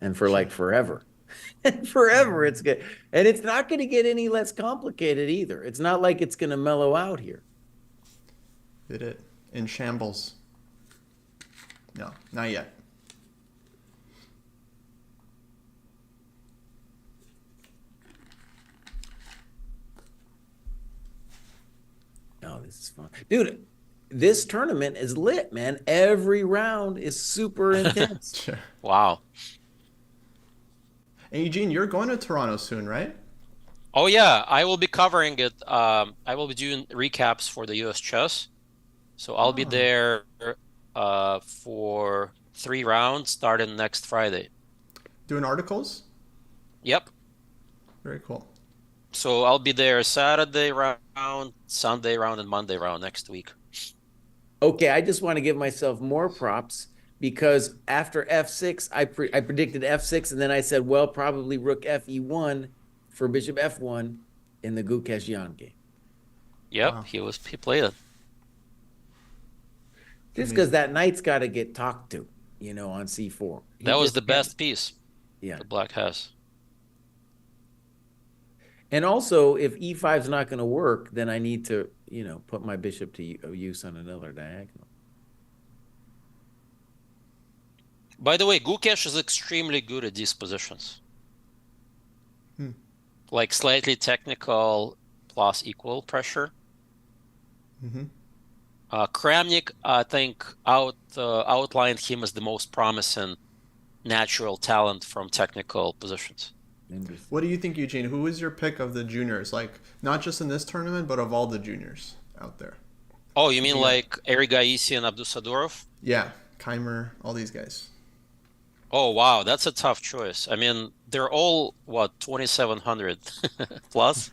And for like forever. Forever it's good. And it's not going to get any less complicated either. It's not like it's going to mellow out here. Vidit in shambles. No, not yet. Oh, this is fun. Dude, this tournament is lit, man. Every round is super intense. Sure. Wow. And Eugene, you're going to Toronto soon, right? Oh yeah, I will be covering it. I will be doing recaps for the US Chess. So I'll be there for 3 rounds starting next Friday. Doing articles? Yep. Very cool. So I'll be there Saturday round, Sunday round, and Monday round next week. Okay, I just want to give myself more props because after F6, I predicted F6, and then I said, well, probably Rook FE1 for Bishop F1 in the Gukesh Yan game. Yep, Wow. he played it. Just because that knight's got to get talked to, you know, on C4. That was the best piece Yeah. the black has. And also, if E5 is not going to work, then I need to, you know, put my bishop to use on another diagonal. By the way, Gukesh is extremely good at these positions. Like slightly technical plus equal pressure. Kramnik, I think, outlined him as the most promising natural talent from technical positions. What do you think, Eugene? Who is your pick of the juniors? Like, not just in this tournament, but of all the juniors out there. Oh, you mean like Eric Gaisi and Abdusadorov? Yeah, Keimer, all these guys. Oh, wow, that's a tough choice. I mean, they're all, what, 2,700 plus?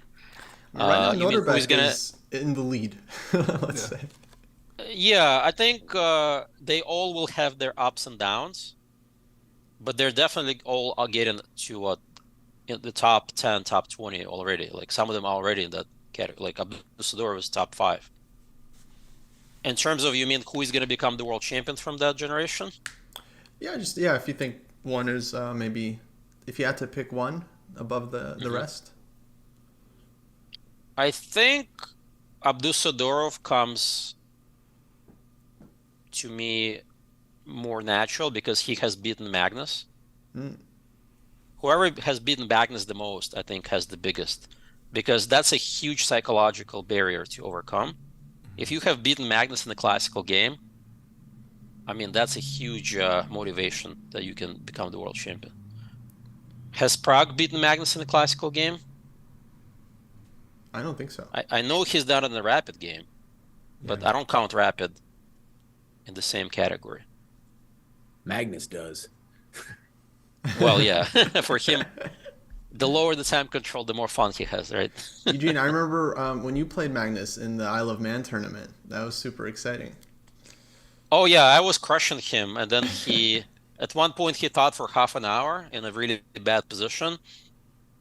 Right now, you mean who's Noterbeck gonna... is in the lead, let's say. Yeah, I think they all will have their ups and downs, but they're definitely all are getting to what in the top 10, top 20 already. Like some of them are already in that category. Like Abdusadorov is top 5. In terms of, you mean who is going to become the world champion from that generation? Yeah, if you think one is maybe, if you had to pick one above the rest. I think Abdusadorov comes to me more natural because he has beaten Magnus. Whoever has beaten Magnus the most, I think, has the biggest, because that's a huge psychological barrier to overcome. If you have beaten Magnus in the classical game, I mean, that's a huge motivation that you can become the world champion. Has Prag beaten Magnus in the classical game? I don't think so. I know he's done it in the rapid game, but I don't count rapid in the same category. Magnus does. Well, yeah, for him, the lower the time control, the more fun he has, right? Eugene, I remember when you played Magnus in the Isle of Man tournament. That was super exciting. Oh, yeah, I was crushing him, and then at one point, he thought for half an hour in a really bad position,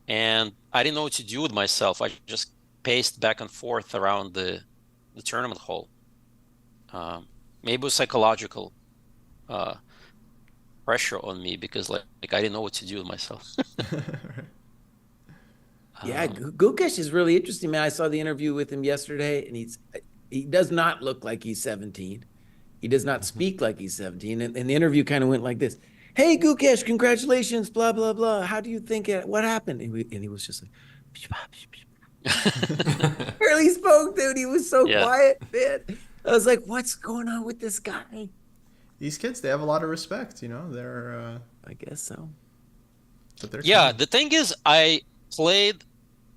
and I didn't know what to do with myself. I just paced back and forth around the tournament hall. Maybe it was psychological pressure on me because like I didn't know what to do with myself. Yeah, Gukesh is really interesting, man. I saw the interview with him yesterday, and he does not look like he's 17. He does not speak like he's 17. And the interview kind of went like this: "Hey, Gukesh, congratulations, blah blah blah. How do you think what happened?" And he was just like, barely spoke, dude. He was so quiet, man. I was like, "What's going on with this guy?" These kids, they have a lot of respect, you know. They're I guess so. But they're The thing is, I played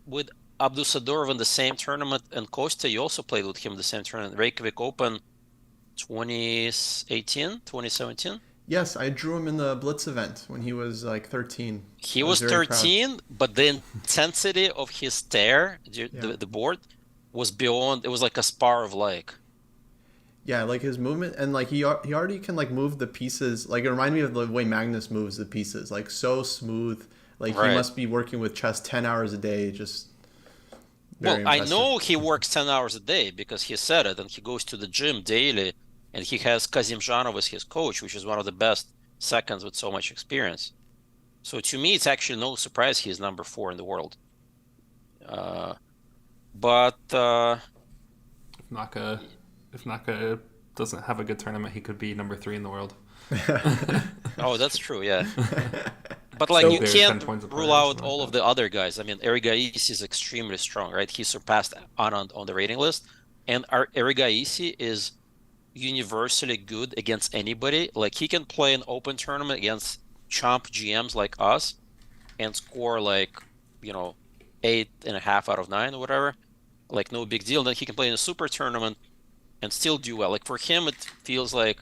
with Abdusadorov in the same tournament, and Kostya, you also played with him in the same tournament, Reykjavik Open 2018, 2017. Yes, I drew him in the Blitz event when he was like 13. He was 13, but the intensity of his stare, the board, was beyond. It was like a spar of like. Yeah, like his movement, and like he already can like move the pieces. Like it reminded me of the way Magnus moves the pieces, like so smooth. Like he must be working with chess 10 hours a day, just. Very Well, impressive. I know he works 10 hours a day because he said it, and he goes to the gym daily, and he has Kazimzhanov as his coach, which is one of the best seconds with so much experience. So to me, it's actually no surprise he's number 4 in the world. But if Naka doesn't have a good tournament, he could be number 3 in the world. oh, that's true, yeah. But like you can't rule out all of the other guys. I mean, Erigaisi is extremely strong, right? He surpassed Anand on the rating list, and Erigaisi is universally good against anybody. Like he can play an open tournament against chump GMs like us and score like 8.5 out of 9 or whatever, like no big deal. Then he can play in a super tournament and still do well. Like for him, it feels like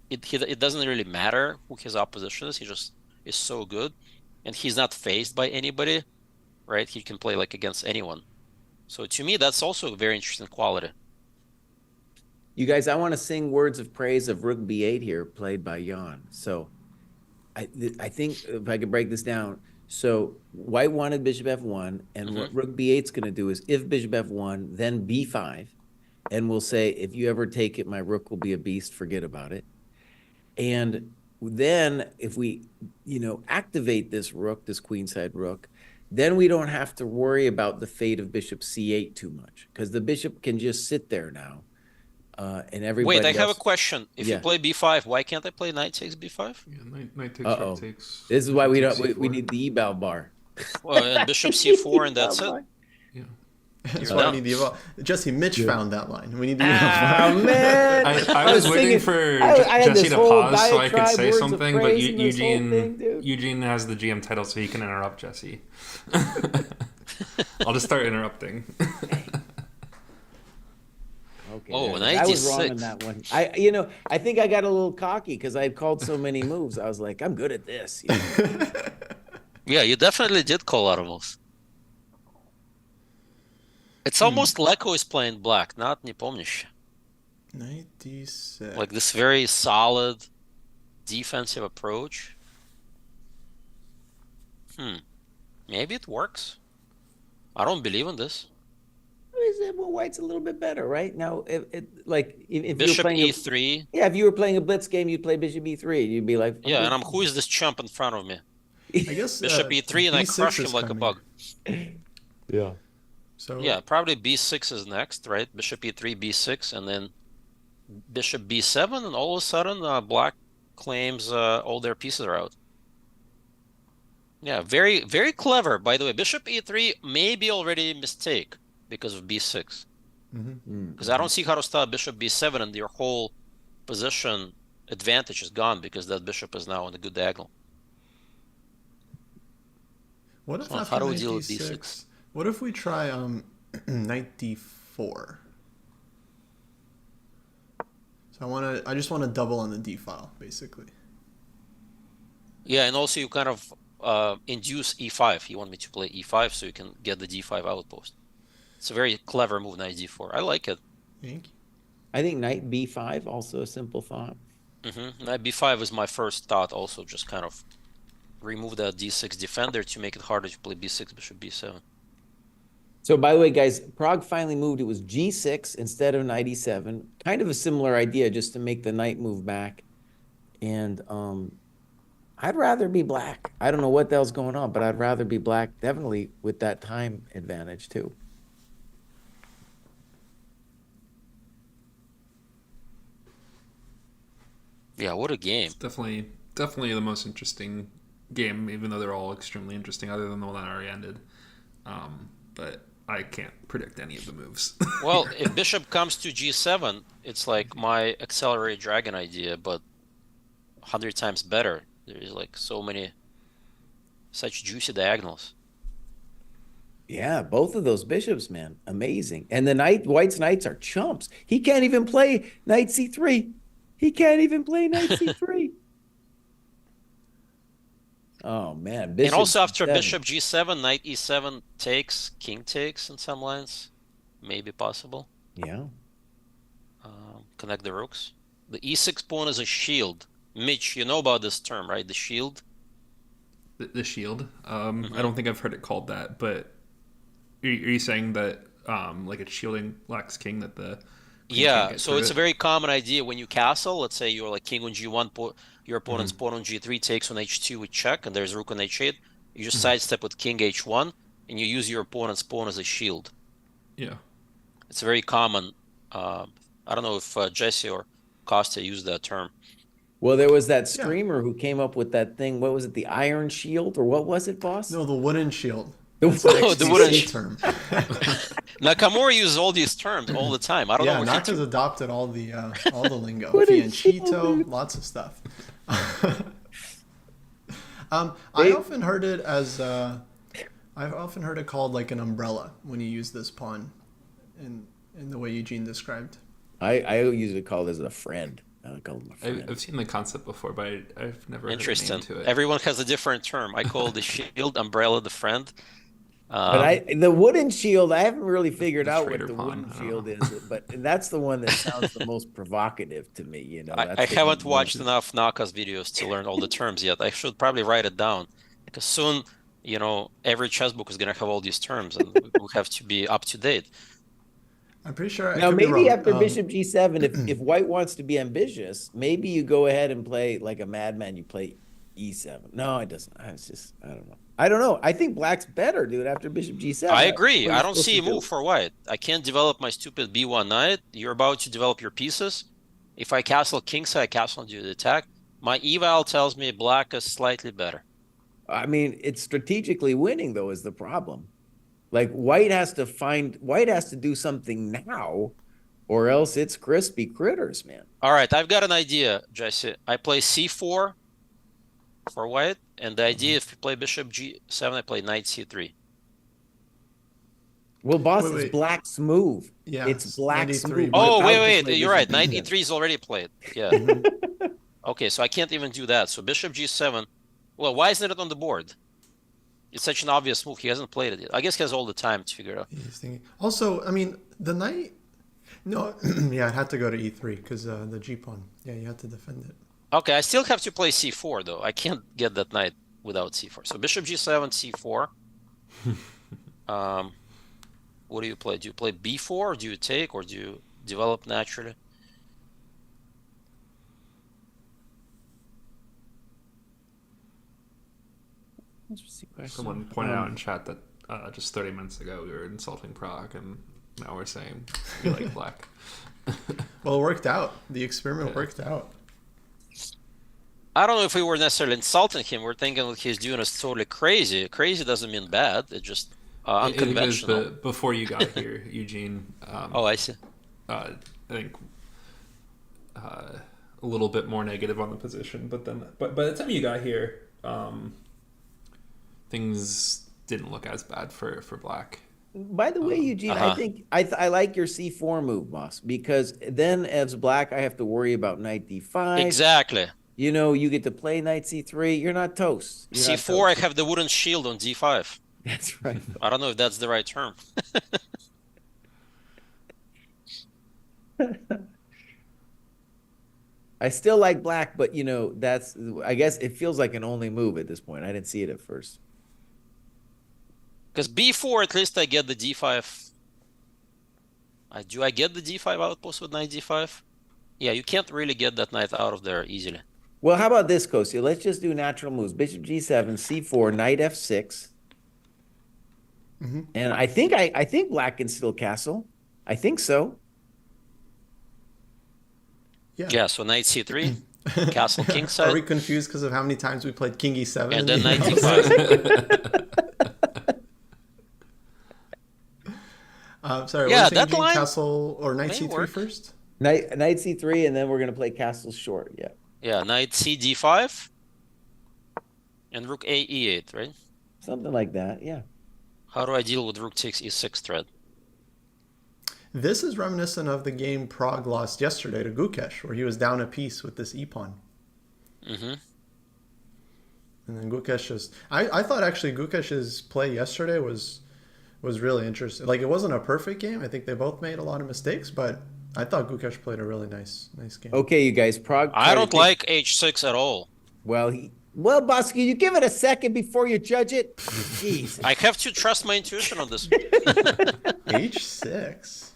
it doesn't really matter who his opposition is. He just is so good, and he's not faced by anybody, right? He can play like against anyone. So to me, that's also a very interesting quality. You guys, I want to sing words of praise of Rook B8 here, played by Jan. So I think if I could break this down, so White wanted Bishop F1, and what Rook B8's going to do is if Bishop F1, then B5, and we'll say, if you ever take it, my Rook will be a beast, forget about it. And then if we, activate this Rook, this queenside Rook, then we don't have to worry about the fate of Bishop C8 too much, because the Bishop can just sit there now. And everybody Wait, I have a question. If you play B5, why can't I play Knight takes B5? Yeah, Knight takes, Rook takes. This is why we need the eval bar. Well, and Bishop C4, and that's it. Yeah. That's why we need the eval. Jesse, Mitch found that line. We need the eval. Oh man! I was waiting for Jesse to pause so I could say something, but Eugene has the GM title, so he can interrupt Jesse. I'll just start interrupting. Okay, oh, I was wrong on that one. I think I got a little cocky because I had called so many moves. I was like, I'm good at this. Yeah, you definitely did call out of moves. It's almost Leko is playing black, not Nepomniachtchi. Knight D6. Like this very solid defensive approach. Maybe it works. I don't believe in this. Well, White's a little bit better, right? Now, if Bishop you were playing E3. if you were playing a blitz game, you'd play Bishop E3. You'd be like, yeah, and who is this chump in front of me? I guess Bishop E3, and I crush him like a bug. Yeah. So yeah, probably B6 is next, right? Bishop E3, B6, and then Bishop B7, and all of a sudden, Black claims all their pieces are out. Yeah, very, very clever. By the way, Bishop E3 may be already a mistake because of B6. Because I don't see how to stop Bishop B7, and your whole position advantage is gone because that bishop is now on a good diagonal. what if how do we deal with B6? What if we try Knight D4? So I just want to double on the D file, basically. Yeah, and also you kind of induce E5. You want me to play E5 so you can get the D5 outpost. It's a very clever move, Knight D4. I like it. Thank you. I think Knight B5, also a simple thought. Knight B5 is my first thought also, just kind of remove that D6 defender to make it harder to play B6, Bishop B7. So by the way, guys, Prague finally moved. It was G6 instead of knight E7. Kind of a similar idea, just to make the knight move back. And I'd rather be black. I don't know what the hell's going on, but I'd rather be black, definitely with that time advantage too. Yeah, what a game. It's definitely the most interesting game, even though they're all extremely interesting, other than the one that already ended. But I can't predict any of the moves. Well, if bishop comes to G7, it's like my accelerated dragon idea, but 100 times better. There's like so many, such juicy diagonals. Yeah, both of those bishops, man, amazing. And the White's knights are chumps. He can't even play knight C3. He can't even play knight C3. Oh man, and also after bishop G7, knight E7 takes, king takes in some lines, maybe possible. Yeah. Connect the rooks. The E6 pawn is a shield. Mitch, you know about this term, right? The shield. The shield. I don't think I've heard it called that, but are you saying that like it's shielding black's king, that the yeah, so it's a very common idea when you castle. Let's say you're like king on G1, your opponent's pawn on G3 takes on H2 with check, and there's rook on H8. You just sidestep with king H1, and you use your opponent's pawn as a shield. Yeah, it's very common. I don't know if Jesse or Costa used that term. Well, there was that streamer who came up with that thing. What was it? The iron shield, or what was it, boss? No, the wooden shield. The wooden term. Nakamura uses all these terms all the time. I don't know. Yeah, Naka's adopted all the lingo. Fianchetto, lots of stuff. I often heard it as I've often heard it called like an umbrella when you use this pawn, in the way Eugene described. I usually call this a friend. I call him a friend. I've seen the concept before, but I've never heard Interesting. a name to it. Everyone has a different term. I call the shield umbrella the friend. But the wooden shield, I haven't really figured out what the wooden shield is, but that's the one that sounds the most provocative to me. You know, I haven't watched enough Naka's videos to learn all the terms yet. I should probably write it down, because soon, you know, every chess book is going to have all these terms, and we'll have to be up to date. I'm pretty sure. Now, maybe after bishop G7, if White wants to be ambitious, maybe you go ahead and play like a madman. You play E7. No, it doesn't. I don't know. I think Black's better, dude, after bishop G7. I agree. I don't see a move for White. I can't develop my stupid B1 knight. You're about to develop your pieces. If I castle kingside, I castle into the attack. My eval tells me Black is slightly better. I mean, it's strategically winning, though, is the problem. Like, White has to do something now, or else it's crispy critters, man. All right, I've got an idea, Jesse. I play C4 for White, and the idea, if you play bishop G7, I play knight C3. Well, boss, it's Black's move. Yeah, it's Black's move. Oh, wait, you're right. Knight E3 is already played. Yeah. Okay, so I can't even do that. So bishop G7. Well, why isn't it on the board? It's such an obvious move. He hasn't played it yet. I guess he has all the time to figure it out. Also, I mean, the knight... No, yeah, it had to go to E3 because the G pawn. Yeah, you had to defend it. Okay, I still have to play C4, though. I can't get that knight without C4. So bishop G7, C4. What do you play? Do you play B4, or do you take, or do you develop naturally? Someone pointed out in chat that just 30 minutes ago we were insulting Prague, and now we're saying we like Black. Well, it worked out. The experiment worked out. I don't know if we were necessarily insulting him. We're thinking what he's doing is totally crazy. Crazy doesn't mean bad. It's just unconventional. Before you got here, Eugene. Oh, I see. I think a little bit more negative on the position, but by the time you got here, things didn't look as bad for Black. By the way, Eugene, I think I like your C4 move, boss, because then as Black, I have to worry about knight D5. Exactly. You know, you get to play knight C3. You're not toast. C4, I have the wooden shield on D5. That's right. I don't know if that's the right term. I still like Black, but, you know, I guess it feels like an only move at this point. I didn't see it at first. Because b4, at least I get the d5. Do I get the d5 outpost with knight d5? Yeah, you can't really get that knight out of there easily. Well, how about this, Kostya? Let's just do natural moves. Bishop g7, c4, knight f6. And I think black can still castle. I think so. Yeah, so knight c3, castle king Are side. we confused because of how many times we played king e7? And then knight d5. Sorry, Yeah, what were you that saying, line castle or knight may c3 work. first? Knight c3, and then we're going to play castle short. Yeah. Yeah, knight c d5. And rook a e8, right? Something like that, yeah. How do I deal with rook takes e6 threat? This is reminiscent of the game Prag lost yesterday to Gukesh, where he was down a piece with this e-pawn. Mm-hmm. And then Gukesh just... I thought actually Gukesh's play yesterday was really interesting. Like, it wasn't a perfect game. I think they both made a lot of mistakes, but I thought Gukesh played a really nice game. Okay, you guys, Prag. I don't like h6 at all. Well, Bosky, you give it a second before you judge it. Jeez. I have to trust my intuition on this. h6?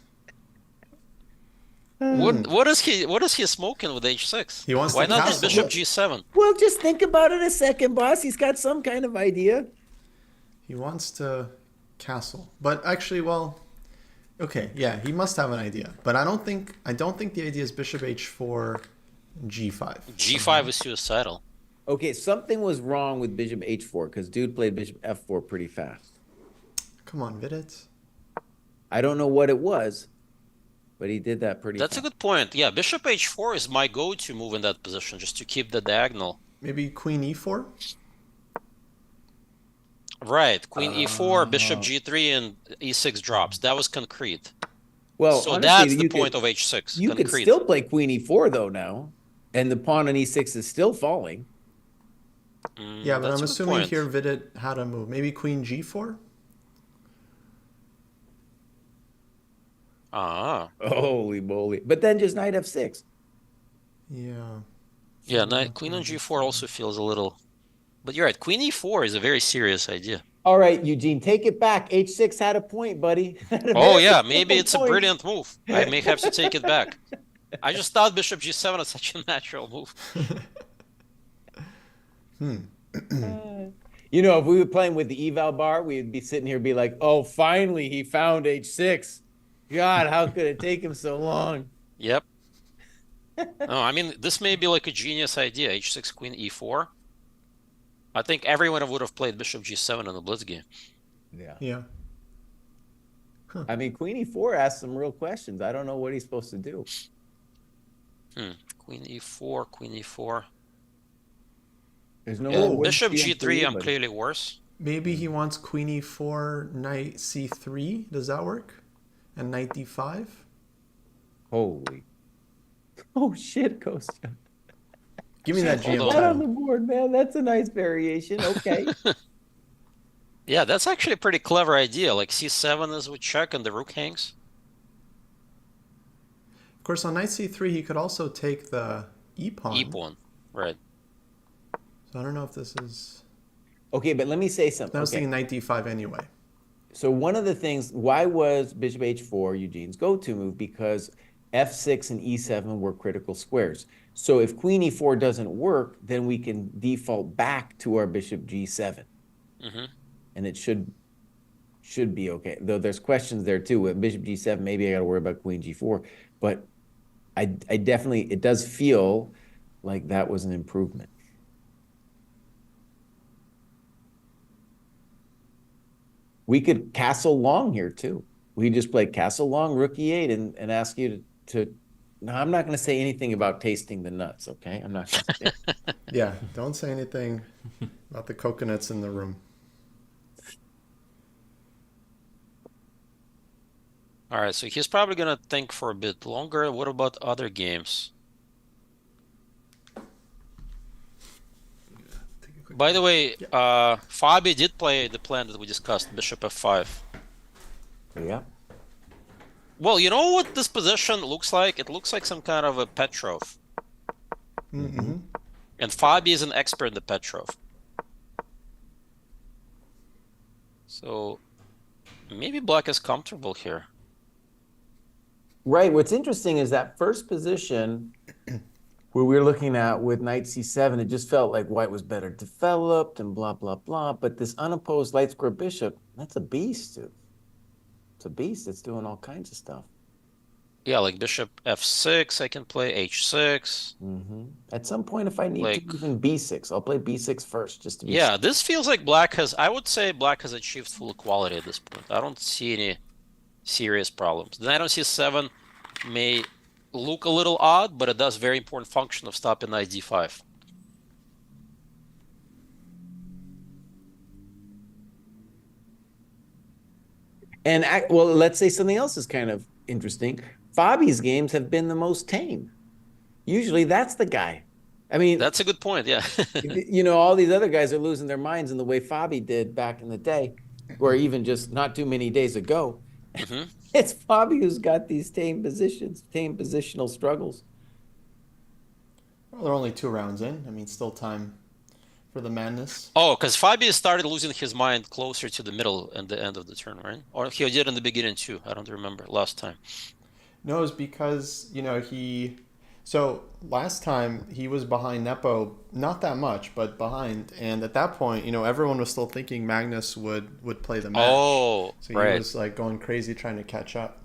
What is he smoking with h6? He wants Why to not just castle. bishop g7? Well, just think about it a second, boss. He's got some kind of idea. He wants to castle. But actually, well... Okay, yeah, he must have an idea. But I don't think the idea is bishop h4, g5. G5 is suicidal. Okay, something was wrong with bishop h4 because dude played bishop f4 pretty fast. Come on, Vidit. I don't know what it was, but he did that pretty That's fast. a good point. Yeah, bishop h4 is my go-to move in that position, just to keep the diagonal. Maybe queen e4? Right, queen e4, bishop g3, and e6 drops. That was concrete. Well, So honestly, that's the you point could- of h6. You could concrete. still play queen e4 though now, and the pawn on e6 is still falling. Yeah, but That's I'm a good assuming point. here Vidit had a move. Maybe queen g4? Ah, Holy moly! But then just knight f6. Yeah. yeah. Queen on g4 also feels a little. But you're right. Queen e4 is a very serious idea. All right, Eugene, take it back. H6 had a point, buddy. Oh yeah, maybe it's a point. brilliant move. I may have to take it back. I just thought bishop g7 is such a natural move. You know, if we were playing with the eval bar, we'd be sitting here and be like, oh, finally he found h6. God, how could it take him so long? Yep. No, I mean, this may be like a genius idea. h6, queen e4. I think everyone would have played bishop g7 in the blitz game. Yeah. Yeah. I mean, queen e4 asks some real questions. I don't know what he's supposed to do. Queen e4, queen e4. There's no Yeah, way bishop it's for g3, you, I'm buddy. clearly worse. Maybe he wants queen e4, knight c3. Does that work? And knight d5? Holy. Oh, shit, Kostya. Give me that Hold GM on. That on the title. board, man. That's a nice variation. Okay. Yeah, that's actually a pretty clever idea. Like c7 is with check and the rook hangs. Of course, on knight c3, he could also take the e-pawn. E-pawn, right. So I don't know if this is... Okay, but let me say something. I was Okay. thinking knight d5 anyway. So one of the things, why was bishop h4 Eugene's go-to move? Because f6 and e7 were critical squares. So if queen e4 doesn't work, then we can default back to our bishop g7. Mm-hmm. And it should be okay. Though there's questions there too. With bishop g7, maybe I got to worry about queen g4. But I definitely, it does feel like that was an improvement. We could castle long here too. We just play castle long, rook e8, and ask you to. No, I'm not going to say anything about tasting the nuts. Okay, I'm not going to say. Yeah, don't say anything about the coconuts in the room. All right, so he's probably going to think for a bit longer. What about other games? By the way, Fabi did play the plan that we discussed, bishop f5. Yeah. Well, you know what this position looks like? It looks like some kind of a Petrov. Mm-hmm. And Fabi is an expert in the Petrov. So Maybe black is comfortable here. Right. What's interesting is that first position where we were looking at with knight c7, it just felt like white was better developed and blah, blah, blah. But this unopposed light square bishop, that's a beast, dude. It's a beast. It's doing all kinds of stuff. Yeah, like bishop f6, I can play h6. At some point, if I need Like- to, even b6, I'll play b6 first, just to be Yeah, this feels like black has, I would say black has achieved full equality at this point. I don't see any serious problems. The knight on c7 may look a little odd, but it does very important function of stopping knight d5. And well, let's say something else is kind of interesting. Fabi's games have been the most tame. Usually that's the guy. I mean, That's a good point, yeah. you know, all these other guys are losing their minds in the way Fabi did back in the day, or even just not too many days ago. It's Fabi who's got these tame positions, tame positional struggles. Well, they're only 2 rounds in. I mean, still time for the madness. Oh, because Fabi started losing his mind closer to the middle and the end of the turn, right? Or he did in the beginning too. I don't remember last time. No, it's because, you know, so last time he was behind Nepo, not that much, but behind. And at that point, you know, everyone was still thinking Magnus would play the match. Oh, so right. he was like going crazy trying to catch up.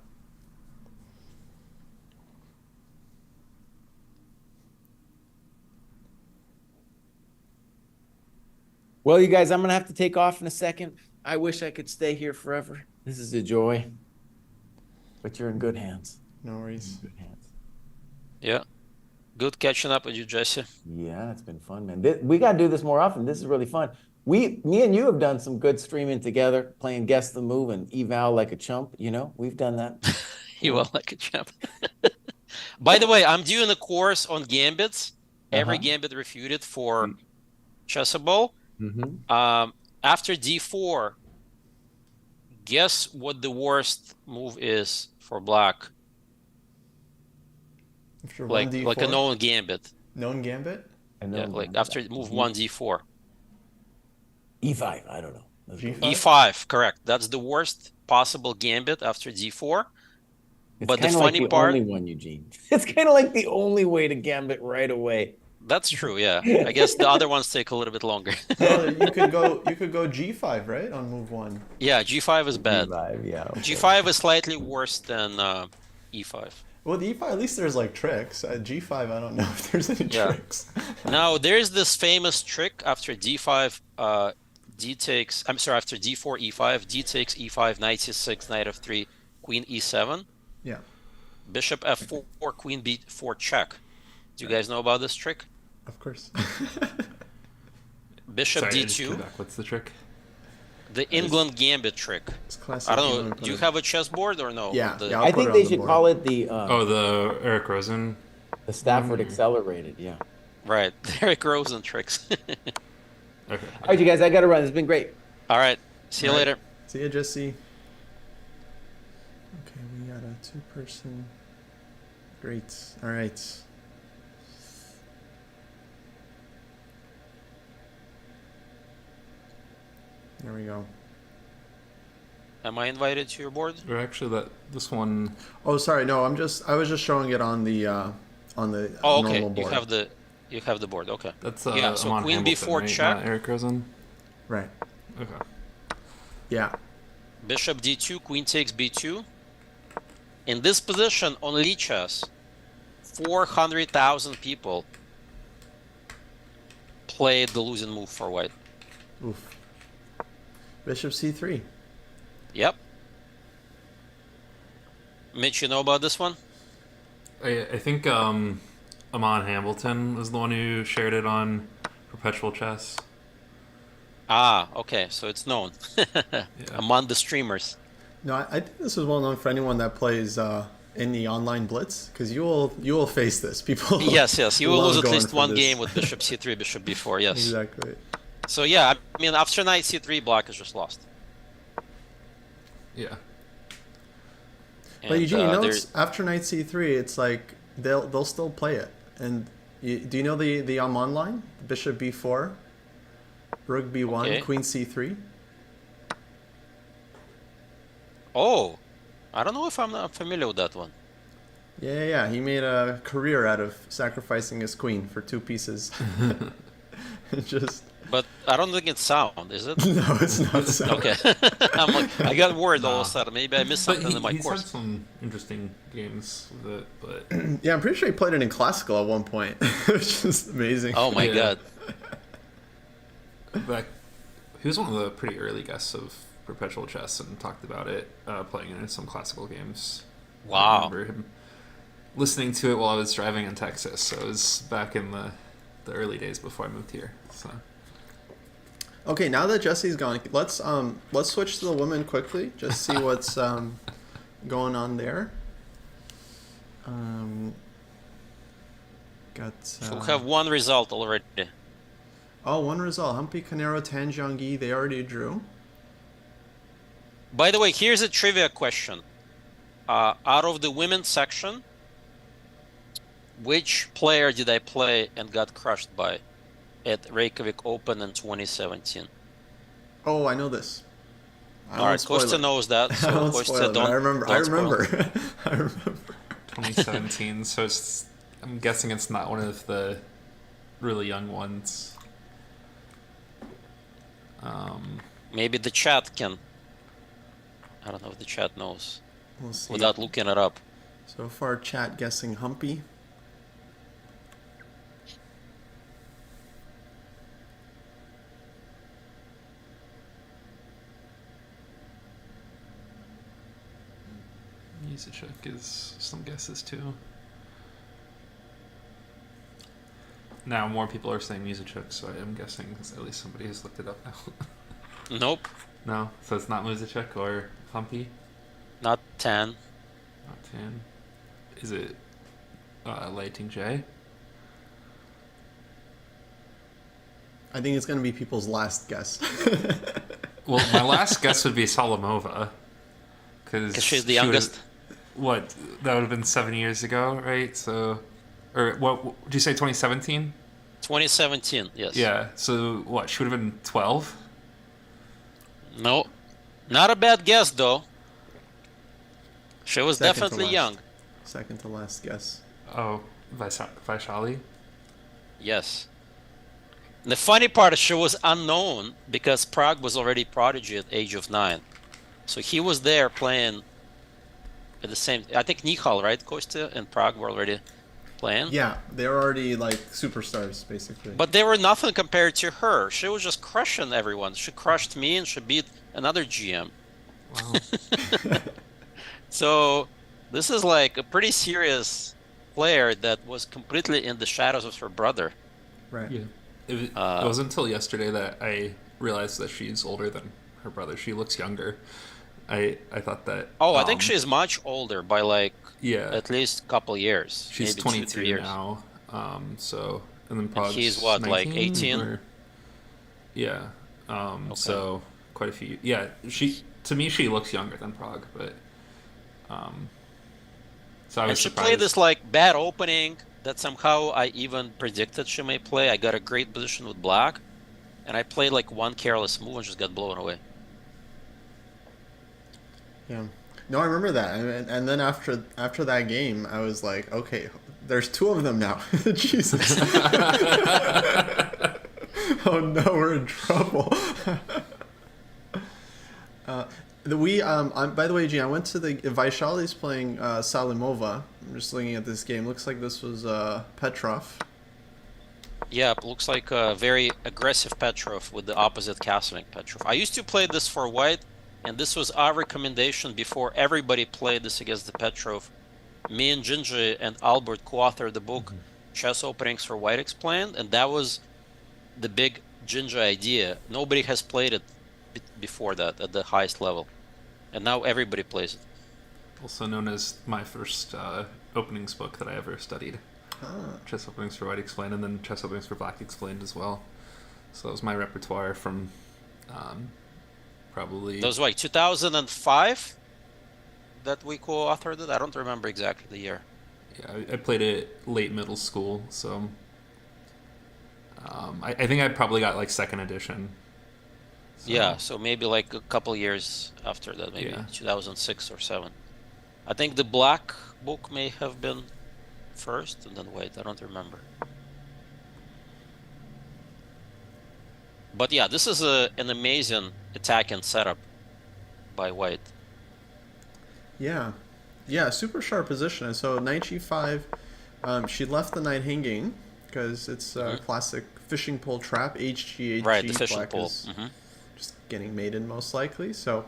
Well, you guys, I'm going to have to take off in a second. I wish I could stay here forever. This is a joy. But you're in good hands. No worries. Good hands. Yeah. Good catching up with you, Jesse. Yeah, it's been fun, man. We got to do this more often. This is really fun. Me and you have done some good streaming together, playing Guess the Move and eval like a chump. You know, we've done that. You are like a champ. By the way, I'm doing a course on gambits. Every gambit refuted for chessable. After d4, guess what the worst move is for black? After Like 1d4, a known gambit. known gambit? Yeah, like after move 1 d4. E5, I don't know. G5? E5, correct. That's the worst possible gambit after d4. It's But the kinda funny like the part, only one, Eugene. It's kind of like the only way to gambit right away. that's true, yeah. I guess the other ones take a little bit longer. No, you could go G5, right, on move 1. Yeah, g5 is bad. E5, yeah. Okay. G5 is slightly worse than e5. Well, the E5, at least there's like tricks. G5, I don't know if there's any Yeah. tricks. Now, there's this famous trick after d5, after d4, e5, d takes e5, knight c6, knight f3, queen e7, Yeah. bishop f4, queen b4 check. Do you guys know about this trick? Of course. Bishop Sorry, I just d2, drew back. What's the trick? the England gambit trick. It's classic. I don't know, England do you put it- have a chessboard or no? Yeah, The- yeah. I'll I put think it they on the should board. call it the Oh, the Eric Rosen. Stafford Accelerated, yeah. Right, Eric Rosen tricks. Okay. All right, you guys, I got to run. It's been great. All right, see you All right. later. See ya, Jesse. Okay, we got a 2-person. Great. All right. There we go. Am I invited to your board? Or actually, this one. Oh, sorry. No, I was just showing it on the Oh, normal okay. board. You have the board. Okay. That's Yeah, so Amon queen Hamilton, b4 right? check. Not Eric Rosen. Right. Okay. Yeah. Bishop d2, queen takes b2. In this position on Lichess, 400,000 people played the losing move for white. Oof. Bishop c3. Yep. Mitch, you know about this one? I think Amon Hamilton was the one who shared it on Perpetual Chess. Ah, okay, so it's known among the streamers. No, I think this is well known for anyone that plays in the online blitz, because you will face this. People. Yes, you will love lose at going least for one this. game with bishop c3, bishop b4. Yes. Exactly. So yeah, I mean, after knight c3, black is just lost. Yeah. But Eugene, you know, there- it's, after knight c3, it's like they'll still play it. And do you know the Amon line? Bishop b4, rook b1, Okay. queen c3. Oh, I don't know if I'm not familiar with that one. Yeah. He made a career out of sacrificing his queen for 2 pieces. Just But I don't think it's sound, is it? no, it's not so. Okay. I'm like, I got worried all of Nah. a sudden. Maybe I missed But something in my he's had course. some interesting games with it, but Yeah, I'm pretty sure he played it in classical at one point, which is amazing. Oh my Yeah. god. back, he was one of the pretty early guests of Perpetual Chess and talked about it, playing it in some classical games. I Wow. remember him listening to it while I was driving in Texas, so it was back in the early days before I moved here. So Okay, now that Jesse's gone, let's switch to the women quickly. Just see what's going on there. Got. So we have one result already. Oh, one result. Humpy, Canero, Tan, Zhangyi, they already drew. By the way, here's a trivia question. Out of the women's section, which player did I play and got crushed by at Reykjavik Open in 2017? Oh, I know this. I All won't right, spoil Kostya it. knows that. I So won't Kostya, spoil it, but don't. I remember. don't spoil it. I remember. 2017. So I'm guessing it's not one of the really young ones. Maybe the chat can. I don't know if the chat knows We'll see. without looking it up. So far, chat guessing Humpy. Musichuk is some guesses too. Now more people are saying Musichuk, so I am guessing at least somebody has looked it up now. Nope, No, so it's not Musichuk or Humpy, not 10. not Tan. Is it Lighting J? I think it's going to be people's last guess. Well, my last guess would be Solomova, because She's the youngest. What, that would have been 7 years ago, right? So, or what did you say? 2017? 2017, yes. Yeah. So what? She would have been 12. No, not a bad guess though. She was Second to definitely last. young. Second to last guess. Oh, Vaishali. Yes. The funny part is she was unknown because Prag was already prodigy at age of 9. So he was there playing at the same. I think Nihal, right, Kostya, and Prag were already playing. Yeah, they're already like superstars, basically. But they were nothing compared to her. She was just crushing everyone. She crushed me and she beat another GM. Wow. So this is like a pretty serious player that was completely in the shadows of her brother. Right. Yeah. It wasn't until yesterday that I realized that she's older than her brother. She looks younger. I thought that. Oh, I think she's much older by like Yeah. at least a couple years. She's maybe 22 2-3 years. now. So and then Prag's he's what, like 19, 18? or- Yeah. So quite a few. Yeah. To me she looks younger than Prague, but. So I was And she surprised. played this like bad opening that somehow I even predicted she may play. I got a great position with black, and I played like one careless move and just got blown away. Yeah. No, I remember that. And then after that game, I was like, okay, there's 2 of them now. Jesus. Oh no, we're in trouble. By the way, Gene, I went to the Vaishali's playing Salimova. I'm just looking at this game. Looks like this was Petrov. Yeah, it looks like a very aggressive Petrov with the opposite castling Petrov. I used to play this for white, and this was our recommendation before everybody played this against the Petrov. Me and Gingy and Albert co-authored the book Chess Openings for White Explained, and that was the big Gingy idea. Nobody has played it before that at the highest level, and now everybody plays it. Also known as my first openings book that I ever studied. Chess Openings for White Explained, and then Chess Openings for Black Explained as well. So that was my repertoire from probably... That was like 2005 that we co-authored it? I don't remember exactly the year. Yeah, I played it late middle school, so... I think I probably got like second edition. Yeah, so maybe like a couple years after that, maybe Yeah. 2006 or 7. I think the Black Book may have been first, and then wait, I don't remember. But yeah, this is an amazing attack and setup by White. Yeah, yeah, super sharp position. And so knight g5, she left the knight hanging because it's a classic fishing pole trap. HG, Right, the fishing black pole. is just getting mated most likely. So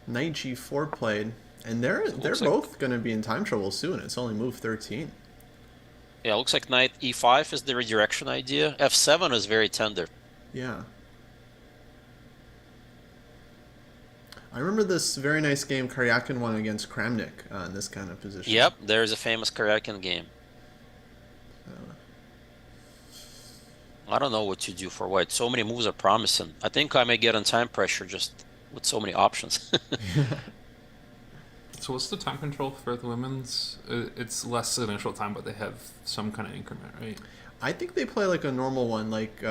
knight g4 played, and they're looks both going to be in time trouble soon. It's only move 13. Yeah, looks like knight e5 is the redirection idea. f7 is very tender. Yeah. I remember this very nice game Karyakin won against Kramnik in this kind of position. Yep, there's a famous Karyakin game. I don't know what to do for White. So many moves are promising. I think I may get on time pressure just with so many options. So what's the time control for the women's? It's less initial time, but they have some kind of increment, right? I think they play like a normal one, like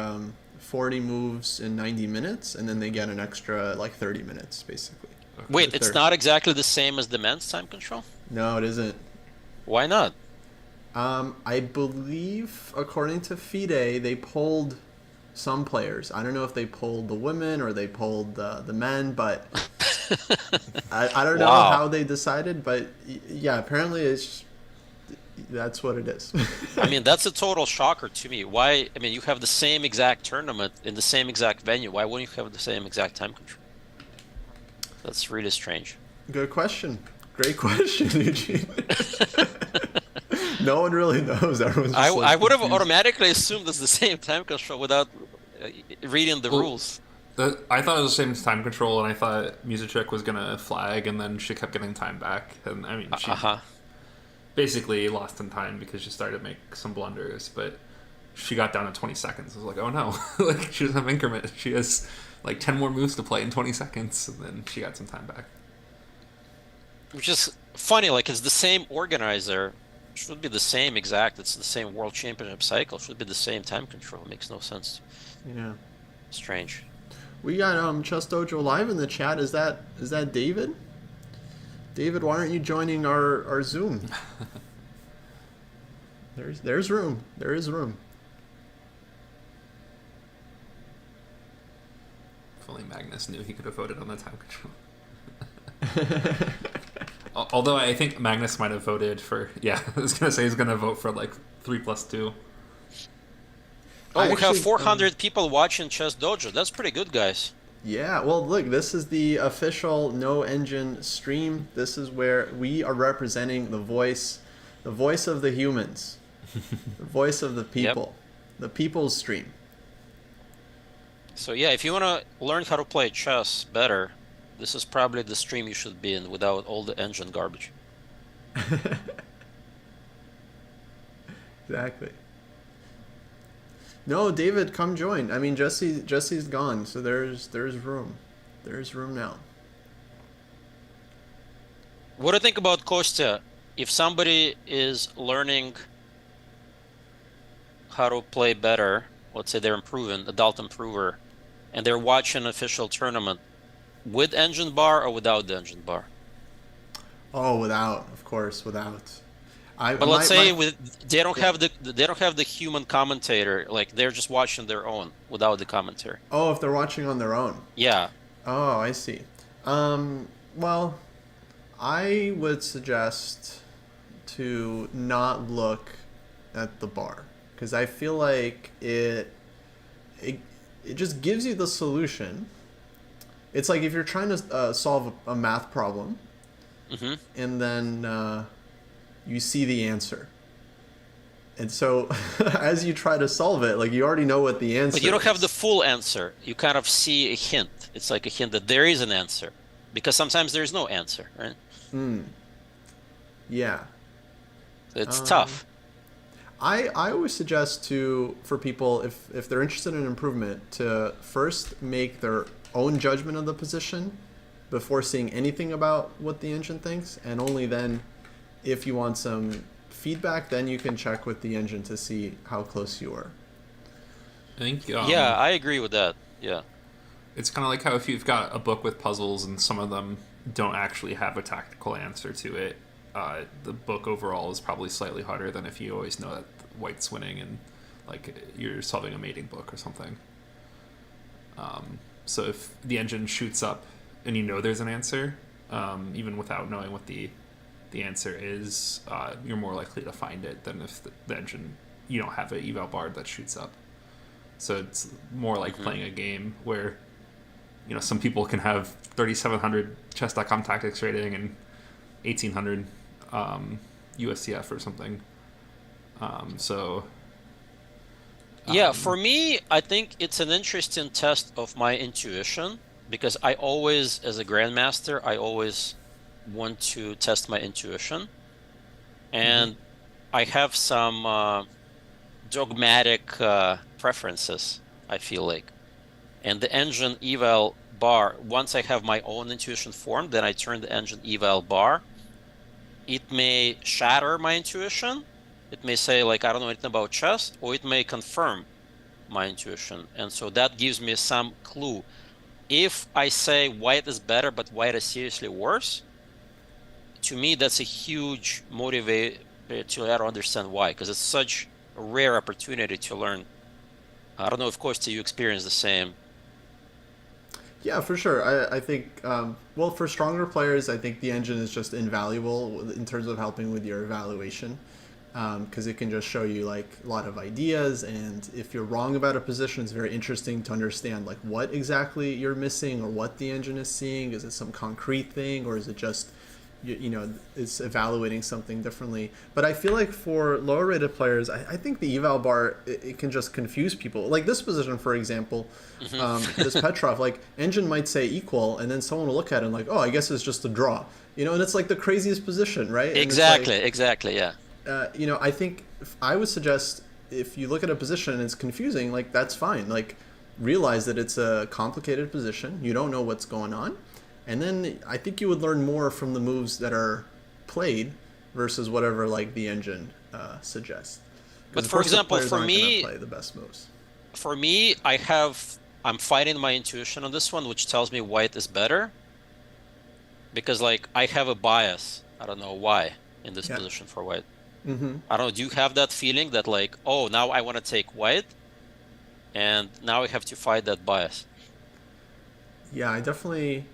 40 moves in 90 minutes, and then they get an extra like 30 minutes, basically. Wait, it's not exactly the same as the men's time control? No, it isn't. Why not? I believe, according to FIDE, they pulled some players. I don't know if they pulled the women or they pulled the men, but I don't know Wow. how they decided. But yeah, apparently that's what it is. I mean, that's a total shocker to me. Why? I mean, you have the same exact tournament in the same exact venue. Why wouldn't you have the same exact time control? That's really strange. Good question. Great question, Eugene. No one really knows. Everyone's just I would have confused. automatically assumed it's the same time control without reading the Well, rules. I thought it was the same time control, and I thought Musicek was gonna flag, and then she kept getting time back. And I mean, she basically lost in time because she started to make some blunders, but she got down to 20 seconds. I was like, oh no, like she doesn't have increment. She has like 10 more moves to play in 20 seconds, and then she got some time back. Which is funny, like it's the same organizer. Should be the same exact. It's the same World Championship cycle. Should be the same time control. It makes no sense. Yeah. Strange. We got Chess Dojo live in the chat. Is that David? David, why aren't you joining our Zoom? There's room. There is room. If only Magnus knew he could have voted on the time control. Although I think Magnus might have voted for, yeah, I was going to say he's going to vote for like 3+2. Oh, we have 400 people watching Chess Dojo. That's pretty good, guys. Yeah, well, look, this is the official No Engine stream. This is where we are representing the voice of the humans, the voice of the people, the people's stream. So yeah, if you want to learn how to play chess better, this is probably the stream you should be in without all the engine garbage. Exactly. No, David, come join. I mean, Jesse's gone, so there's room. There's room now. What do you think about Kostya? If somebody is learning how to play better, let's say they're improving, adult improver, and they're watching an official tournament, with engine bar or without the engine bar? Oh, of course, without. But let's say they don't have the human commentator, like they're just watching their own without the commentary. Oh, if they're watching on their own. Yeah. Oh, I see. Well, I would suggest to not look at the bar because I feel like it just gives you the solution. It's like if you're trying to solve a math problem, and then you see the answer. And so as you try to solve it, like you already know what the answer is. But you don't have the full answer. You kind of see a hint. It's like a hint that there is an answer. Because sometimes there's no answer, right? Yeah. It's tough. I always suggest for people, if they're interested in improvement, to first make their own judgment of the position before seeing anything about what the engine thinks, and only then, if you want some feedback, then you can check with the engine to see how close you are. I think Yeah, I agree with that. Yeah. It's kind of like how if you've got a book with puzzles and some of them don't actually have a tactical answer to it, the book overall is probably slightly harder than if you always know that white's winning and like you're solving a mating book or something. So if the engine shoots up and you know there's an answer, even without knowing what the answer is, you're more likely to find it than if the engine, you don't have an eval bar that shoots up. So it's more like playing a game where, you know, some people can have 3,700 chess.com tactics rating and 1,800 USCF or something. Yeah, for me, I think it's an interesting test of my intuition, because I always, as a Grandmaster, I always want to test my intuition. And I have some dogmatic preferences, I feel like. And the engine eval bar, once I have my own intuition formed, then I turn the engine eval bar. It may shatter my intuition. It may say, like, I don't know anything about chess, or it may confirm my intuition. And so that gives me some clue. If I say white is better, but white is seriously worse, to me, that's a huge motivator to let her understand why, because it's such a rare opportunity to learn. I don't know, of course, do you experience the same? Yeah, for sure. I think, well, for stronger players, I think the engine is just invaluable in terms of helping with your evaluation, because it can just show you like a lot of ideas, and if you're wrong about a position, it's very interesting to understand like what exactly you're missing or what the engine is seeing. Is it some concrete thing, or is it just you know, it's evaluating something differently? But I feel like for lower rated players, I think the eval bar, it can just confuse people. Like this position, for example, this Petrov, like engine might say equal, and then someone will look at it and like, oh, I guess it's just a draw, you know, and it's like the craziest position, right? Exactly, like, exactly, yeah. You know, I think I would suggest if you look at a position and it's confusing, like that's fine. Like realize that it's a complicated position. You don't know what's going on. And then I think you would learn more from the moves that are played versus whatever like the engine suggests. But for example, for me, play the best moves. For me, I'm fighting my intuition on this one, which tells me white is better, because like I have a bias. I don't know why in this position for white. I don't know. Do you have that feeling that like, oh, now I want to take white, and now I have to fight that bias? Yeah, I definitely.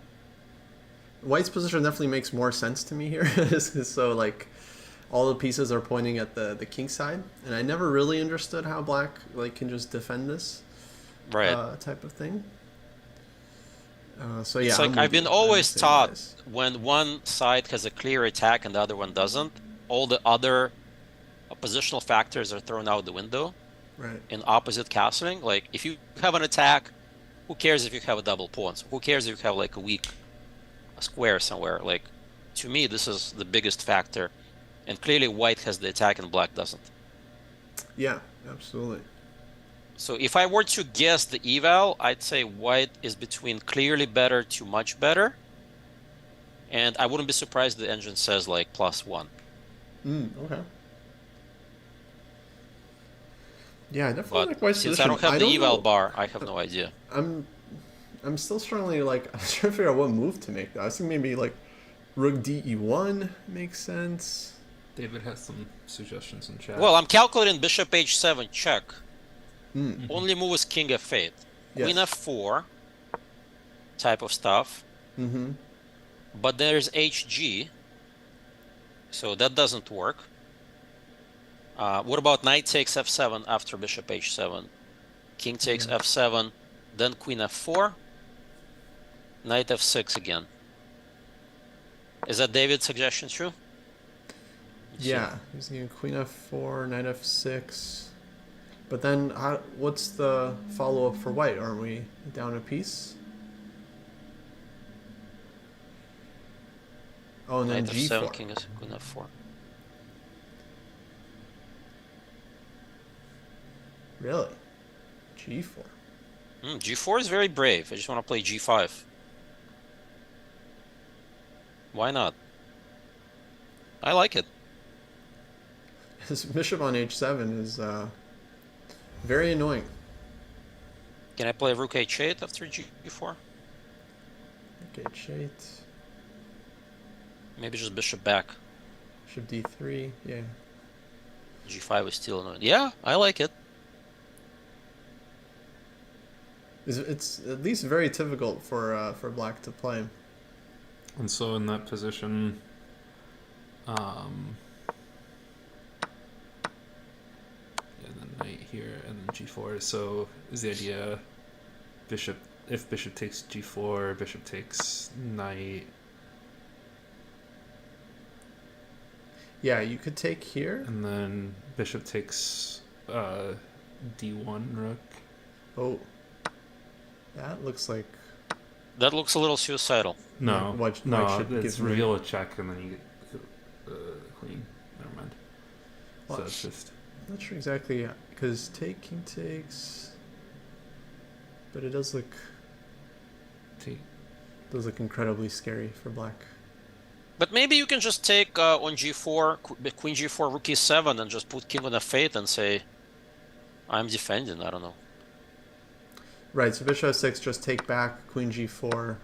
White's position definitely makes more sense to me here. So like all the pieces are pointing at the king side, and I never really understood how black like can just defend this type of thing. So yeah, it's like I've been always taught when one side has a clear attack and the other one doesn't, all the other positional factors are thrown out the window. Right. In opposite castling, like if you have an attack, who cares if you have a double pawn? Who cares if you have like a weak square somewhere? Like, to me, this is the biggest factor, and clearly white has the attack and black doesn't. Yeah, absolutely. So if I were to guess the eval, I'd say white is between clearly better to much better, and I wouldn't be surprised the engine says like +1. Okay. Yeah, I definitely like white's since position. I don't have the eval bar, I have no idea. I'm still struggling, like, I'm trying to figure out what move to make. I was thinking maybe, like, rook d e1 makes sense. David has some suggestions in chat. Well, I'm calculating bishop h7 check. Only move is king f8. Yes. Queen f4 type of stuff. But there's hg, so that doesn't work. What about knight takes f7 after bishop h7? King takes f7, then queen f4. Knight f6 again. Is that David's suggestion true? Yeah, he's thinking queen f4, knight f6. But then, what's the follow-up for white? Are we down a piece? Oh, and then knight g4. f7, king is queen f4. Really? g4. G4 is very brave. I just want to play g5. Why not? I like it. His bishop on h7 is very annoying. Can I play rook h8 after g4? Okay, H8. Maybe just bishop back. Bishop D3. Yeah. G5 is still annoying. Yeah, I like it. It's at least very difficult for black to play. And so in that position, yeah, then knight here and then g4. So is the idea bishop, if bishop takes g4, bishop takes knight. Yeah, you could take here. And then bishop takes d1 rook. Oh, that looks like. That looks a little suicidal. No, White should it's give me- reveal a check and then you get queen. Never mind. Well, So it's just I'm not sure exactly because king takes, but it does look incredibly scary for black. But maybe you can just take on g4, queen g4, rook e7, and just put king on f8 and say, I'm defending. I don't know. Right. So bishop f6, just take back queen g4,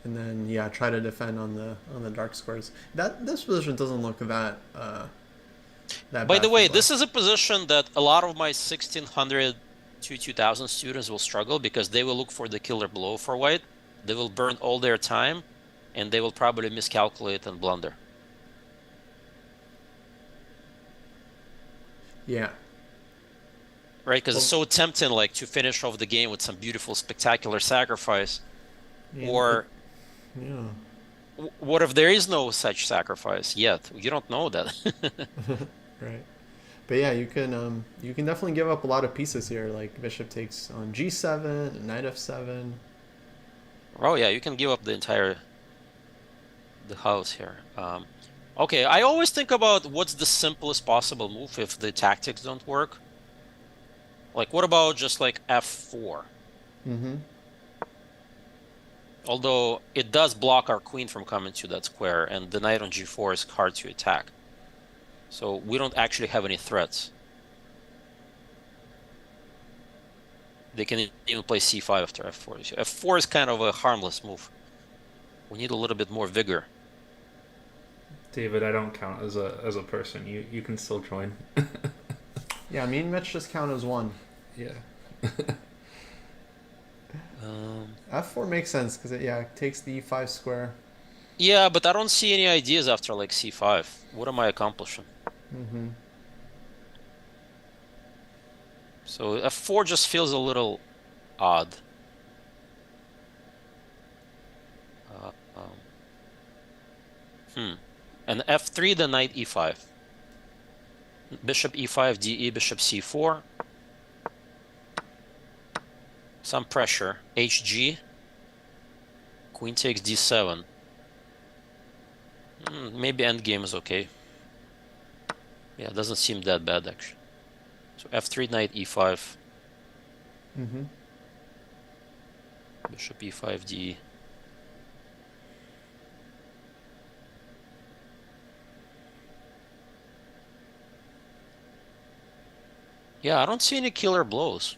and then yeah, try to defend on the dark squares. This position doesn't look that that. By bad the for way, black. this is a position that a lot of my 1600 to 2000 students will struggle because they will look for the killer blow for white. They will burn all their time, and they will probably miscalculate and blunder. Yeah. Right, because it's so tempting, like, to finish off the game with some beautiful, spectacular sacrifice. Yeah, Or yeah. what if there is no such sacrifice yet? You don't know that. Right. But yeah, you can definitely give up a lot of pieces here. Like bishop takes on g7, knight f7. Oh yeah, you can give up the house here. Okay, I always think about what's the simplest possible move if the tactics don't work. Like, what about just like f4? Mm-hmm. Although it does block our queen from coming to that square, and the knight on g4 is hard to attack. So we don't actually have any threats. They can even play c5 after f4. So f4 is kind of a harmless move. We need a little bit more vigor. David, I don't count as a person. You can still join. Yeah, me and Mitch just count as one. Yeah. f4 makes sense because it takes the e5 square. Yeah, but I don't see any ideas after like c5. What am I accomplishing? Mm-hmm. So f4 just feels a little odd. And f3, the knight e5. Bishop e5, de, bishop c4. Some pressure. hg. Queen takes d7. Maybe endgame is okay. Yeah, it doesn't seem that bad actually. So f3, knight e5. Mm-hmm. Bishop e5, d. Yeah, I don't see any killer blows.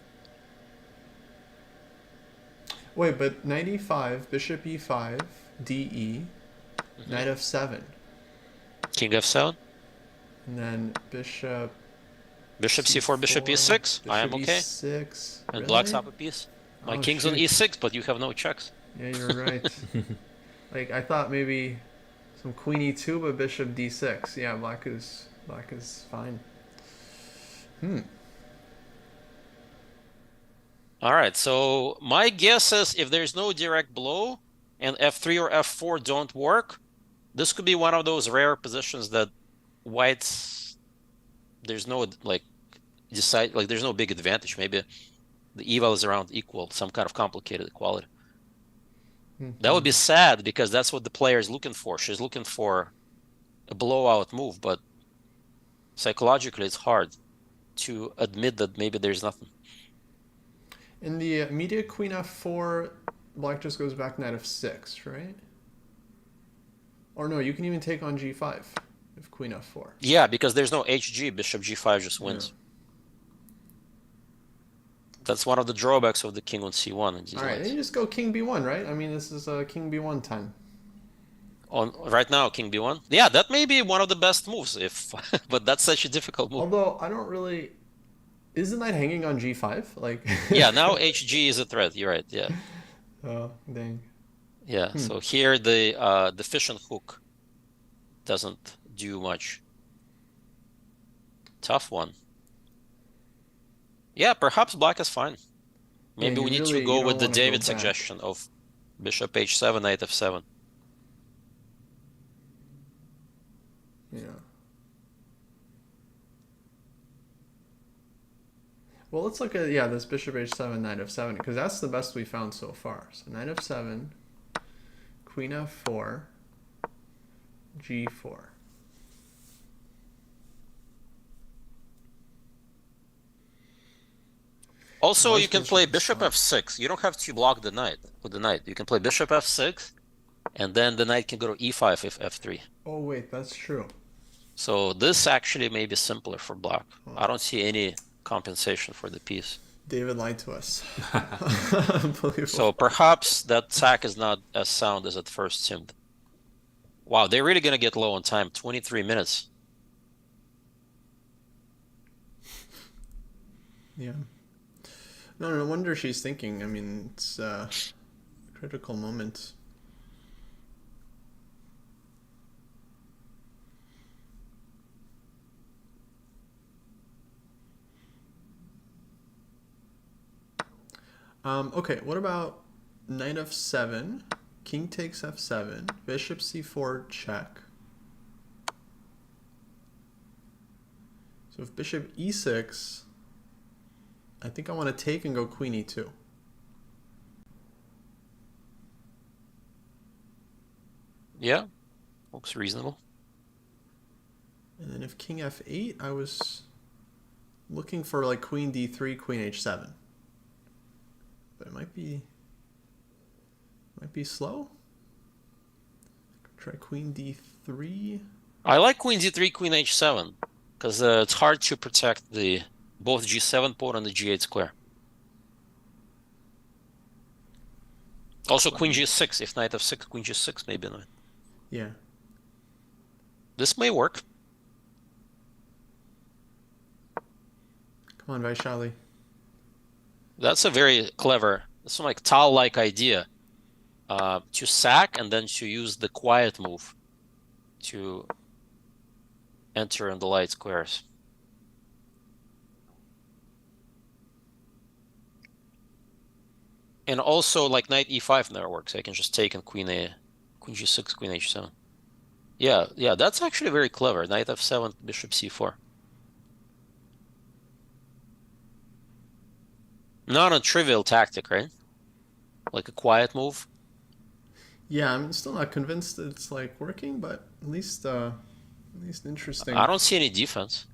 Wait, but knight e5, bishop e5, de, knight f7, King f7. and then bishop. Bishop c4, bishop e6. I am okay. E6. And Really? black's up a piece. My Oh, king's on shoot. e6, but you have no checks. Yeah, you're right. Like I thought maybe some queen e2, but bishop d6. Yeah, black is fine. All right, so my guess is if there's no direct blow and f3 or f4 don't work, this could be one of those rare positions that white's there's no there's no big advantage. Maybe the eval is around equal, some kind of complicated equality. That would be sad because that's what the player is looking for. She's looking for a blowout move, but psychologically it's hard to admit that maybe there's nothing. In the immediate queen f4, black just goes back knight f6, right? Or no, you can even take on g5 if queen f4. Yeah, because there's no hg, bishop g5 just wins. That's one of the drawbacks of the king on c1 in these All right, lines. and you just go king b1, right? I mean, this is king b1 time. On right now, king b1. Yeah, that may be one of the best moves, if but that's such a difficult move. Although I don't really, isn't that hanging on g5? Like. Yeah, now hg is a threat. You're right. Yeah. Oh, dang. Yeah. So here the fish and hook doesn't do much. Tough one. Yeah, perhaps black is fine. Maybe we need to go with the David suggestion of bishop h7, knight f7. Yeah. Well, let's look at, this bishop h7, knight f7, because that's the best we found so far. So knight f7, queen f4, g4. Also, you can play bishop f6. You don't have to block the knight with the knight. You can play bishop f6, and then the knight can go to e5 if f3. Oh, wait, that's true. So this actually may be simpler for black. I don't see any compensation for the piece. David lied to us. So perhaps that sack is not as sound as it first seemed. Wow, they're really going to get low on time. 23 minutes. Yeah. No wonder she's thinking. I mean, it's a critical moment. Okay, what about knight f7, king takes f7, bishop c4 check. So if bishop e6, I think I want to take and go queen e2. Yeah, looks reasonable. And then if king f8, I was looking for like queen d3, queen h7. But it might be slow. Try queen d3. I like queen d3, queen h7, because it's hard to protect the both g7 pawn and the g8 square. Also queen g6, if knight f6, queen g6 maybe not. Yeah. This may work. Come on, Vaishali. That's a very clever, it's like Tal-like idea. To sack and then to use the quiet move to enter in the light squares. And also, like knight e5 never works. I can just take and queen g6, queen h7. Yeah, that's actually very clever. Knight f7, bishop c4. Not a trivial tactic, right? Like a quiet move. Yeah, I'm still not convinced that it's like working, but at least interesting. I don't see any defense.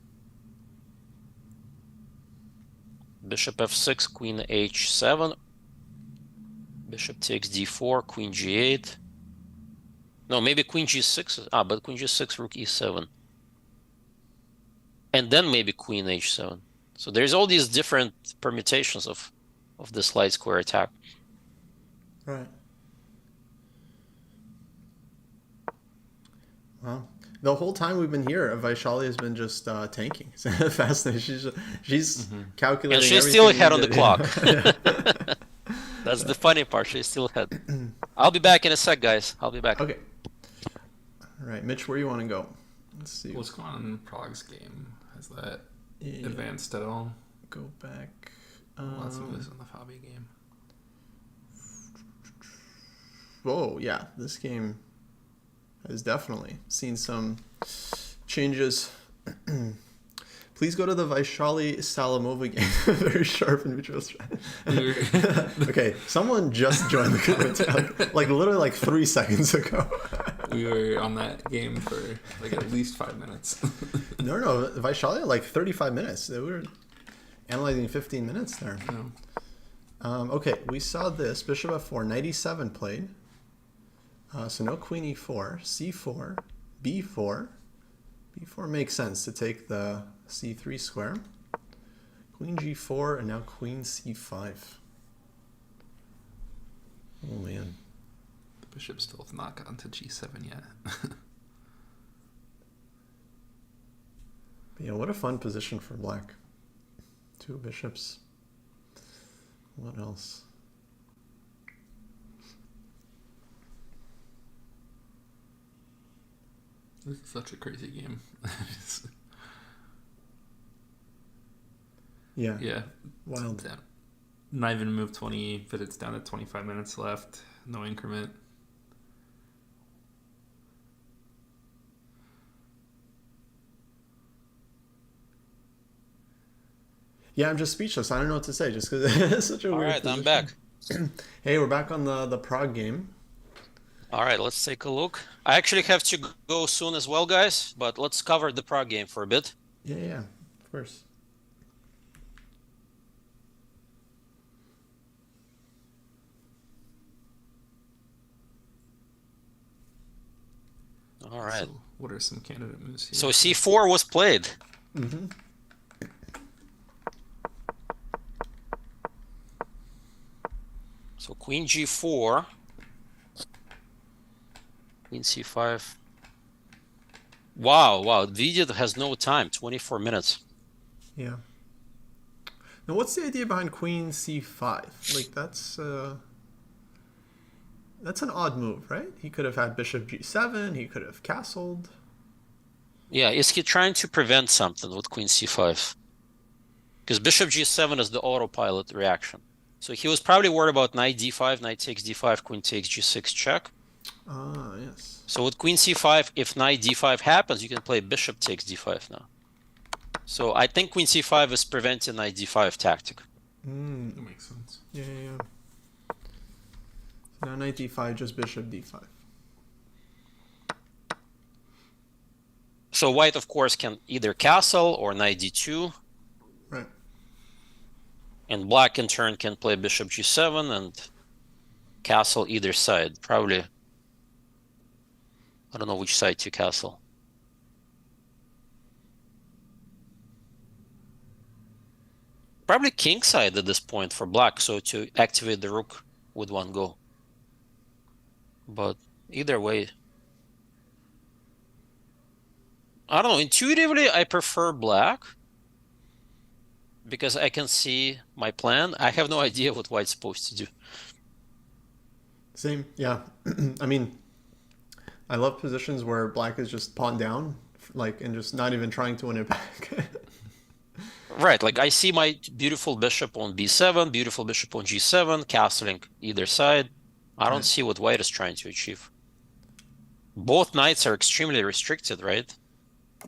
Bishop f6, queen h7. Bishop takes d4, queen g8. No, maybe queen g6. But queen g6, rook e7. And then maybe queen h7. So there's all these different permutations of this light square attack. Right. Wow. The whole time we've been here, Vaishali has been just tanking. It's fascinating. She's calculating. And she's still ahead on the clock. That's the funny part. She's still ahead. I'll be back in a sec, guys. I'll be back. Okay. All right, Mitch, where do you want to go? Let's see. What's going on in Prag's game? Has that advanced at all? Go back. Lots of this in the FIDE game. Oh, yeah. This game has definitely seen some changes. Please go to the Vaishali Salamova game. Very sharp individual strategy. Okay, someone just joined the comments. Like literally like 3 seconds ago. We were on that game for like at least 5 minutes. No, Vaishali had like 35 minutes. We were analyzing 15 minutes there. No. Okay, we saw this. Bishop f4, knight e7 played. So no queen e4, c4, b4. b4 makes sense to take the c3 square. Queen g4 and now queen c5. Oh man. The bishop still has not gotten to g7 yet. Yeah, what a fun position for black. 2 bishops. What else? This is such a crazy game. Yeah. Yeah. Wild. Not even move 20, but it's down to 25 minutes left. No increment. Yeah, I'm just speechless. I don't know what to say just because it's such a weird All right, position. I'm back. Hey, we're back on the Prague game. All right, let's take a look. I actually have to go soon as well, guys, but let's cover the Prague game for a bit. Yeah, of course. All right. So what are some candidate moves here? So c4 was played. Mm-hmm. So queen g4, queen c5. Wow, Vidit has no time, 24 minutes. Yeah. Now, what's the idea behind queen c5? Like, that's an odd move, right? He could have had bishop g7. He could have castled. Yeah, is he trying to prevent something with queen c5? Because bishop g7 is the autopilot reaction. So he was probably worried about knight d5, knight takes d5, queen takes g6 check. Ah, yes. So with queen c5, if knight d5 happens, you can play bishop takes d5 now. So I think queen c5 is preventing knight d5 tactic. That makes sense. Yeah. So now knight d5, just bishop d5. So white, of course, can either castle or knight d2. Right. And black, in turn, can play bishop g7 and castle either side. Probably, I don't know which side to castle. Probably king side at this point for black, so to activate the rook with one go. But either way, I don't know. Intuitively, I prefer black because I can see my plan. I have no idea what white's supposed to do. Same, yeah. I mean, I love positions where black is just pawn down, like, and just not even trying to win it back. Right, like I see my beautiful bishop on b7, beautiful bishop on g7, castling either side. I don't see what white is trying to achieve. Both knights are extremely restricted, right?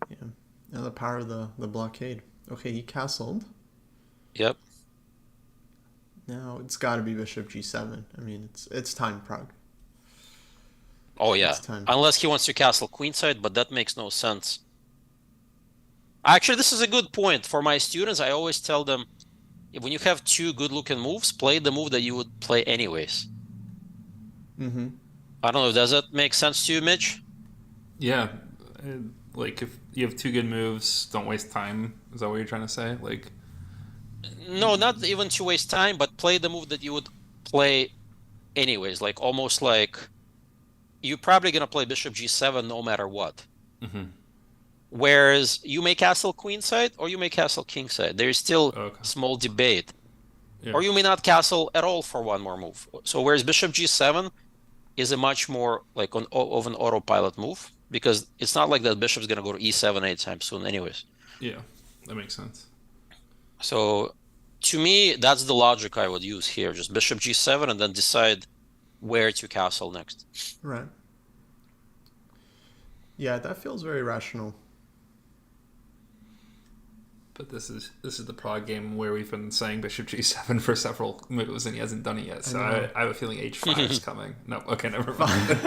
Yeah. Now the power of the blockade. Okay, he castled. Yep. Now it's got to be bishop g7. I mean, it's time, Prague. Oh yeah, It's time. unless he wants to castle queenside, but that makes no sense. Actually, this is a good point. For my students, I always tell them, when you have two good-looking moves, play the move that you would play anyways. Mm-hmm. I don't know, does that make sense to you, Mitch? Yeah. Like, if you have two good moves, don't waste time. Is that what you're trying to say? Like, No, not even to waste time, but play the move that you would play anyways. Like, almost like you're probably going to play bishop g7 no matter what. mm-hmm. Whereas you may castle queenside or you may castle kingside. There is still small debate. Yeah. Or you may not castle at all for one more move. So whereas bishop g7 is a much more like of an autopilot move, because it's not like that bishop's going to go to e7 anytime soon anyways. Yeah, that makes sense. So to me, that's the logic I would use here. Just bishop g7 and then decide where to castle next. Right. Yeah, that feels very rational. But this is the Prague game where we've been saying bishop g7 for several moves and he hasn't done it yet. So I have a feeling h5 is coming. No, okay, never mind.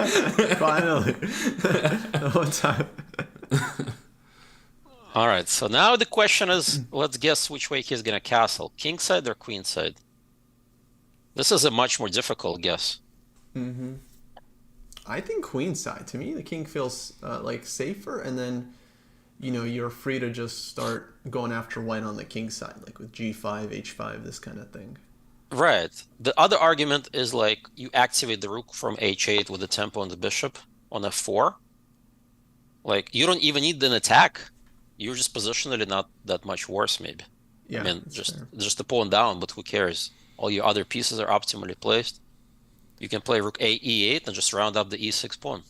Finally. The whole time. All right, so now the question is, let's guess which way he's going to castle, kingside or queenside. This is a much more difficult guess. Mm-hmm. I think queenside. To me, the king feels like safer, and then you're free to just start going after white on the king side, like with g5, h5, this kind of thing. Right. The other argument is like you activate the rook from h8 with the tempo and the bishop on f4. Like you don't even need an attack. You're just positionally not that much worse, maybe. Yeah, I mean, fair. just the pawn down, but who cares? All your other pieces are optimally placed. You can play rook e8 and just round up the e6 pawn.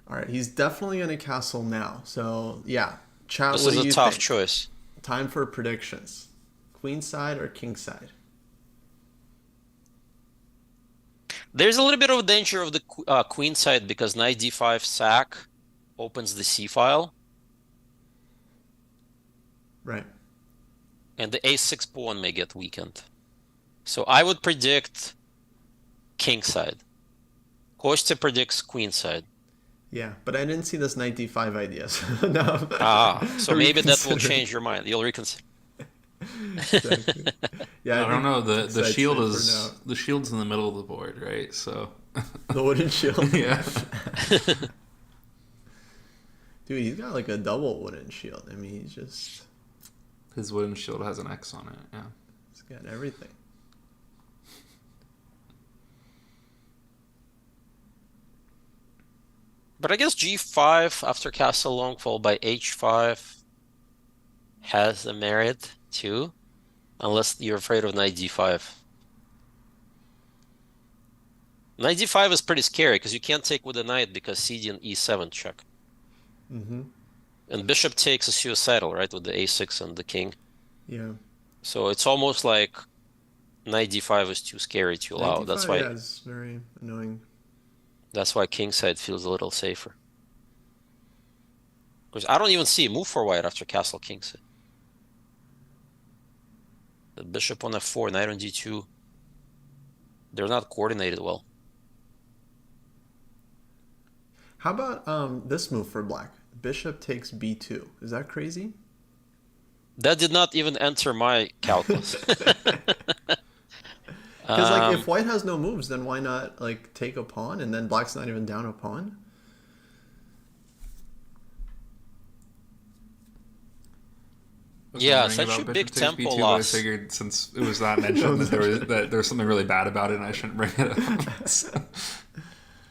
All right, he's definitely going to castle now. So, yeah. Chat, This what is do a you tough think? choice. Time for predictions. Queen side or king side? There's a little bit of danger of the queen side because knight d5 sack opens the c file. Right. And the a6 pawn may get weakened. So I would predict king side. Kostya predicts queen side. Yeah, but I didn't see this knight d5 idea. So no. So maybe that will Reconsider. change your mind. You'll reconsider. Exactly. Yeah, I don't know. The Kingside shield safe is for now. the shield's in the middle of the board, right? So The wooden shield. yeah. Dude, he's got like a double wooden shield. I mean, His wooden shield has an X on it. Yeah. he's got everything. But I guess g5 after castle long followed by h5 has a merit too, unless you're afraid of knight d5. Knight d5 is pretty scary because you can't take with the knight because cd and e7 check. Mm-hmm. And bishop takes is suicidal, right, with the a6 and the king. Yeah. So it's almost like knight d5 is too scary to allow. Knight That's d5, why yeah, it's very annoying. that's why king side feels a little safer. Because I don't even see a move for white after castle king side. The bishop on f4, knight on d2. They're not coordinated well. How about this move for black? Bishop takes b2. Is that crazy? That did not even enter my calculus. Because like if white has no moves, then why not like take a pawn and then black's not even down a pawn? Was Yeah, wondering such about a bishop big takes tempo b2, but loss. I figured since it was not mentioned that there was something really bad about it, and I shouldn't bring it up. So.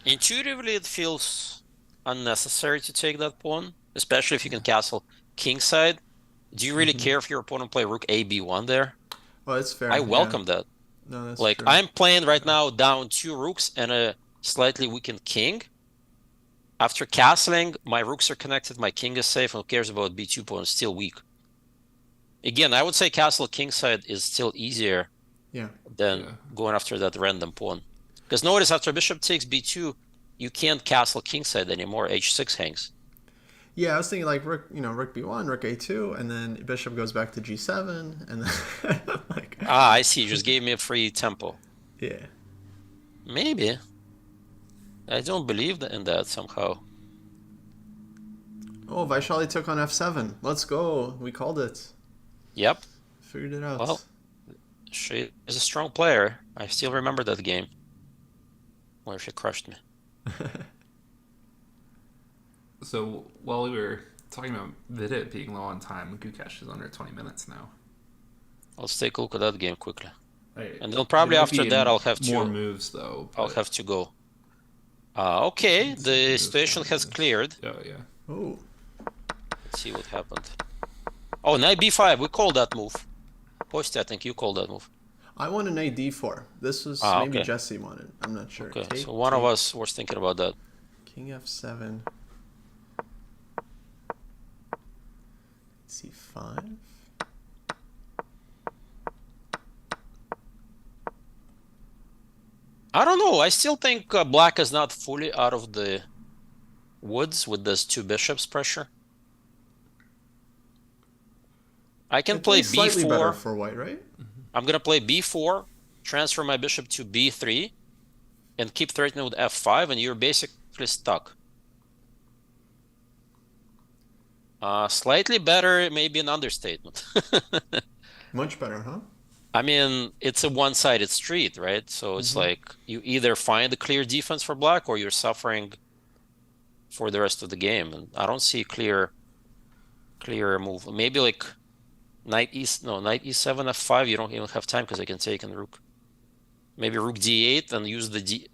Intuitively, it feels unnecessary to take that pawn, especially if you can castle king side. Do you really care if your opponent play rook a b1 there? Well, it's fair. I welcome that. No, that's Like true. I'm playing right now down 2 rooks and a slightly weakened king. After castling, my rooks are connected, my king is safe, and who cares about b2 pawn? It's still weak. Again, I would say castle king side is still easier than going after that random pawn. Because notice after bishop takes b2, you can't castle king side anymore. h6 hangs. Yeah, I was thinking like rook b1, rook a2, and then bishop goes back to g7, and then like. I see. You just gave me a free tempo. Yeah. Maybe. I don't believe in that somehow. Oh, Vaishali took on f7. Let's go. We called it. Yep. Figured it out. Well, she is a strong player. I still remember that game where she crushed me. So while we were talking about Vidit being low on time, Gukesh is under 20 minutes now. Let's take a look at that game quickly. Right. And then probably There might after be that I'll have more to moves though. I'll have to go. Okay, the situation has cleared. Oh yeah. Oh. Let's see what happened. Oh, knight b5. We called that move. Kostya, I think you called that move. I wanted knight d4. This was maybe okay. Jesse wanted. I'm not sure. Okay, Take, so one of us was thinking about that. King f7. c5. I don't know. I still think black is not fully out of the woods with those 2 bishops pressure. I can play slightly better b4. for white, right? I'm going to play b4, transfer my bishop to b3, and keep threatening with f5, and you're basically stuck. Slightly better, maybe an understatement. Much better, huh? I mean, it's a one-sided street, right? So it's like you either find a clear defense for black or you're suffering for the rest of the game. And I don't see clear clearer move. Maybe like knight e7 f5. You don't even have time because I can take in rook. Maybe rook d8 and use the d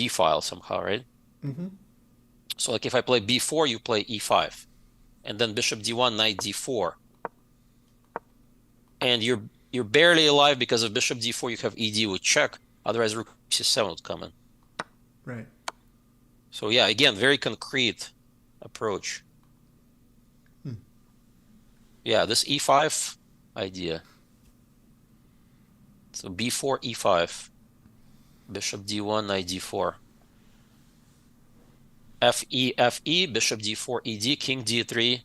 file somehow, right? Mm-hmm. So like if I play b4, you play e5, and then bishop d1, knight d4, and you're barely alive because of bishop d4. You have ed with check. Otherwise, rook c7 would come in. Right. So yeah, again, very concrete approach. Yeah, this e5 idea. So b4, e5, bishop d1, knight d4. fe, fe, bishop d4, ed, king d3.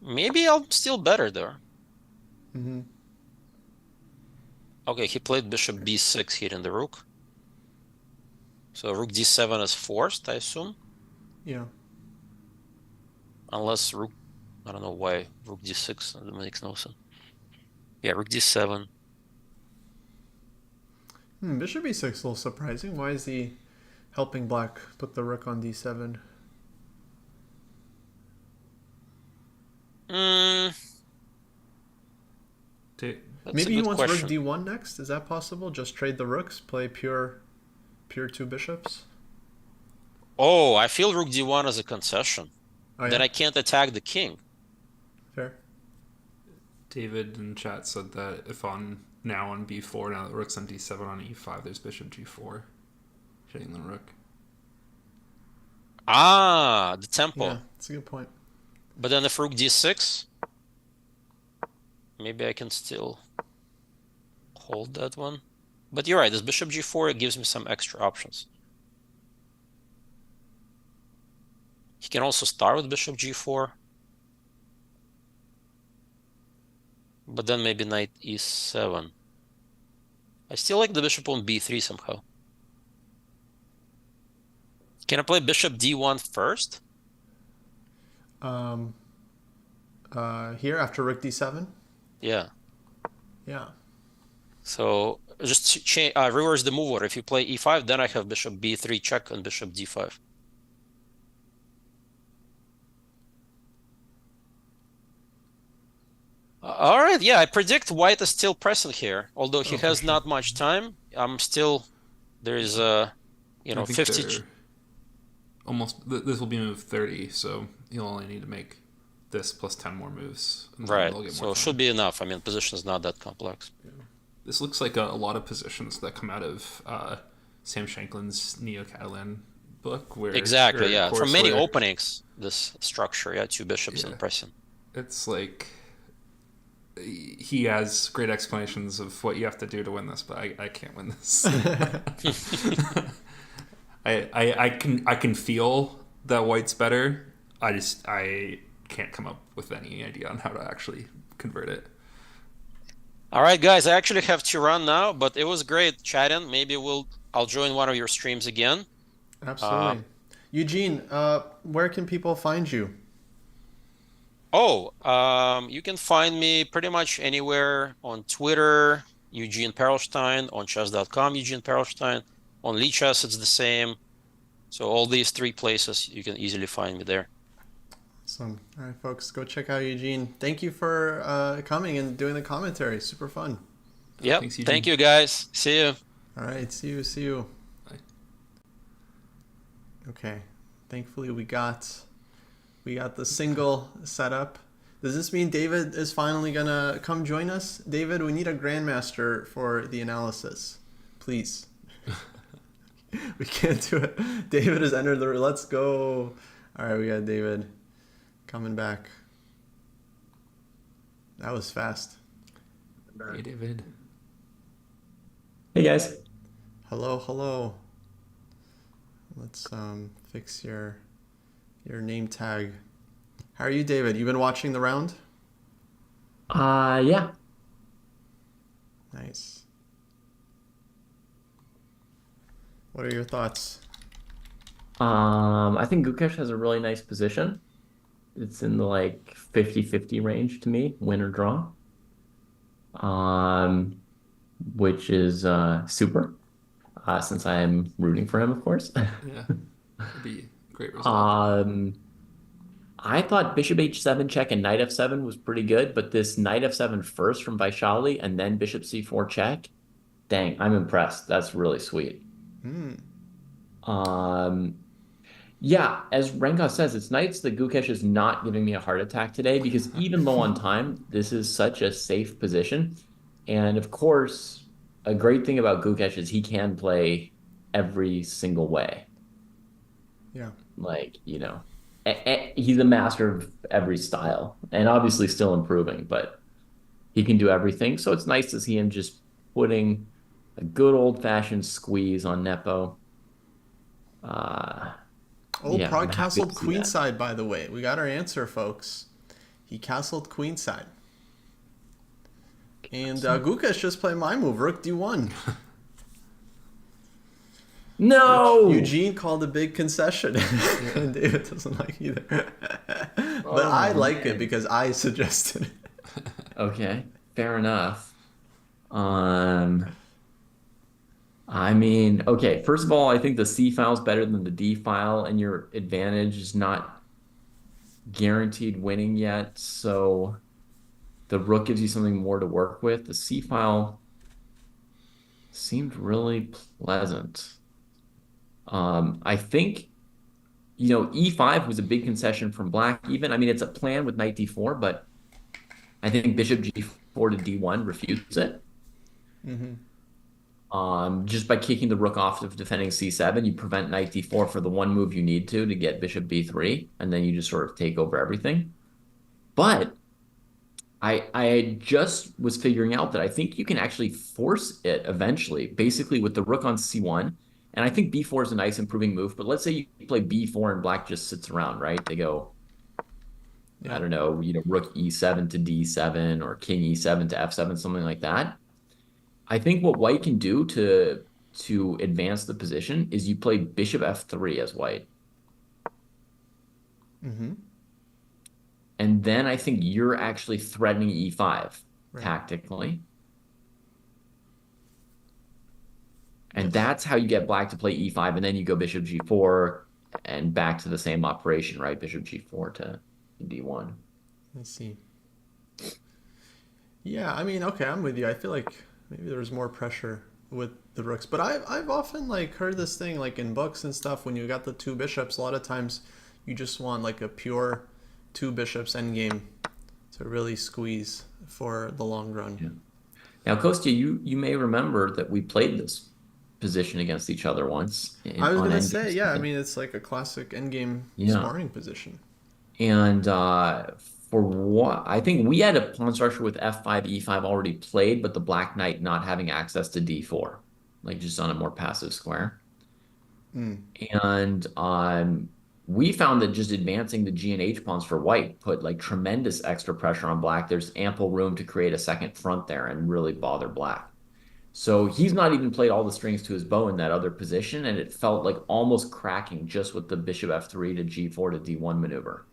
Maybe I'm still better there. Mm-hmm. Okay, he played bishop b6 hitting the rook. So rook d7 is forced, I assume. Yeah. Unless rook, I don't know why, rook d6, that makes no sense. Yeah, rook d7. Bishop e6 a little surprising. Why is he helping black put the rook on d7? That's Maybe a he good wants question. rook d1 next. Is that possible? Just trade the rooks, play pure two bishops. Oh, I feel rook d1 as a concession. Oh, Then yeah? I can't attack the king. Fair. David in chat said that if on b4, now that rook's on d7 on e5, there's bishop g4, hitting the rook. Ah, the tempo. Yeah, that's a good point. But then if rook d6, maybe I can still hold that one. But you're right, this bishop g4, it gives me some extra options. He can also start with bishop g4. But then maybe knight e7. I still like the bishop on b3 somehow. Can I play bishop d1 first? Here after rook d7. Yeah. Yeah. So just reverse the move order. If you play e5, then I have bishop b3 check and bishop d5. All right, yeah, I predict white is still pressing here, although he has not much time. There is a, I think 50. they're almost. This will be move 30, so he'll only need to make this plus 10 more moves. And then Right, they'll get so more it time. should be enough. I mean, position is not that complex. Yeah. This looks like a lot of positions that come out of Sam Shanklin's Neo-Catalan book. Exactly, yeah. From many where openings, this structure, yeah, two bishops and pressing. It's like he has great explanations of what you have to do to win this, but I can't win this. I can feel that white's better. I can't come up with any idea on how to actually convert it. All right, guys, I actually have to run now, but it was great chatting. Maybe I'll join one of your streams again. Absolutely. Eugene, where can people find you? You can find me pretty much anywhere on Twitter, Eugene Perelstein, on chess.com, Eugene Perelstein. On Lichess, it's the same. So all these three places, you can easily find me there. Awesome. All right, folks, go check out Eugene. Thank you for coming and doing the commentary. Super fun. Yep. Thank you, guys. See you. All right. See you. Bye. Okay. Thankfully, we got the single set up. Does this mean David is finally gonna come join us? David, we need a Grandmaster for the analysis, please. We can't do it. David has entered the room. Let's go. All right, we got David coming back. That was fast. Hey, David. Hey, guys. Hello. Let's fix your name tag. How are you, David? You been watching the round? Yeah. Nice. What are your thoughts? I think Gukesh has a really nice position. It's in the 50-50 range to me, win or draw. Which is super. Since I'm rooting for him, of course. Yeah. It'd be a great result. I thought bishop h7 check and knight f7 was pretty good, but this knight f7 first from Vaishali and then bishop c4 check, dang, I'm impressed. That's really sweet. Hmm. Um, yeah, as Renga says, it's nice that Gukesh is not giving me a heart attack today because even low on time, this is such a safe position. And of course, a great thing about Gukesh is he can play every single way. Yeah. Like, he's a master of every style and obviously still improving, but he can do everything. So it's nice to see him just putting a good old-fashioned squeeze on Nepo. Oh, Yeah, I'm Prague happy to castled see that. queenside, by the way. We got our answer, folks. He castled queenside. And Gukesh just played my move, Rook D1. No! Eugene called a big concession. And David doesn't like either. But I like it because I suggested it. Okay, fair enough. Um, I mean, okay, first of all, I think the C file is better than the D file, and your advantage is not guaranteed winning yet, so the rook gives you something more to work with. The C file seemed really pleasant. I think, E5 was a big concession from black even. I mean, it's a plan with knight d4, but I think bishop g4 to d1 refutes it. Just by kicking the rook off of defending c7, you prevent knight d4 for the one move you need to get bishop b3, and then you just sort of take over everything. But I just was figuring out that I think you can actually force it eventually, basically with the rook on c1. And I think b4 is a nice improving move, but let's say you play b4 and black just sits around, right? They go, I don't know, rook e7 to d7 or king e7 to f7, something like that. I think what white can do to advance the position is you play bishop f3 as white. And then I think you're actually threatening e5 tactically. And that's how you get black to play e5, and then you go bishop g4 and back to the same operation, right? Bishop g4 to d1. Let's see. Yeah, I mean, okay, I'm with you. I feel like maybe there's more pressure with the rooks, but I've often heard this thing in books and stuff. When you got the two bishops, a lot of times you just want a pure two bishops endgame to really squeeze for the long run. Yeah. Now, Kostya, you may remember that we played this position against each other once. I was going to say, yeah, I mean, it's like a classic endgame scoring position. And for what I think we had a pawn structure with f5, e5 already played, but the black knight not having access to d4, just on a more passive square. And we found that just advancing the g and h pawns for white put tremendous extra pressure on black. There's ample room to create a second front there and really bother black. So he's not even played all the strings to his bow in that other position, and it felt like almost cracking just with the bishop f3 to g4 to d1 maneuver.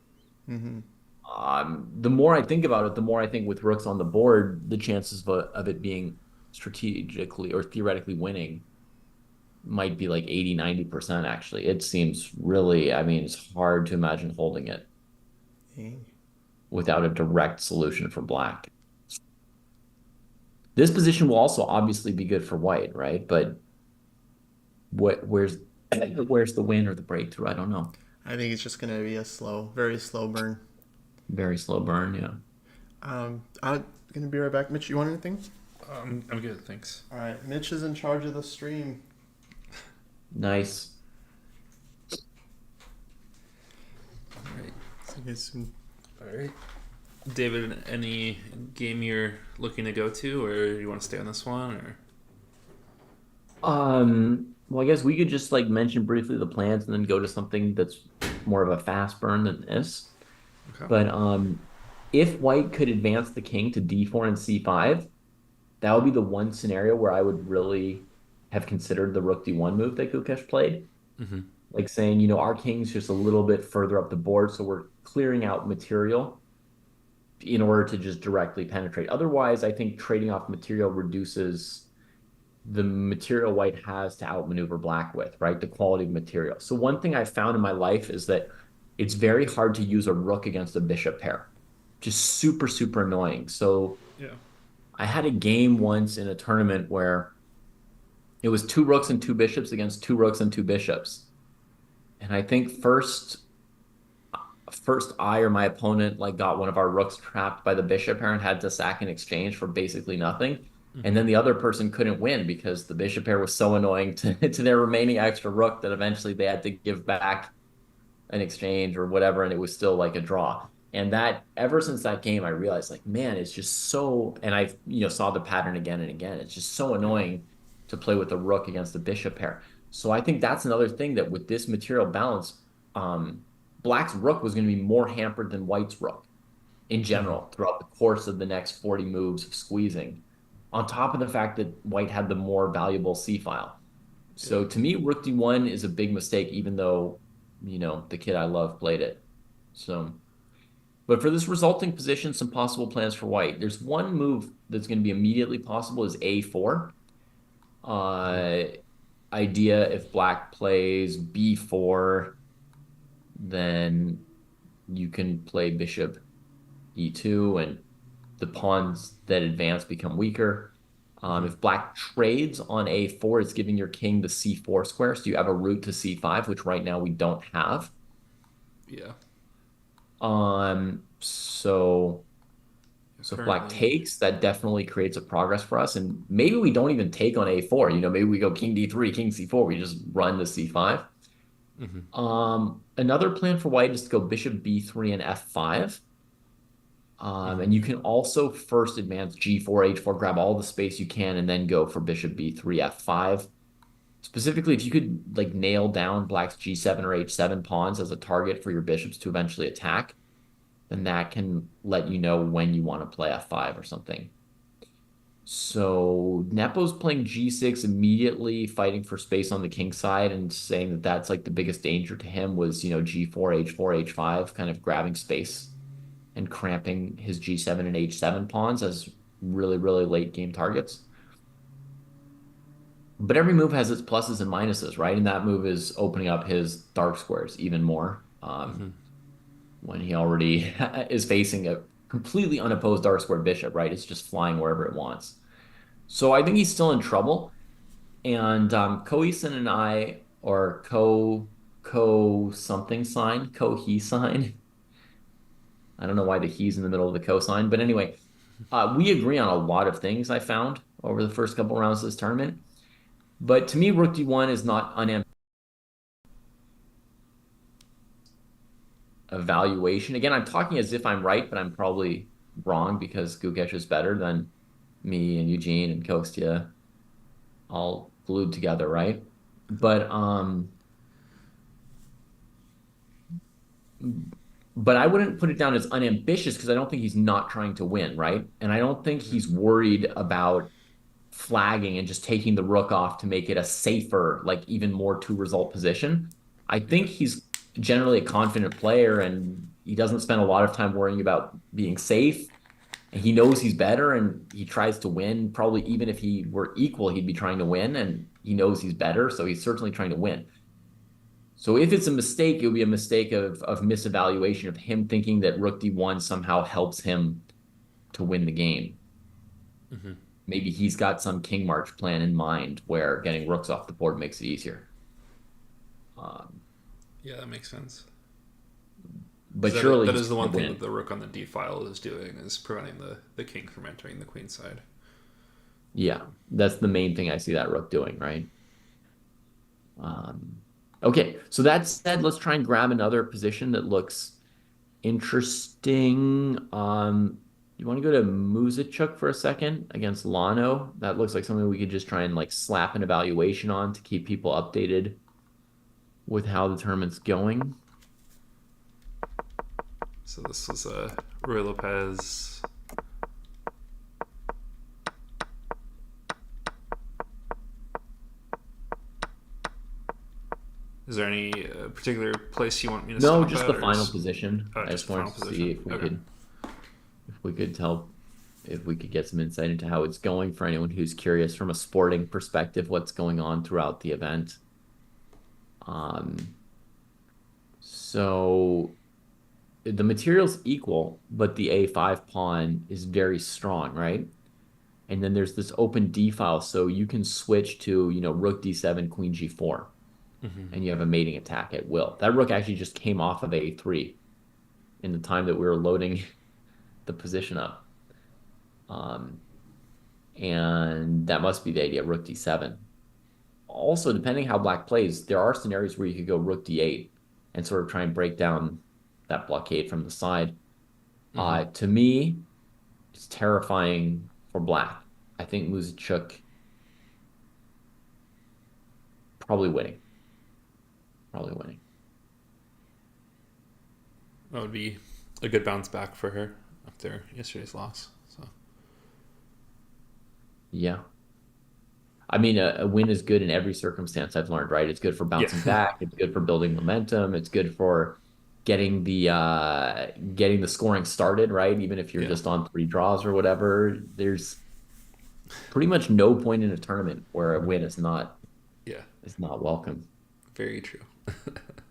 The more I think about it, the more I think with rooks on the board, the chances of it being strategically or theoretically winning might be 80, 90% actually. It seems really, I mean, it's hard to imagine holding it without a direct solution for black. This position will also obviously be good for white, right? But where's the win or the breakthrough? I don't know. I think it's just going to be a very slow burn. Very slow burn, yeah. I'm going to be right back. Mitch, you want anything? I'm good, thanks. All right, Mitch is in charge of the stream. Nice. All right. See you guys soon. All right. David, any game you're looking to go to, or you want to stay on this one, or? Well, I guess we could just mention briefly the plans and then go to something that's more of a fast burn than this. Okay. But if white could advance the king to d4 and c5, that would be the one scenario where I would really have considered the rook d1 move that Gukesh played. Saying, our king's just a little bit further up the board, so we're clearing out material in order to just directly penetrate. Otherwise, I think trading off material reduces the material white has to outmaneuver black with, right? The quality of material. So one thing I've found in my life is that it's very hard to use a rook against a bishop pair. Just super, super annoying. So Yeah. I had a game once in a tournament where it was two rooks and two bishops against two rooks and two bishops. And I think first I or my opponent like got one of our rooks trapped by the bishop pair and had to sack in exchange for basically nothing. And then the other person couldn't win because the bishop pair was so annoying to their remaining extra rook that eventually they had to give back an exchange or whatever, and it was still like a draw. And that ever since that game, I realized like, man, it's just so, and I saw the pattern again and again. It's just so annoying to play with a rook against the bishop pair. So I think that's another thing that with this material balance, black's rook was going to be more hampered than white's rook in general throughout the course of the next 40 moves of squeezing, on top of the fact that white had the more valuable c file. So to me, rook d1 is a big mistake, even though, the kid I love played it. So, but for this resulting position, some possible plans for white. There's one move that's going to be immediately possible is a4. Idea if black plays b4, then you can play bishop e2 and the pawns that advance become weaker. If black trades on a4, it's giving your king the c4 square, so you have a route to c5, which right now we don't have. Yeah. So if black takes, that definitely creates a progress for us, and maybe we don't even take on a4. Maybe we go king d3, king c4. We just run the c5. Another plan for white is to go bishop b3 and f5. And you can also first advance g4, h4, grab all the space you can, and then go for bishop b3, f5. Specifically, if you could like nail down black's g7 or h7 pawns as a target for your bishops to eventually attack, then that can let you know when you want to play f5 or something. So Nepo's playing g6 immediately, fighting for space on the king side and saying that that's like the biggest danger to him was, g4, h4, h5, kind of grabbing space and cramping his g7 and h7 pawns as really, really late game targets. But every move has its pluses and minuses, right? And that move is opening up his dark squares even more when he already is facing a completely unopposed dark square bishop, right? It's just flying wherever it wants. So I think he's still in trouble. And Koisan and I, or something sign, he sign. I don't know why the he's in the middle of the cosine, but anyway, we agree on a lot of things I found over the first couple rounds of this tournament. But to me, rook d1 is not evaluation. Again, I'm talking as if I'm right, but I'm probably wrong because Gukesh is better than me and Eugene and Kostya all glued together, right? But I wouldn't put it down as unambitious because I don't think he's not trying to win, right? And I don't think he's worried about flagging and just taking the rook off to make it a safer, like even more two-result position. I think he's generally a confident player and he doesn't spend a lot of time worrying about being safe. And he knows he's better and he tries to win. Probably even if he were equal, he'd be trying to win, and he knows he's better, so he's certainly trying to win. So if it's a mistake, it would be a mistake of misevaluation of him thinking that rook d1 somehow helps him to win the game. Maybe he's got some king march plan in mind where getting rooks off the board makes it easier. Yeah, that makes sense. But surely that is the one thing that the rook on the d file is doing, is preventing the king from entering the queen side. Yeah, that's the main thing I see that rook doing, right? Okay, so that said, let's try and grab another position that looks interesting. You want to go to Muzichuk for a second against Lano? That looks like something we could just try and like slap an evaluation on to keep people updated with how the tournament's going. So this was Ruy Lopez. Is there any particular place you want me to stop No, just at, the final position. Oh, I just the wanted final to see position. if we could tell, if we could get some insight into how it's going for anyone who's curious from a sporting perspective, what's going on throughout the event. So the material's equal, but the A5 pawn is very strong, right? And then there's this open D file, so you can switch to, rook D7, queen G4, and you have a mating attack at will. That rook actually just came off of A3 in the time that we were loading the position up. Um, and that must be the idea, rook D7. Also, depending how black plays, there are scenarios where you could go rook D8 and sort of try and break down that blockade from the side. To me, it's terrifying for black. I think Muzachuk probably winning. Probably winning. That would be a good bounce back for her after yesterday's loss. So Yeah. I mean, a win is good in every circumstance, I've learned, right? It's good for bouncing back. It's good for building momentum. It's good for getting the scoring started, right? Even if you're just on 3 draws or whatever, there's pretty much no point in a tournament where a win yeah, is not welcome. very true.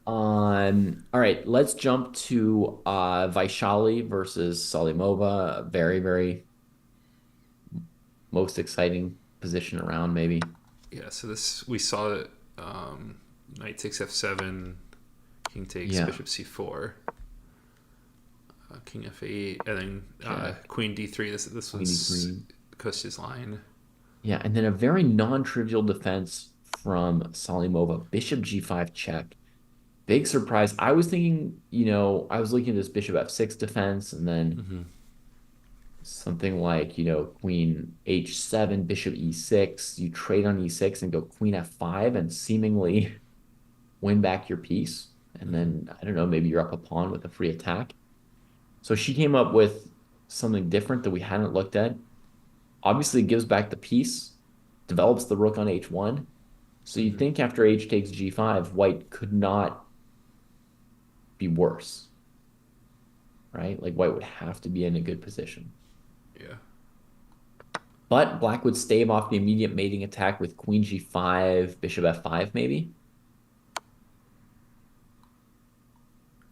All right, let's jump to Vaishali versus Salimova. Very, very most exciting position around, maybe. Yeah, so this we saw it. Knight takes f7, king takes bishop c4, king f8, and then queen d3. This Queen was D3. Kostya's line. Yeah, and then a very non-trivial defense from Salimova. Bishop g5 check. Big surprise. I was thinking, I was looking at this bishop f6 defense, and then something like, queen h7, bishop e6. You trade on e6 and go queen f5 and seemingly win back your piece. And then, I don't know, maybe you're up a pawn with a free attack. So she came up with something different that we hadn't looked at. Obviously, it gives back the piece, develops the rook on h1. So you'd think after h takes g5, white could not be worse, right? Like white would have to be in a good position. Yeah. But black would stave off the immediate mating attack with queen g5, bishop f5, maybe.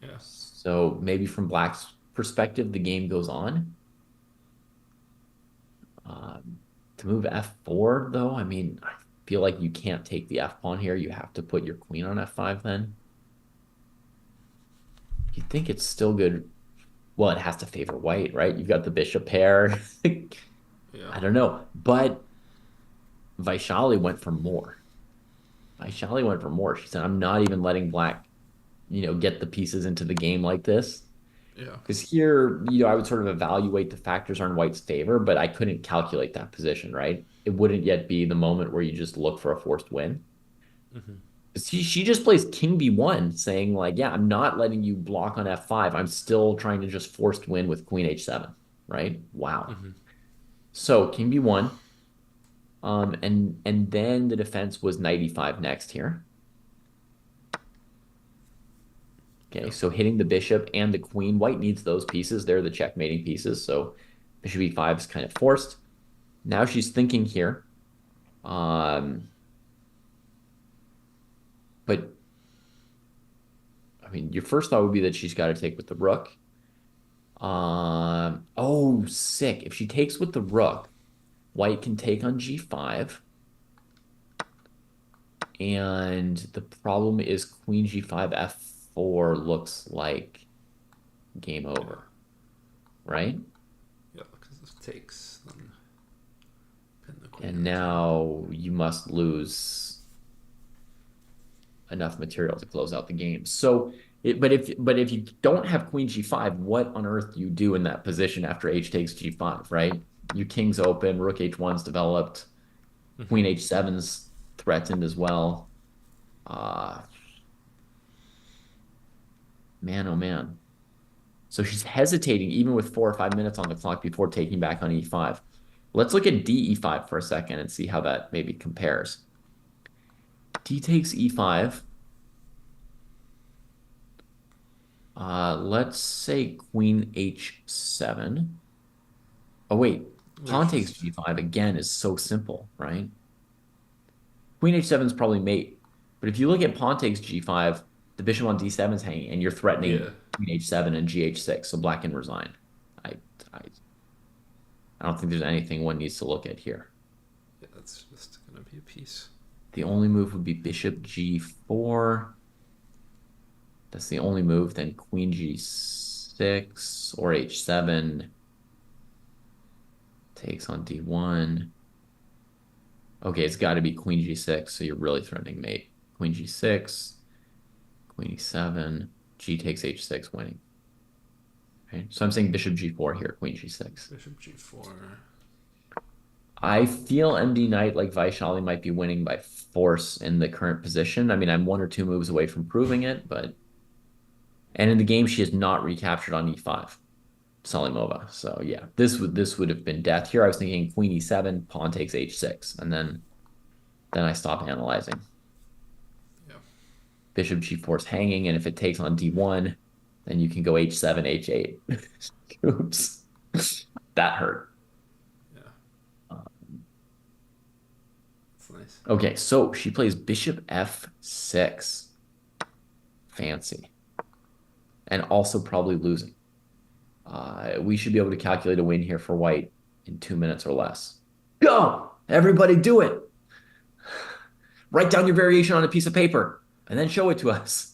Yeah. So maybe from black's perspective, the game goes on. To move f4, though, I mean, I feel like you can't take the f pawn here. You have to put your queen on f5 then. You think it's still good. Well, it has to favor white, right? You've got the bishop pair. I don't know. But Vaishali went for more. She said, I'm not even letting black, get the pieces into the game like this. Yeah. Because here, I would sort of evaluate the factors are in white's favor, but I couldn't calculate that position, right? It wouldn't yet be the moment where you just look for a forced win. She just plays king b1, saying like, yeah, I'm not letting you block on f5. I'm still trying to just forced win with queen h7, right? Wow. So king b1, and then the defense was knight e5 next here. Okay, so hitting the bishop and the queen. White needs those pieces. They're the checkmating pieces. So bishop e5 is kind of forced. Now she's thinking here. But, I mean, your first thought would be that she's got to take with the rook. Oh, sick. If she takes with the rook, white can take on g5. And the problem is queen g5, f4 looks like game over, right? Yeah, because this takes, then pin the queen. And now you must lose enough material to close out the game. So, but if you don't have queen g5, what on earth do you do in that position after h takes g5, right? Your king's open, rook h1's developed, queen h7's threatened as well. Man, oh man. So she's hesitating even with 4 or 5 minutes on the clock before taking back on e5. Let's look at d5 for a second and see how that maybe compares. D takes e5. Let's say queen h7. Oh, wait. Pawn takes g5 again is so simple, right? Queen h7 is probably mate. But if you look at pawn takes g5, the bishop on d7 is hanging, and you're threatening Yeah. queen h7 and gh6, so black can resign. I, I, I don't think there's anything one needs to look at here. Yeah, that's just gonna be a piece. The only move would be bishop g4. That's the only move. Then queen g6 or h7 takes on d1. Okay, it's got to be queen g6, so you're really threatening mate. Queen g6, queen e7, g takes h6, winning. Okay, so I'm saying bishop g4 here, queen g6. Bishop g4. I feel MD Knight, like Vaishali, might be winning by force in the current position. I mean, I'm 1 or 2 moves away from proving it, but... And in the game, she has not recaptured on e5, Salimova. So yeah, this would have been death. Here I was thinking queen e7, pawn takes h6, and then I stop analyzing. Yeah. Bishop g4 is hanging, and if it takes on d1, then you can go h7, h8. Oops. That hurt. Nice. Okay, so she plays bishop f6. Fancy. And also probably losing. We should be able to calculate a win here for white in 2 minutes or less. Go! Everybody do it! Write down your variation on a piece of paper and then show it to us.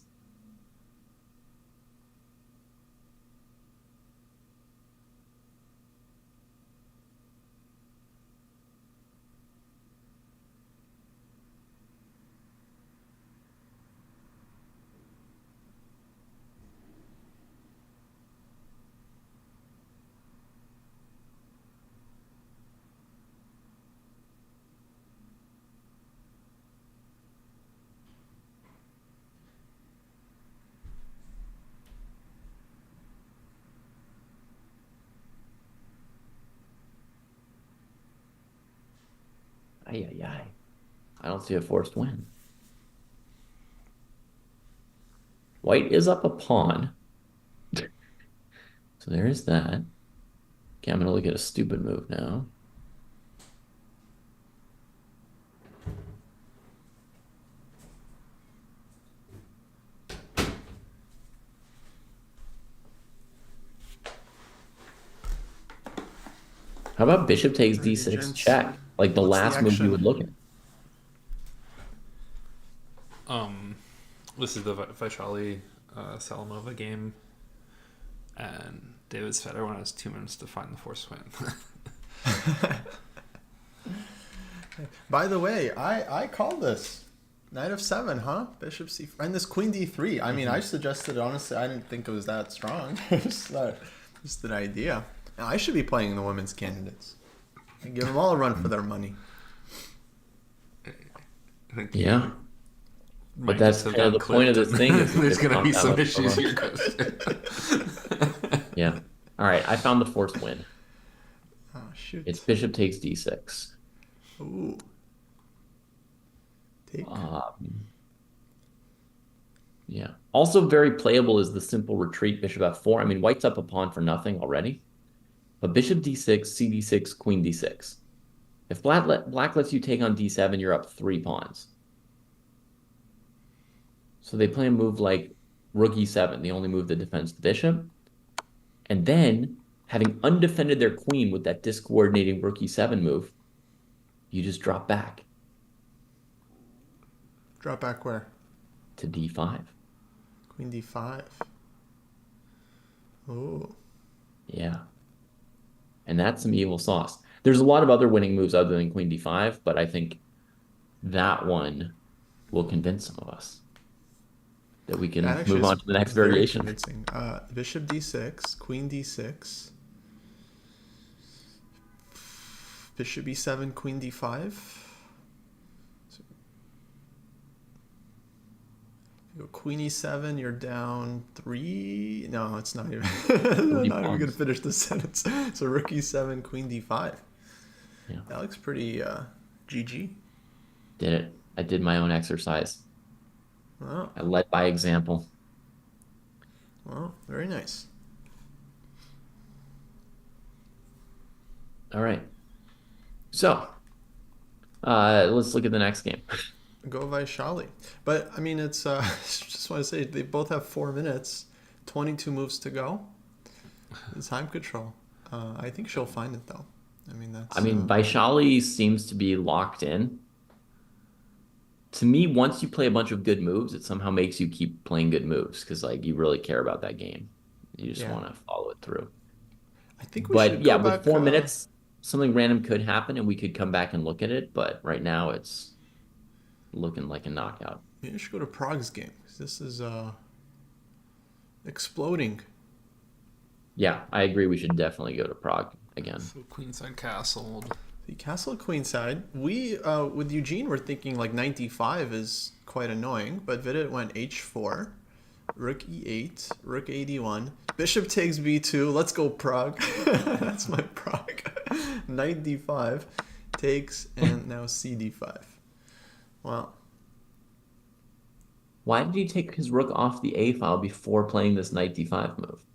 Ay, ay, ay. I don't see a forced win. White is up a pawn. So there is that. Okay, I'm going to look at a stupid move now. How about bishop takes d6 check? Like the last move you would look at. This is the Vaishali Salimova game, and David Federer has 2 minutes to find the forced win. By the way, I called this. Knight of 7, huh? Bishop c4. And this queen d3. I mean, I suggested, honestly, I didn't think it was that strong. Just an idea. Now, I should be playing the women's candidates. And give them all a run for their money. Yeah. But that's kind of the point of this thing. There's going to be some issues here. Yeah. All right. I found the forced win. Oh, shoot. It's bishop takes d6. Ooh. Take. Yeah. Also very playable is the simple retreat bishop f4. I mean, white's up a pawn for nothing already. But bishop d6, cd6, queen d6. If black lets you take on d7, you're up 3 pawns. So they play a move like rook e7, the only move that defends the bishop. And then, having undefended their queen with that discoordinating rook e7 move, you just drop back. Drop back where? To d5. Queen d5. Oh. Yeah. And that's some evil sauce. There's a lot of other winning moves other than queen d5, but I think that one will convince some of us that we can move on to the next variation. Bishop d6, queen d6, bishop e7, queen d5. So, you go queen e7, you're down 3. No, it's not even. I'm not even gonna finish the sentence. So rook e7, queen d5. Yeah. That looks pretty GG. Did it. I did my own exercise. Wow. I led by example. Well, very nice. All right. So, let's look at the next game. Go Vaishali. But I mean, it's just want to say they both have 4 minutes, 22 moves to go. The time control. I think she'll find it though. I mean, that's. I mean, Vaishali seems to be locked in. To me, once you play a bunch of good moves, it somehow makes you keep playing good moves because like you really care about that game. You just Yeah. want to follow it through. I think we But should yeah, go with back. 4 minutes, something random could happen and we could come back and look at it. But right now, it's looking like a knockout. Maybe we should go to Prag's game 'cause this is exploding. Yeah, I agree. We should definitely go to Prague again. So Queenside castled. The Castle Queenside. We with Eugene were thinking like 95 is quite annoying, but Vidit went h4, Rook e8, Rook 81, Bishop takes b2. Let's go Prague. That's my Prague. Knight d5 takes, and now cd5. Wow. Why did he take his rook off the A file before playing this knight d5 move?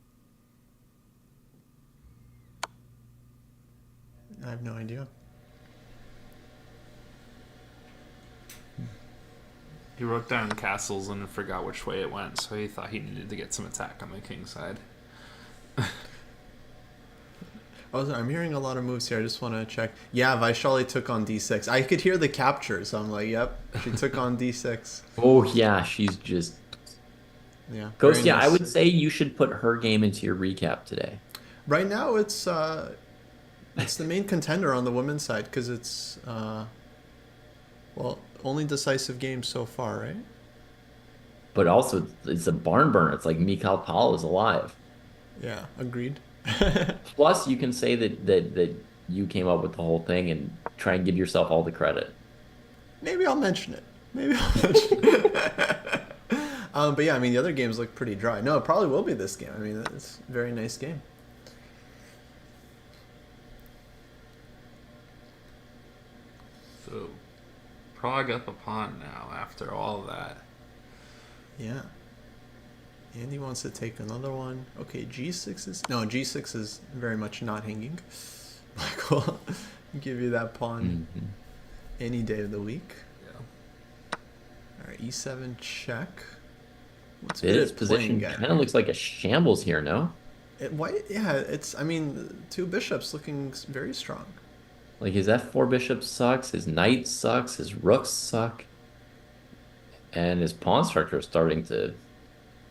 I have no idea. He wrote down castles and forgot which way it went, so he thought he needed to get some attack on the king side. I'm hearing a lot of moves here. I just want to check. Yeah, Vaishali took on d6. I could hear the capture, so I'm like, yep, she took on d6. Oh yeah, she's just Yeah. Ghost. very Yeah, I nice. would say you should put her game into your recap today. Right now, it's the main contender on the women's side because it's well, only decisive game so far, right? But also, it's a barn burner. It's like Mikhail Pal is alive. Yeah, agreed. Plus, you can say that you came up with the whole thing and try and give yourself all the credit. Maybe I'll mention it. But yeah, I mean, the other games look pretty dry. No, it probably will be this game. I mean, it's a very nice game. So, Prague up a pawn now after all that. Yeah. Andy wants to take another one. Okay, g6 is... No, g6 is very much not hanging. Like, we'll give you that pawn any day of the week. Yeah. All right, e7 check. What's His Vidit position playing at? kind of looks like a shambles here, no? Yeah, it's... I mean, two bishops looking very strong. Like his f4 bishop sucks, his knight sucks, his rooks suck, and his pawn structure is starting to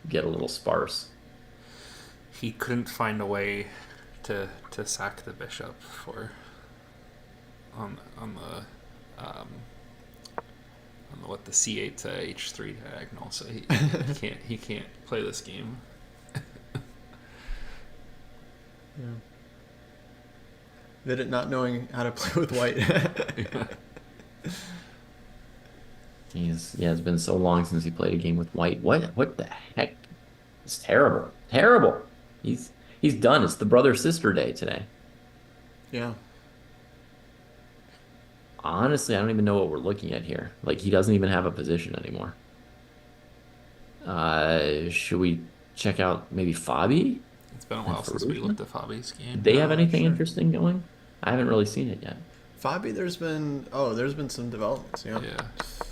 get a little sparse. He couldn't find a way to sack the bishop for on the c8 to h3 diagonal, so he can't play this game. Yeah. Vidit not knowing how to play with white. It's been so long since he played a game with white. What the heck? It's terrible. Terrible. He's done. It's the brother-sister day today. Yeah. Honestly, I don't even know what we're looking at here. Like, he doesn't even have a position anymore. Should we check out maybe Fabi? It's been a while since we looked at Fabi's game. Did they have anything sure. interesting going? I haven't really seen it yet. Fabi, there's been some developments, yeah. Yeah,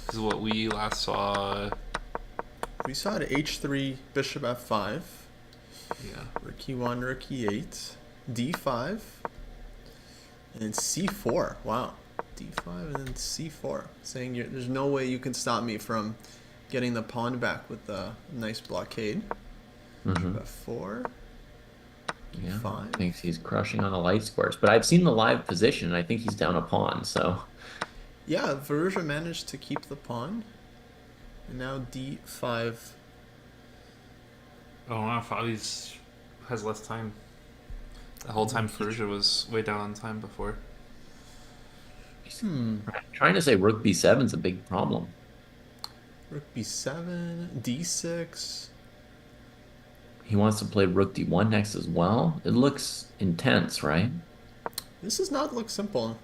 this is what we last saw. We saw it h3, bishop f5, Yeah, rook e1, rook e8, d5, and then c4. Wow. d5 and then c4. Saying there's no way you can stop me from getting the pawn back with the nice blockade. Mhm. f4. Yeah, Fine. thinks he's crushing on the light squares. But I've seen the live position, and I think he's down a pawn, so... Yeah, Veruja managed to keep the pawn. And now d5. oh wow, Fabi's has less time. The whole time Ferja was way down on time before. Trying to say rook b7 is a big problem. Rook b7, d6. He wants to play rook d1 next as well. It looks intense, right? This does not look simple.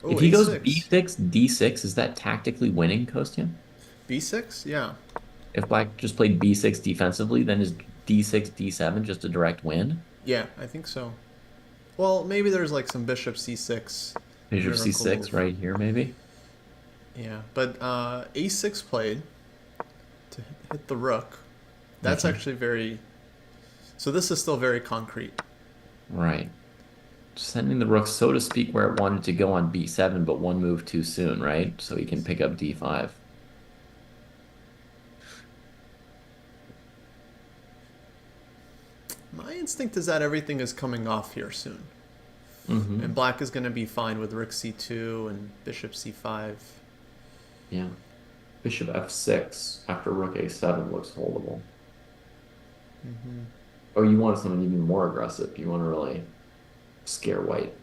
Oh, If he goes a6. b6, d6, is that tactically winning, Kostya? b6, yeah. If black just played b6 defensively, then is d6, d7 just a direct win? Yeah, I think so. Well, maybe there's like some bishop c6. Bishop miracle c6 move. right here, maybe? Yeah, but a6 played to hit the rook. That's actually very. So this is still very concrete. Right. Sending the rook, so to speak, where it wanted to go on b7, but one move too soon, right? So he can pick up d5. My instinct is that everything is coming off here soon. Mm-hmm. And black is going to be fine with rook c2 and bishop c5. Yeah. Bishop f6 after rook a7 looks holdable. Mm-hmm. Oh, you want something even more aggressive. You want to really scare white.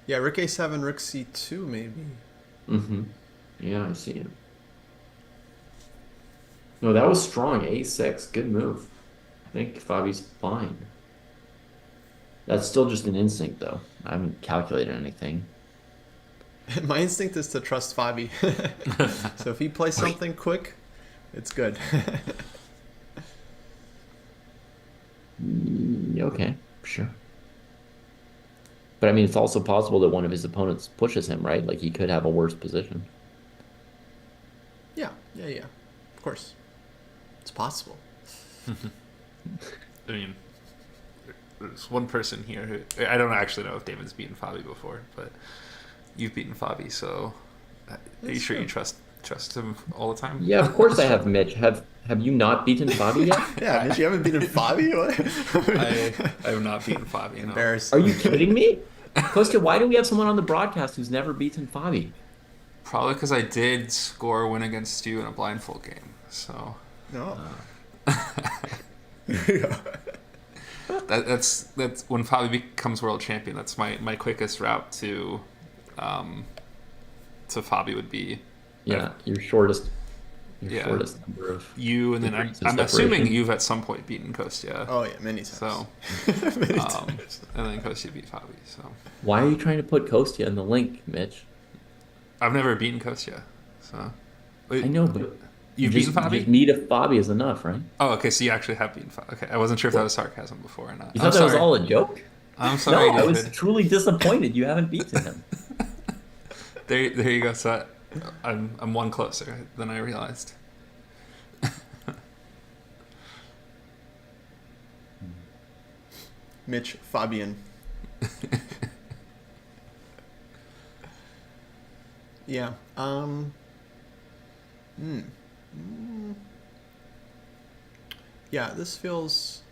Yeah, rook a7, rook c2 maybe. Mm-hmm. Yeah, I see it. No, that was strong. A6. Good move. I think Fabi's fine. That's still just an instinct, though. I haven't calculated anything. My instinct is to trust Fabi. So if he plays something quick, it's good. Okay, sure. But I mean, it's also possible that one of his opponents pushes him, right? Like he could have a worse position. Yeah. Of course. It's possible. I mean, there's one person here who I don't actually know if David's beaten Fabi before, but you've beaten Fabi, so are you sure you trust him all the time? Yeah, of course I have, Mitch. Have you not beaten Fabi yet? Yeah, Mitch, you haven't beaten Fabi? I have not beaten Fabi. No. Embarrassing. Are you kidding me? Kostya, why do we have someone on the broadcast who's never beaten Fabi? Probably because I did score a win against you in a blindfold game. So No. that's when Fabi becomes world champion. That's my quickest route to Fabi would be. Yeah, your shortest Yeah. shortest number of You, and then degrees of I'm assuming separation. you've at some point beaten Kostya. Oh, yeah, many times. So, Many times. and then Kostya beat Fabi. So Why are you trying to put Kostya in the link, Mitch? I've never beaten Kostya. So I know, but you've just, beaten Fabi. just meet if Fabi is enough, right? Oh, okay. So you actually have beaten Fabi. Okay, I wasn't sure if that was sarcasm before or not. You I'm thought that was sorry. all a joke? I'm sorry, No, I was David. truly disappointed you haven't beaten him. There you go. So I'm one closer than I realized. Mitch Fabian. Yeah. Yeah, this feels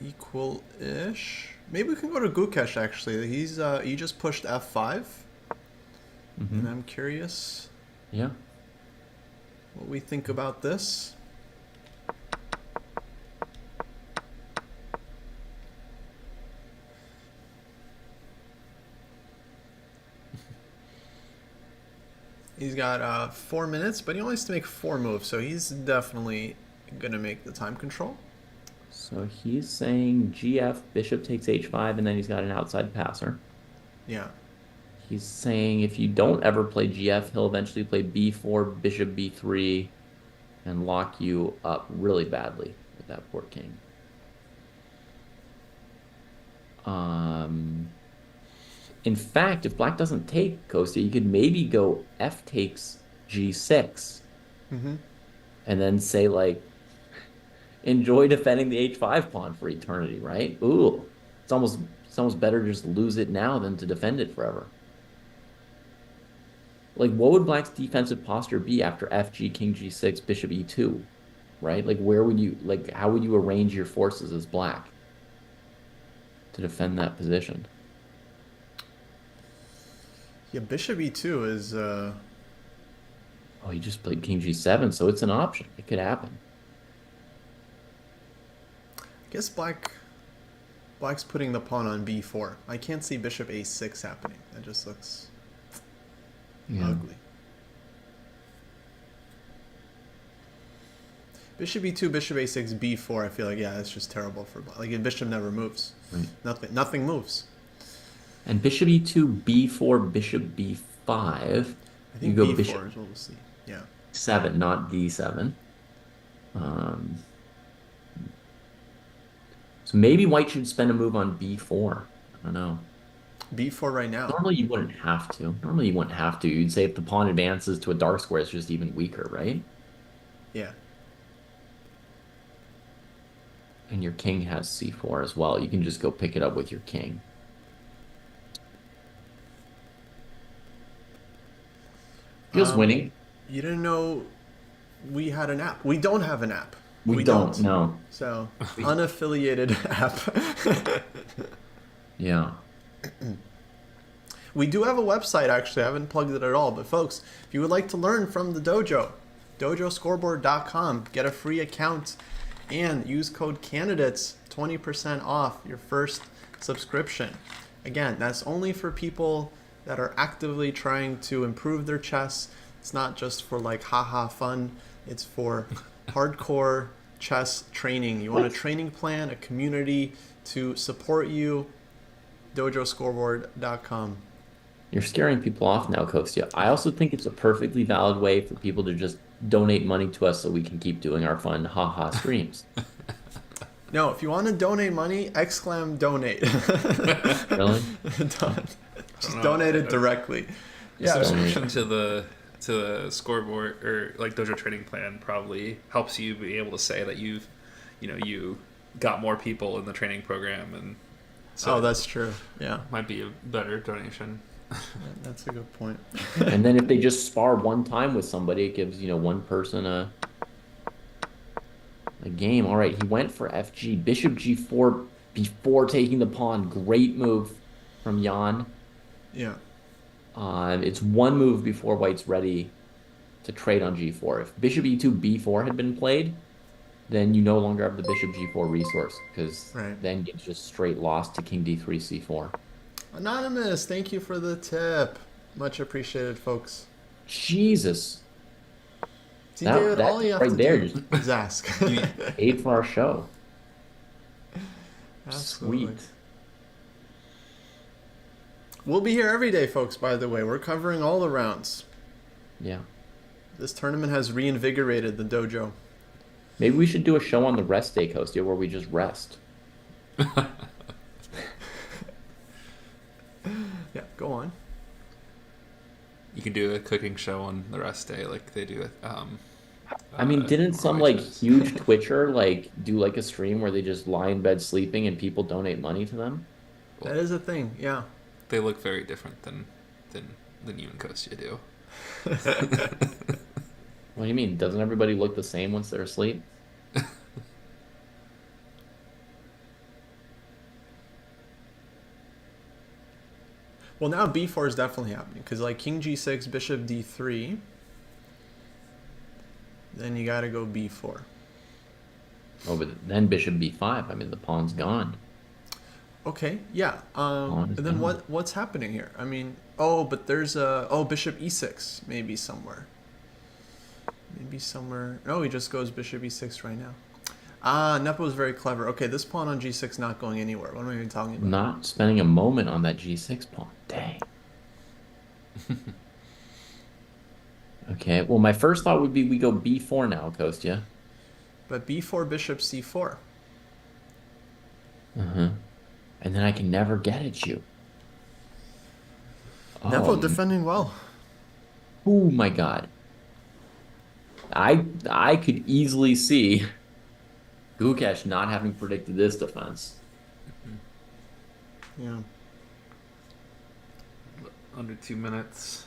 equal-ish. Maybe we can go to Gukesh actually. He just pushed f5, and I'm curious Yeah. what we think about this. He's got 4 minutes, but he only has to make 4 moves, so he's definitely gonna make the time control. So he's saying GF, bishop takes h5, and then he's got an outside passer. Yeah. He's saying if you don't ever play GF, he'll eventually play b4, bishop b3, and lock you up really badly with that poor king. In fact, if black doesn't take Kostya, you could maybe go f takes g6, Mm-hmm. and then say like, enjoy defending the h5 pawn for eternity, right? Ooh, it's almost better to just lose it now than to defend it forever. Like, what would black's defensive posture be after fg, king g6, bishop e2, right? Like, where would you, like, how would you arrange your forces as black to defend that position? Yeah, bishop e2 is Oh, he just played king g7, so it's an option. It could happen. I guess black's putting the pawn on b4. I can't see bishop a6 happening. That just looks ugly. Bishop e2, bishop a6, b4. I feel like, yeah, that's just terrible for black. Like, the bishop never moves. Right. Nothing moves. And bishop e2, b4, bishop b5. I think You go b4 bishop is what we'll see. Yeah. 7, not d7. So maybe white should spend a move on b4. I don't know. B4 right now. Normally you wouldn't have to. Normally you wouldn't have to. You'd say if the pawn advances to a dark square, it's just even weaker, right? Yeah. And your king has c4 as well. You can just go pick it up with your king. Feels winning. You didn't know we had an app. We don't have an app. We don't know. So, unaffiliated app. Yeah. We do have a website, actually. I haven't plugged it at all. But, folks, if you would like to learn from the dojo, dojoscoreboard.com. Get a free account and use code CANDIDATES, 20% off your first subscription. Again, that's only for people that are actively trying to improve their chess. It's not just for like haha fun. It's for hardcore chess training. You want a training plan, a community to support you. dojoscoreboard.com. You're scaring people off now, Kostya. I also think it's a perfectly valid way for people to just donate money to us so we can keep doing our fun haha streams. No, if you want to donate money, donate. Really? Just donate it directly. Yeah, Yeah. subscription to the scoreboard or like dojo training plan probably helps you be able to say that you got more people in the training program, and so Oh, that's true. Yeah, might be a better donation. that's a good point. And then if they just spar one time with somebody, it gives, one person a game. All right, he went for FG. Bishop G4 before taking the pawn. Great move from Jan. Yeah. It's one move before White's ready to trade on G4. If Bishop E2 B4 had been played, then you no longer have the Bishop G4 resource, because Right. then it's just straight lost to King D3 C4. Anonymous, thank you for the tip. Much appreciated, folks. Jesus. See, That- David, all that you have right to there do is ask. Paid for our show. Absolutely. Sweet. We'll be here every day, folks, by the way. We're covering all the rounds. Yeah. This tournament has reinvigorated the dojo. Maybe we should do a show on the rest day, Kostya, where we just rest. Yeah, go on. You can do a cooking show on the rest day like they do. I mean, didn't some huge Twitcher do a stream where they just lie in bed sleeping and people donate money to them? That is a thing, yeah. They look very different than you and Kostya do. What do you mean? Doesn't everybody look the same once they're asleep? Well, now B4 is definitely happening, because King G6, Bishop D3, then you gotta go B4. Oh, but then Bishop B5. I mean, the pawn's gone. Okay, yeah. And then what's happening here? I mean, but there's Bishop E6 maybe somewhere. Maybe somewhere. Oh, he just goes Bishop E6 right now. Nepo is very clever. Okay, this pawn on G6 not going anywhere. What am I even talking about? Not spending a moment on that G6 pawn. Dang. Okay, well, my first thought would be we go B4 now, Kostya. But B4, Bishop C4. Uh-huh. And then I can never get at you. Nepo defending well. Oh my god. I could easily see Gukesh not having predicted this defense. Yeah. Under 2 minutes,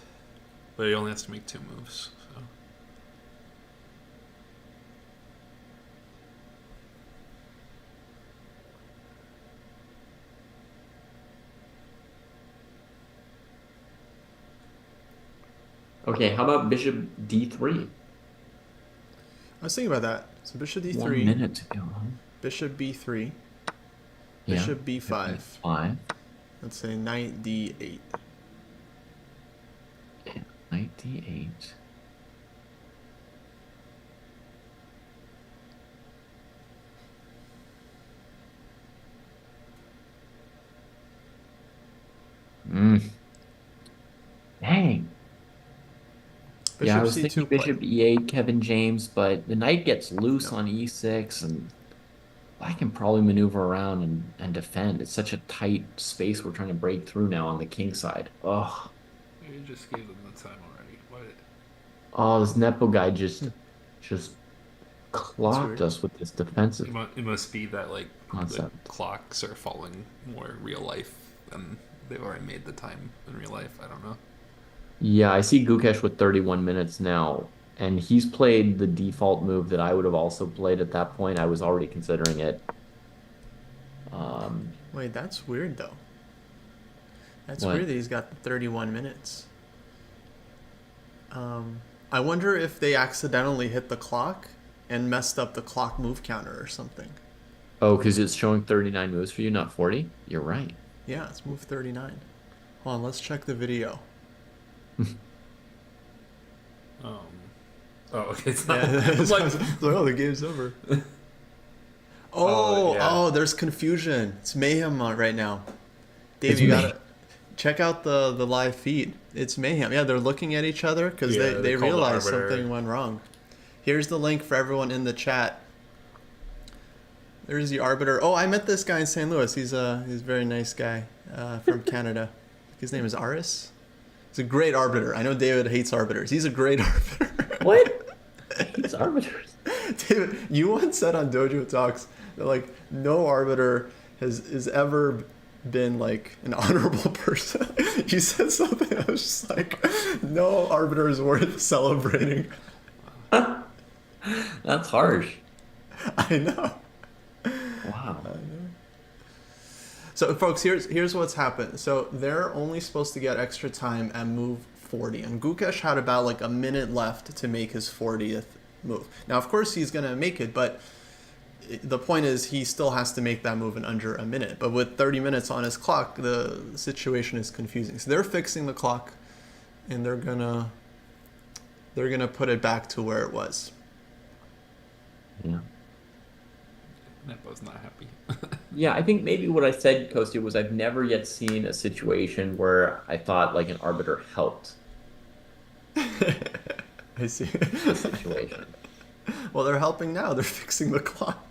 but he only has to make 2 moves. So. Okay, how about Bishop D3? I was thinking about that. So Bishop D3. 1 minute to go. Bishop B3. Yeah. Bishop B5. 5. Let's say Knight D8. Yeah, Knight D8. Dang. Yeah, I was Bishop thinking C2 play. Bishop E8, Kevin James, but the knight gets loose on E6, and I can probably maneuver around and defend. It's such a tight space we're trying to break through now on the king side. Oh, You just gave them the time already. What? oh, this Nepo guy just That's clocked weird. us with this defensive It must be that like the concept. clocks are following more real life, and they've already made the time in real life. I don't know. Yeah, I see Gukesh with 31 minutes now, and he's played the default move that I would have also played at that point. I was already considering it. Um, Wait, that's weird though. That's what? weird that he's got 31 minutes. I wonder if they accidentally hit the clock and messed up the clock move counter or something. Oh, because it's showing 39 moves for you, not 40? You're right. Yeah, it's move 39. Hold on, let's check the video. Um. Oh, okay. It's not. Yeah, It's like, oh, the game's over. Oh, yeah. Oh, there's confusion. It's mayhem right now. Dave, It's you mayhem. gotta check out the live feed. It's mayhem. Yeah, they're looking at each other because Yeah, they they call the realize arbiter. something went wrong. Here's the link for everyone in the chat. There's the arbiter. Oh, I met this guy in St. Louis. He's a very nice guy from Canada. His name is Aris. He's a great arbiter. I know David hates arbiters. He's a great arbiter. What? He's arbiters. David, you once said on Dojo Talks that like no arbiter has ever been like an honorable person. You said something. I was just like, no arbiter is worth celebrating. That's harsh. I know. Wow. So, folks, here's what's happened. So they're only supposed to get extra time at move 40, and Gukesh had about like a minute left to make his 40th move. Now, of course, he's gonna make it, but the point is he still has to make that move in under a minute. But with 30 minutes on his clock, the situation is confusing. So they're fixing the clock, and they're gonna put it back to where it was. Yeah. Nepo's not happy. Yeah, I think maybe what I said, Kostya, was I've never yet seen a situation where I thought like an arbiter helped I see. the situation. Well, they're helping now. They're fixing the clock.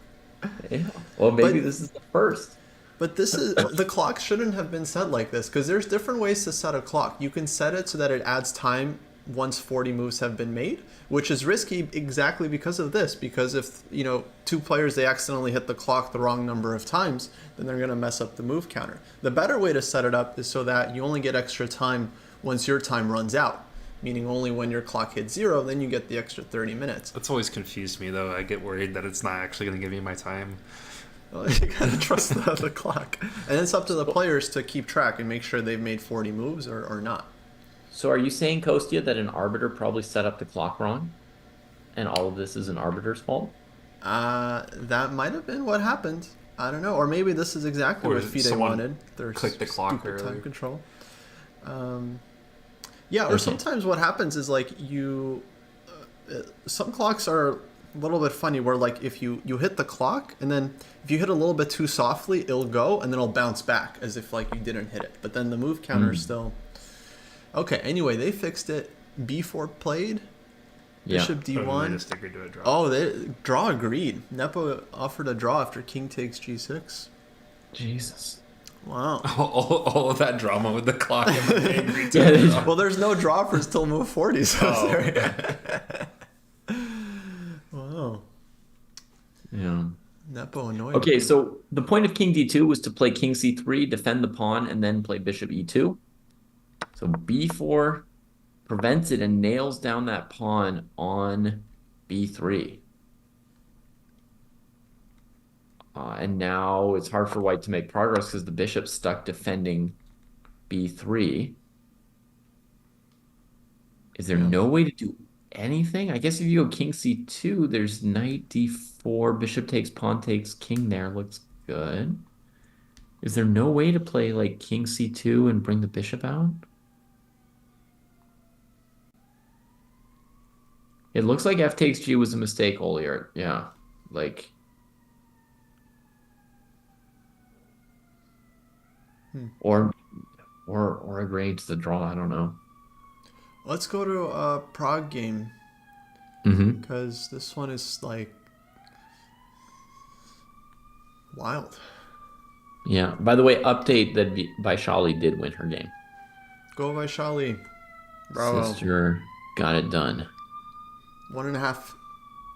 Yeah. Well, maybe But- this is the first. But this is the clock shouldn't have been set like this because there's different ways to set a clock. You can set it so that it adds time once 40 moves have been made, which is risky exactly because of this. Because if two players they accidentally hit the clock the wrong number of times, then they're gonna mess up the move counter. The better way to set it up is so that you only get extra time once your time runs out, meaning only when your clock hits 0, then you get the extra 30 minutes. That's always confused me though. I get worried that it's not actually going to give me my time. Well, you gotta trust the clock, and it's up to the players to keep track and make sure they've made 40 moves or not. So are you saying, Kostya, that an arbiter probably set up the clock wrong? And all of this is an arbiter's fault? That might have been what happened. I don't know, or maybe this is exactly Or what FIDE someone wanted. Their clicked the clock stupid earlier. time control. Yeah, or Okay. sometimes what happens is like some clocks are a little bit funny where like if you hit the clock and then if you hit a little bit too softly, it'll go and then it'll bounce back as if like you didn't hit it. But then the move counter is still okay. Anyway, they fixed it. B4 played. Yeah. Bishop Oh, they D1. just agreed to a draw. Oh, they draw agreed. Nepo offered a draw after King takes G6. Jesus. Wow. all of that drama with the clock and the angry Yeah, they- draw. Well, there's no draw for till move 40, so Oh, there. Wow. Yeah. Nepo annoyed. Okay, so the point of King D2 was to play King C3, defend the pawn, and then play Bishop E2. So B4 prevents it and nails down that pawn on B3. And now it's hard for white to make progress because the bishop's stuck defending B3. Is there no way to do anything? I guess if you go King C2, there's knight D4, bishop takes, pawn takes, king there. Looks good. Is there no way to play like King C2 and bring the bishop out? It looks like F takes G was a mistake earlier. Yeah, like... Or agreeing to the draw. I don't know. Let's go to a Prague game Mm-hmm. because this one is like Wild. Yeah. By the way, update that Vaishali did win her game. Go Vaishali. Bravo. Sister got it done. 1.5.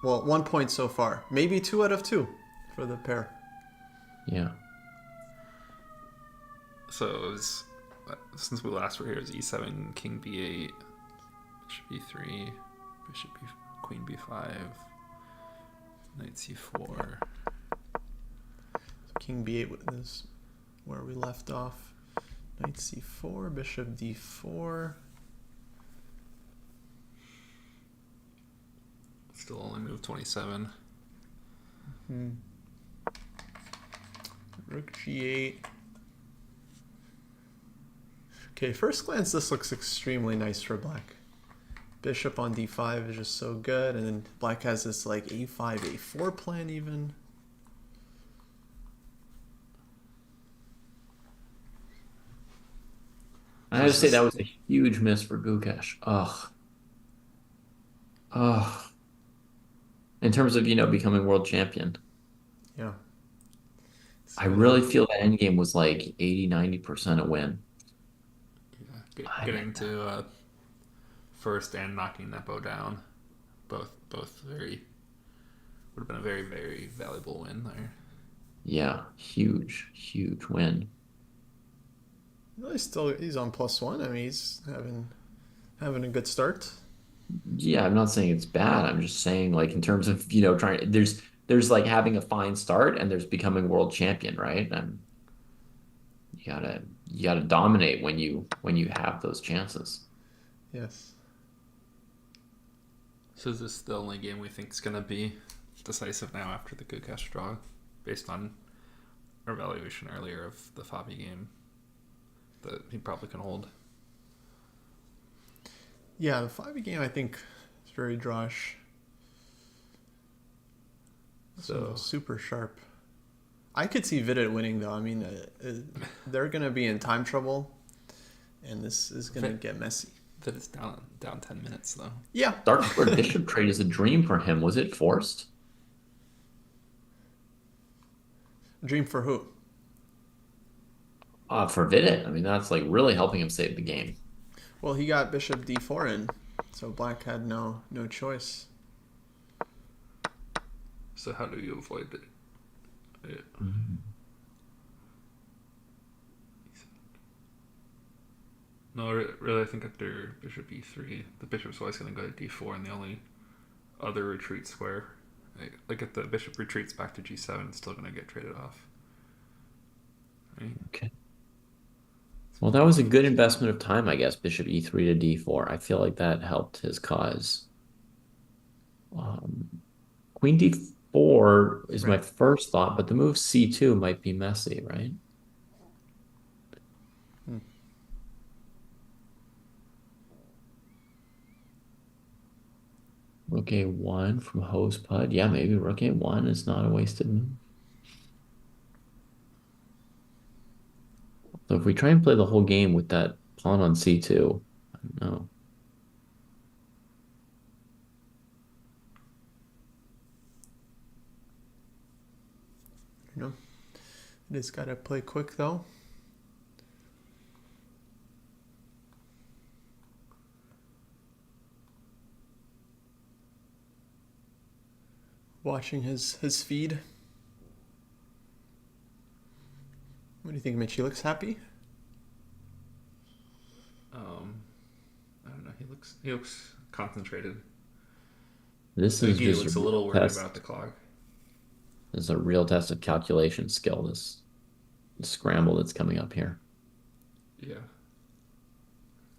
Well, 1 point so far. Maybe 2 out of 2 for the pair. Yeah. So it was, since we last were here, it was e7, king b8, bishop e3, bishop b, queen b5, knight c4. King b8 is where we left off. Knight c4, bishop d4. Still only move 27. Rook g8. Okay, first glance, this looks extremely nice for black. Bishop on d5 is just so good, and then black has this like a5, a4 plan even. I have to say that was a huge miss for Gukesh. Ugh. Ugh. In terms of, becoming world champion. Yeah. I really feel that endgame was like 80, 90% a win. Yeah, getting to first and knocking Nepo down, both very would have been a very, very valuable win there. Yeah, huge, huge win. No, he's on +1. I mean, he's having a good start. Yeah, I'm not saying it's bad. I'm just saying, like, in terms of, trying, there's like having a fine start and there's becoming world champion, right? And you gotta dominate when you have those chances. Yes. So is this the only game we think is going to be decisive now after the Gukesh draw, based on our evaluation earlier of the FIDE game that he probably can hold? Yeah, the 5 game I think is very drawish. So super sharp. I could see Vidit winning though. I mean, they're gonna be in time trouble, and this is gonna get messy. That is down 10 minutes though. Yeah. Dark square bishop trade is a dream for him. Was it forced? Dream for who? For Vidit. I mean, that's like really helping him save the game. Well, he got bishop d4 in, so black had no choice. So how do you avoid it? No, really, I think after bishop e3, the bishop's always going to go to d4, and the only other retreat square, like if the bishop retreats back to g7, it's still going to get traded off. Right? Okay. Well, that was a good investment of time, I guess. Bishop e3 to d4. I feel like that helped his cause. Queen d4 is my first thought, but the move c2 might be messy, right? Rook a1 from host pud. Yeah, maybe rook a1 is not a wasted move. So if we try and play the whole game with that pawn on c2, I don't know. Just gotta play quick though. Watching his feed. What do you think, Mitch? He looks happy? I don't know. He looks concentrated. This I is think he just looks a little worried about the clock. This is a real test of calculation skill, this scramble that's coming up here. Yeah.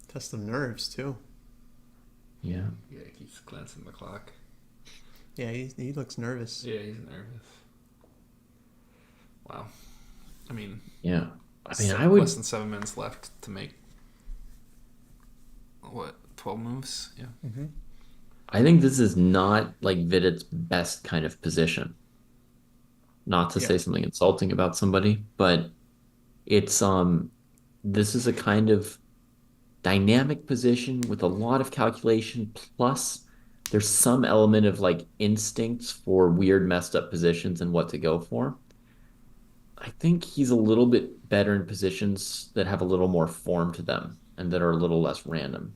Test of nerves too. Yeah. Yeah, he keeps glancing at the clock. Yeah, he looks nervous. Yeah, he's nervous. Wow. I mean, yeah. I mean, I would less than 7 minutes left to make 12 moves? Yeah. Mm-hmm. I think this is not like Vidit's best kind of position. Not to say something insulting about somebody, but it's this is a kind of dynamic position with a lot of calculation, plus there's some element of like instincts for weird messed up positions and what to go for. I think he's a little bit better in positions that have a little more form to them and that are a little less random.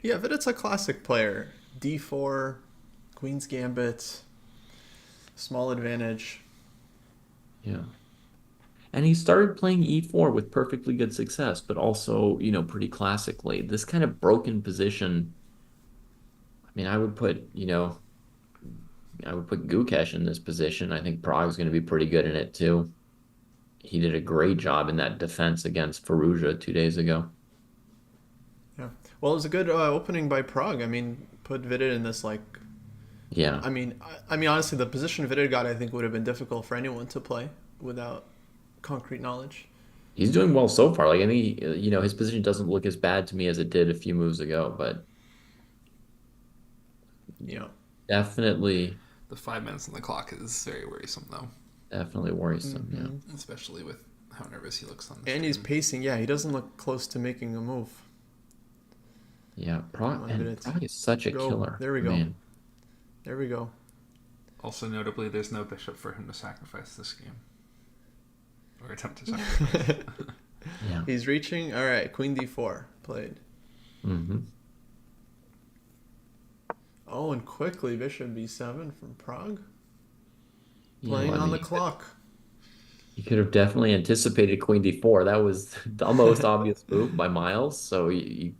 Yeah, but it's a classic player. D4, Queen's Gambit, small advantage. Yeah. And he started playing E4 with perfectly good success, but also, pretty classically. This kind of broken position, I mean, I would put Gukesh in this position. I think Prague's going to be pretty good in it too. He did a great job in that defense against Faruja 2 days ago. Yeah. Well, it was a good opening by Prague. I mean, put Vidit in this like. Yeah. I mean, honestly, the position Vidit got, I think, would have been difficult for anyone to play without concrete knowledge. He's doing well so far. Like, I think, his position doesn't look as bad to me as it did a few moves ago, but Yeah. definitely, The 5 minutes on the clock is very worrisome, though, definitely worrisome. Yeah. especially with how nervous he looks on the And he's stream. pacing. Yeah, he doesn't look close to making a move. Yeah. Come on, Vidit. Prague is such a Go. killer. There we go. Man. There we go. Also, notably, there's no bishop for him to sacrifice this game. Or attempt to sacrifice. Yeah. He's reaching. All right, Queen D4 played. Mm-hmm. Oh, and quickly Bishop B7 from Prague. Yeah, Playing well, I on the mean, clock. you could have definitely anticipated Queen D4. That was the most obvious move by miles. So we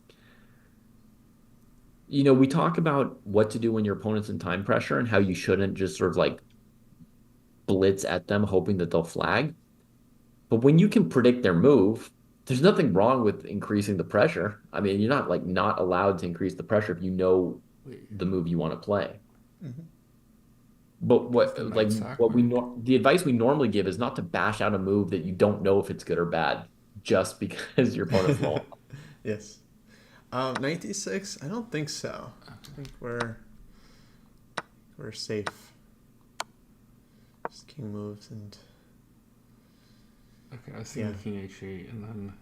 talk about what to do when your opponent's in time pressure and how you shouldn't just sort of like blitz at them hoping that they'll flag. But when you can predict their move, there's nothing wrong with increasing the pressure. I mean, you're not like not allowed to increase the pressure if you know the move you want to play. Mm-hmm. But The knight sack the advice we normally give is not to bash out a move that you don't know if it's good or bad just because your opponent's low. Yes. 96? I don't think so. I think we're safe. Just king moves and Okay, I was thinking king h8 and then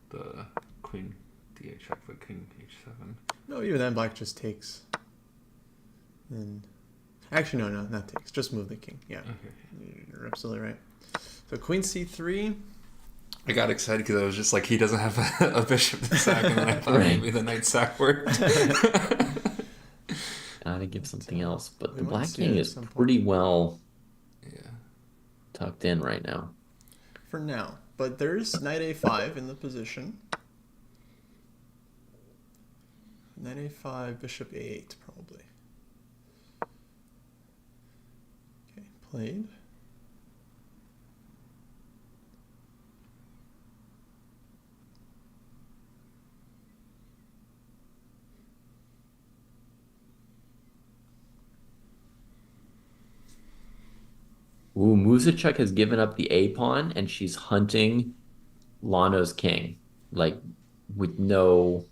the queen d8 check for king h7. no, even then black just takes. And actually, no, not takes. Just move the king. Yeah, Okay. you're absolutely right. So queen c3. I got excited because I was just like, he doesn't have a bishop to sack, and then I thought Right. maybe the knight sack worked. Gotta give something else. But We the might black see king it at is some point. pretty well Yeah. tucked in right now. For now. But there's knight a5 in the position. Knight a5, bishop a8 probably. Okay, played. Ooh, Musachek has given up the A pawn and she's hunting Lano's king, like with no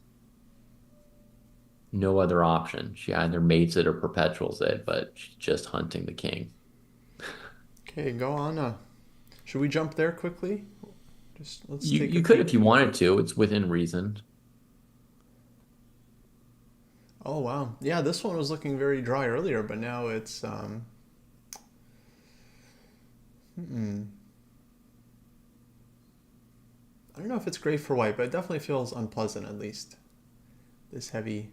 other option. She either mates it or perpetuals it, but she's just hunting the king. Okay, go on. Should we jump there quickly? Just let's You take you a could peek. if you wanted to. It's within reason. Oh wow. Yeah, this one was looking very dry earlier, but now it's I don't know if it's great for white, but it definitely feels unpleasant at least. This heavy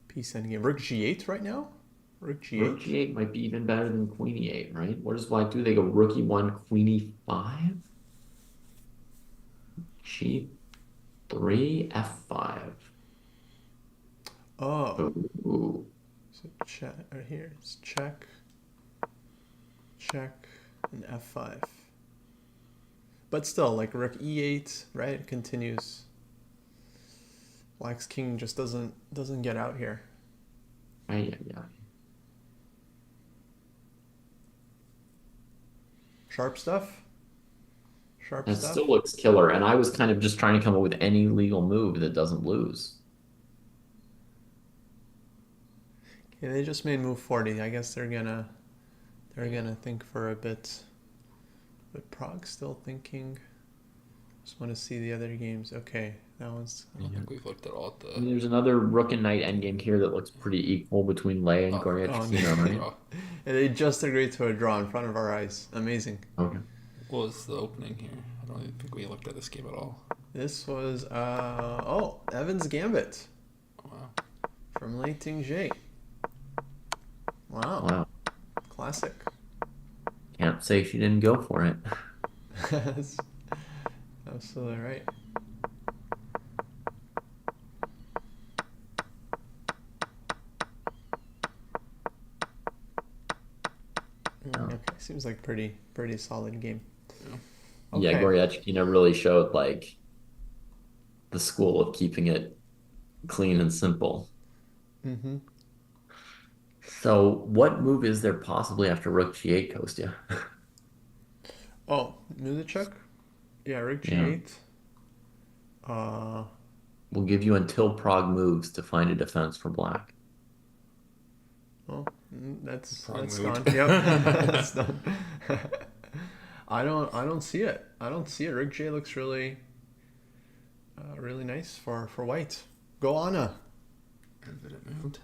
piece endgame. Rook g8 right now? Rook g8? Rook G8 might be even better than Queen E8, right? What does Black do? They go Rook E1, Queen E5, G3, F5. Oh. Ooh. So check right here. It's check, check, and f5. But still, like rook e8, right? It continues. Black's king just doesn't get out here. Yeah. Sharp stuff. Sharp That stuff. still looks killer. And I was kind of just trying to come up with any legal move that doesn't lose. Okay, they just made move 40. I guess they're gonna think for a bit. But Prague still thinking. Just want to see the other games. Okay, that one's. I don't think we've looked at all at And the. there's another rook and knight endgame here that looks pretty equal between Leia and Oh, Goryachkina, right? draw. And they just agreed to a draw in front of our eyes. Amazing. Okay. What was the opening here? I don't even think we looked at this game at all. This was Evan's Gambit Wow. from Lei Ting-Jie. Wow. Wow. Classic. Can't say she didn't go for it. That's absolutely right. Okay, seems like pretty solid game. Yeah, Okay. Goryachkina really showed like the school of keeping it clean and simple. Mm-hmm. So, what move is there possibly after Rook G8, Kostya? Oh, Musichuk? Yeah, Rook Yeah. G8. Uh, We'll give you until Prague moves to find a defense for black. well, that's Prague that's moved. gone. Yep, that's done. I don't see it. I don't see it. Rook J looks really nice for white. Go Anna. And then it moved.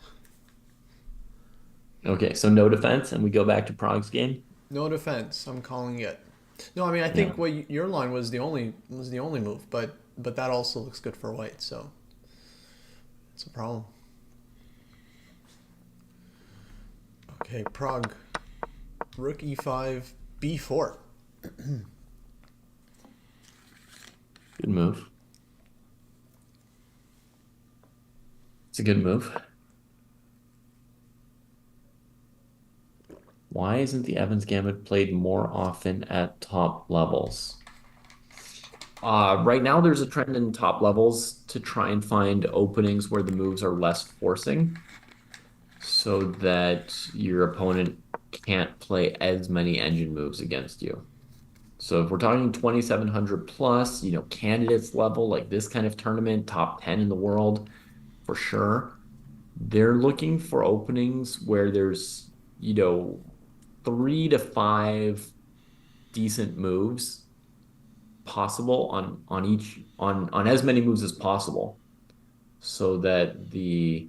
Okay, so no defense, and we go back to Prague's game. No defense. I'm calling it. No, I mean I Yeah. think your line was the only move, but that also looks good for white. So it's a problem. Okay, Prague. Rook E5, B4. Good move. It's a good move. Why isn't the Evans Gambit played more often at top levels? Right now, there's a trend in top levels to try and find openings where the moves are less forcing so that your opponent can't play as many engine moves against you. So if we're talking 2,700 plus, candidates level, like this kind of tournament, top 10 in the world, for sure, they're looking for openings where there's, 3 to 5 decent moves possible on as many moves as possible so that the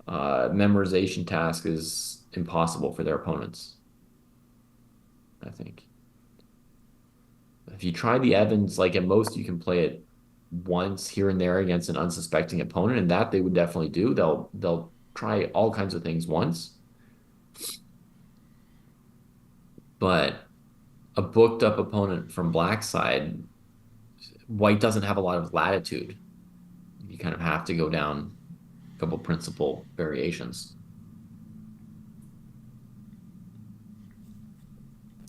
memorization task is impossible for their opponents, I think. If you try the Evans, like at most you can play it once here and there against an unsuspecting opponent, and that they would definitely do. They'll try all kinds of things once. But a booked up opponent from black side, white doesn't have a lot of latitude. You kind of have to go down a couple principal variations.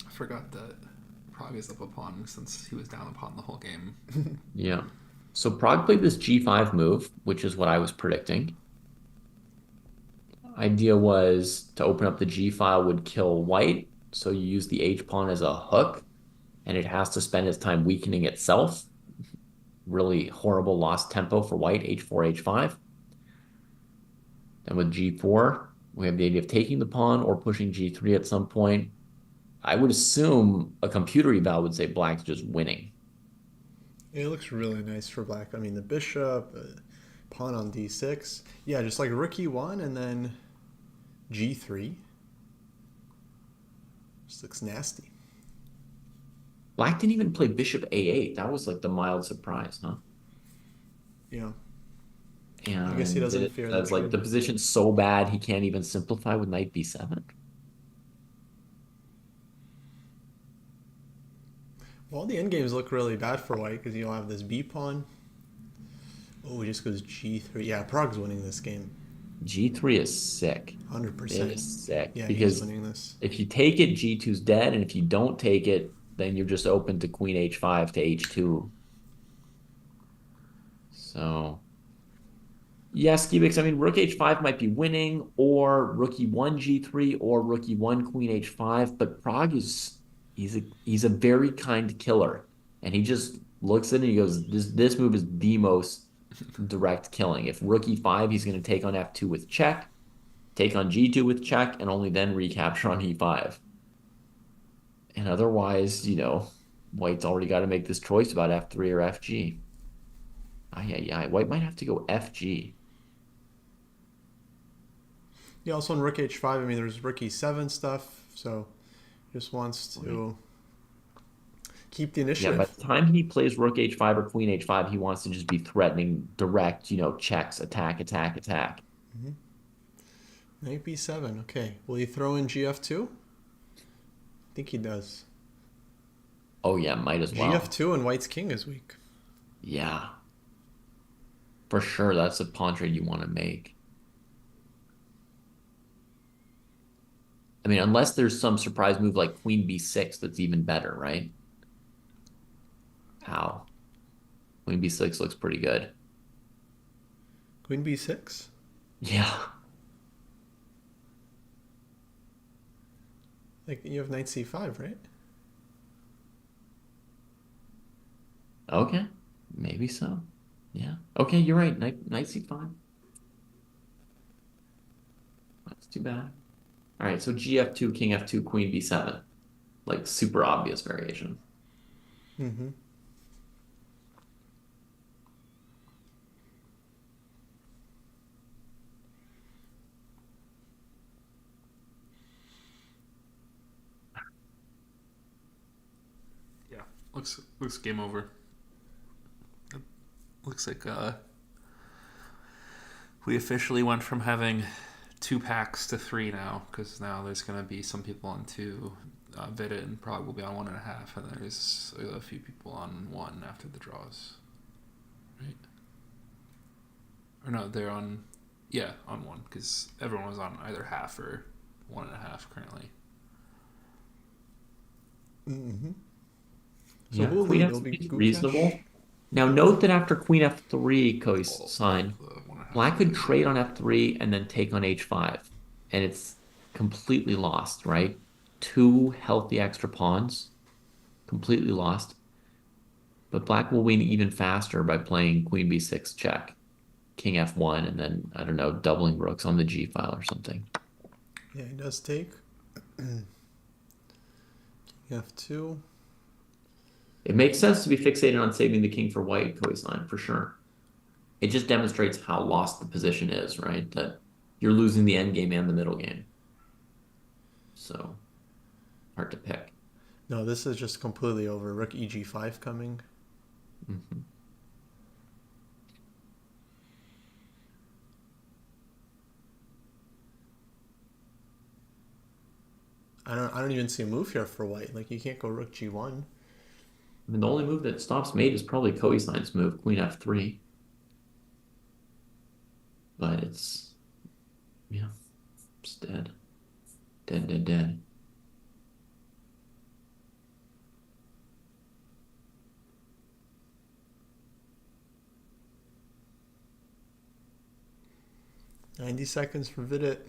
I forgot that Prague is up a pawn since he was down a pawn the whole game. Yeah. So Prague played this G5 move, which is what I was predicting. Idea was to open up the G file would kill white, so you use the H pawn as a hook, and it has to spend its time weakening itself. Really horrible lost tempo for white, H4, H5. Then with G4, we have the idea of taking the pawn or pushing G3 at some point. I would assume a computer eval would say black's just winning. It looks really nice for black. I mean, the bishop, pawn on D6. Yeah, just like rook E1 and then G3. Just looks nasty. Black didn't even play bishop A8. That was like the mild surprise, huh? Yeah. And I guess he doesn't fear the that's like trade. the position's so bad he can't even simplify with knight B7. Well, the endgames look really bad for white because you'll have this B pawn. Oh, he just goes G3. Yeah, Prague's winning this game. G3 is sick. 100%. It is sick. Yeah, because he's winning this. if you take it, G2's dead, and if you don't take it, then you're just open to queen H5 to H2. So, yes, Cubics, I mean, rook H5 might be winning, or rook E1 G3, or rook E1 queen H5, but Prague he's a very kind killer, and he just looks at it and he goes, this move is the most direct killing. If rook E5, he's going to take on F2 with check, take on G2 with check, and only then recapture on E5. And otherwise, White's already got to make this choice about F3 or FG. Yeah. White might have to go FG. Yeah, also on Rook H5, I mean, there's Rook E7 stuff, so just wants to keep the Yeah, initiative. by the time he plays Rook H5 or Queen H5, he wants to just be threatening direct, checks, attack. Knight B7, okay. Will he throw in GF2? I think he does. Oh yeah, might as well. GF2 and White's king is weak. Yeah. For sure, that's a pawn trade you want to make. I mean, unless there's some surprise move like Queen B6 that's even better, right? How? Queen B6 looks pretty good. Queen B6? Yeah. Like, you have Knight C5, right? Okay. Maybe so. Yeah. Okay, you're right. Knight C5. That's too bad. All right, so GF2, King F2, Queen B7. Like, super obvious variation. Mm-hmm. Yeah, looks game over. It looks like we officially went from having 2 packs to 3 now, because now there's going to be some people on 2. Vidit and Prag will be on 1.5, and there's a few people on 1 after the draws. Right? Or no, they're on, on 1, because everyone was on either half or 1.5 currently. Mm-hmm. So Yeah, who will Queen lead? It'll be F3 is Gukesh? reasonable. Now, note that after Queen F3 co-sign, The 1.5. Black could trade on F3 and then take on H5. And it's completely lost, right? 2 healthy extra pawns, completely lost. But Black will win even faster by playing Queen B6 check, King F1, and then, I don't know, doubling rooks on the G file or something. Yeah, he does take. King F2. It makes sense to be fixated on saving the king for White co-sign, for sure. It just demonstrates how lost the position is, right? That you're losing the end game and the middle game. So, hard to pick. No, this is just completely over. Rook EG5 coming. Mm-hmm. I don't even see a move here for White. Like, you can't go Rook G1. I mean, the only move that stops mate is probably co-sign's move, Queen F3. But it's dead. Dead. $90 for Vidit.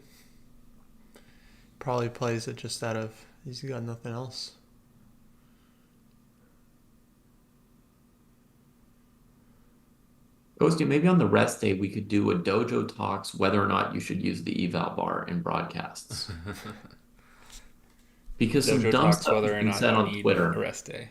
Probably plays it just out of, he's got nothing else. Ghosty, maybe on the rest day we could do a dojo talks whether or not you should use the eval bar in broadcasts. Because some Dojo dumb talks stuff whether has or been not said you on need Twitter. a rest day.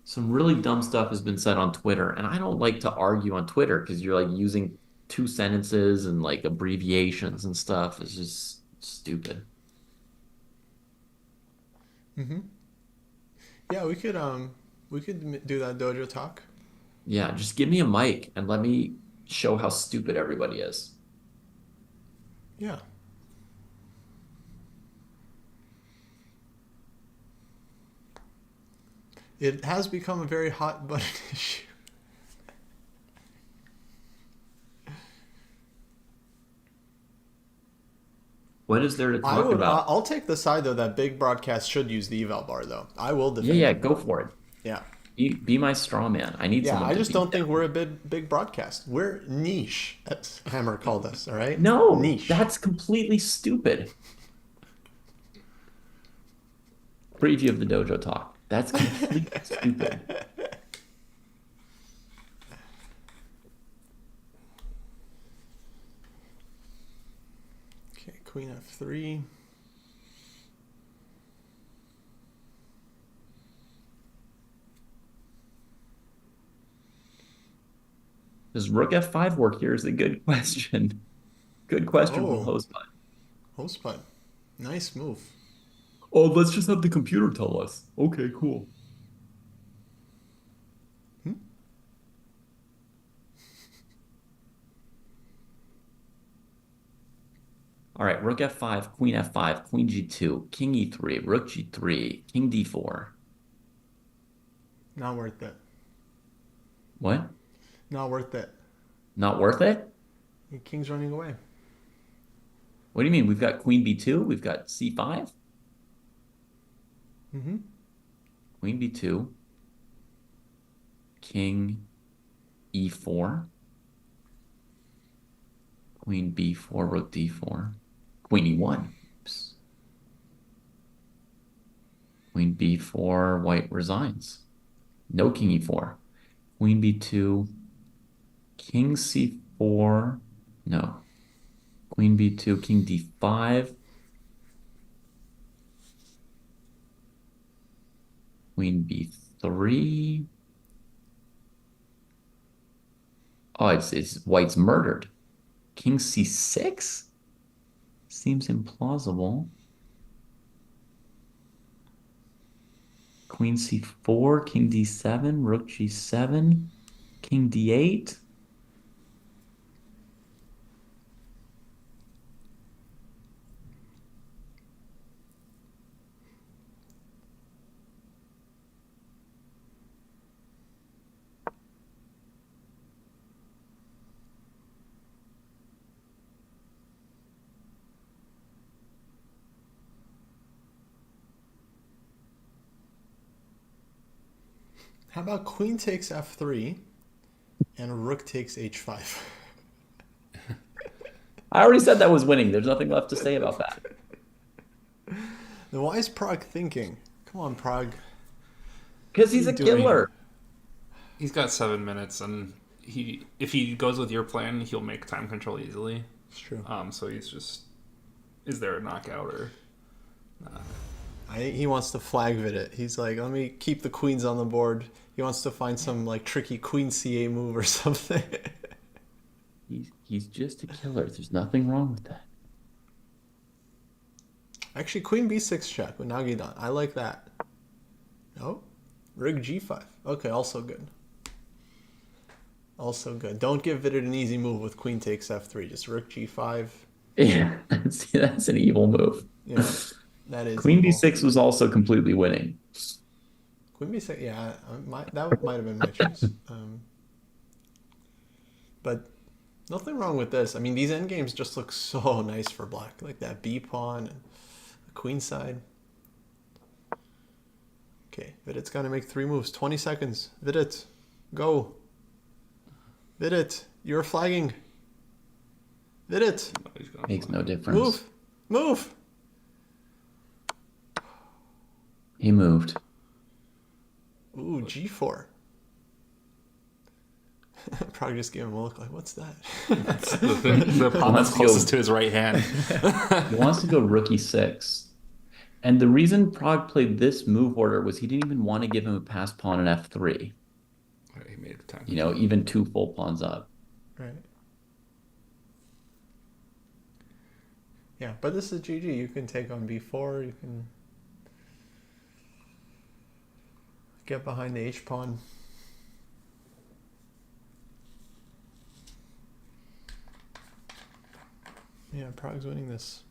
Some really dumb stuff has been said on Twitter, and I don't like to argue on Twitter because you're like using 2 sentences and like abbreviations and stuff. It's just stupid. Mm-hmm. Yeah, we could do that dojo talk. Yeah, just give me a mic and let me show how stupid everybody is. Yeah. It has become a very hot button issue. What is there to talk about? I'll take the side though that big broadcast should use the eval bar though. I will defend. Yeah, it. go for it. Yeah. Be my straw man. I need Yeah, someone I to just beat don't think down. we're a big broadcast. We're niche, as Hammer called us, all right? No, niche. that's completely stupid. Preview of the dojo talk. That's completely stupid. Okay, Queen F3. Does rook f5 work here is a good question. Good question from Oh, Hostbot. Hostbot. Nice move. Oh, let's just have the computer tell us. Okay, cool. Hmm? All right, rook f5, queen f5, queen g2, king e3, rook g3, king d4. Not worth it. What? Not worth it. Not worth it? Your king's running away. What do you mean? We've got queen b2, we've got c5, Mm-hmm. queen b2, king e4, queen b4, rook d4, queen e1. Oops. Queen b4, white resigns. No king e4. Queen b2, king c4. No. Queen b2, king d5. Queen b3. Oh, it's white's murdered. King c6? Seems implausible. Queen c4, king d7, rook g7, king d8. How about queen takes f3 and rook takes h5? I already said that was winning. There's nothing left to say about that. Then why is Prague thinking? Come on, Prague. Because he's What a are you doing? killer. He's got 7 minutes, and if he goes with your plan, he'll make time control easily. It's true. So he's just, is there a knockout or? He wants to flag Vidit. He's like, let me keep the queens on the board. He wants to find some like tricky queen c8 move or something. He's just a killer. There's nothing wrong with that. Actually, queen b6 check with Nagidan. I like that. No? Rig g5. Okay, also good. Also good. Don't give Vidit an easy move with queen takes f3. Just rook g5. Yeah, that's an evil move. Yeah, that is Queen evil. b6 was also completely winning. Queen b6, yeah, that might have been my choice. But nothing wrong with this. I mean, these endgames just look so nice for black. Like that b pawn and the queen side. Okay, Vidit's got to make 3 moves. 20 seconds. Vidit, go. Vidit, you're flagging. Vidit, Makes no difference. move. Move. He moved. Ooh, g4. Probably just gave him a look like, what's that? The pawn that's Let's go. closest to his right hand. He wants to go rook e6. And the reason Prague played this move order was he didn't even want to give him a pass pawn in f3. He made the time. You know, even 2 full pawns up. Right. Yeah, but this is GG. You can take on b4. You can get behind the h pawn. Yeah, Prague's winning this.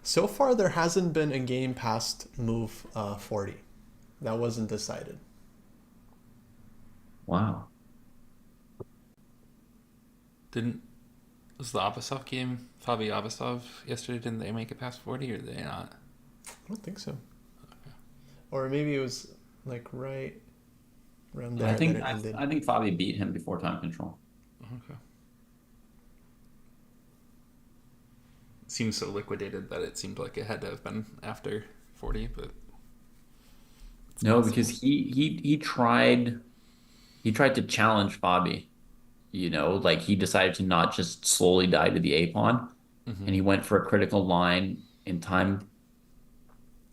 So far, there hasn't been a game past move 40. That wasn't decided. Wow. Was the Abasov game, Fabi Abasov, yesterday, didn't they make it past 40 or did they not? I don't think so. Or maybe it was like right around there. I think that it ended. I think Fabi beat him before time control. Okay. Seems so liquidated that it seemed like it had to have been after 40, but No, because he tried to challenge Fabi. You know, like he decided to not just slowly die to the A pawn, and he went for a critical line in time.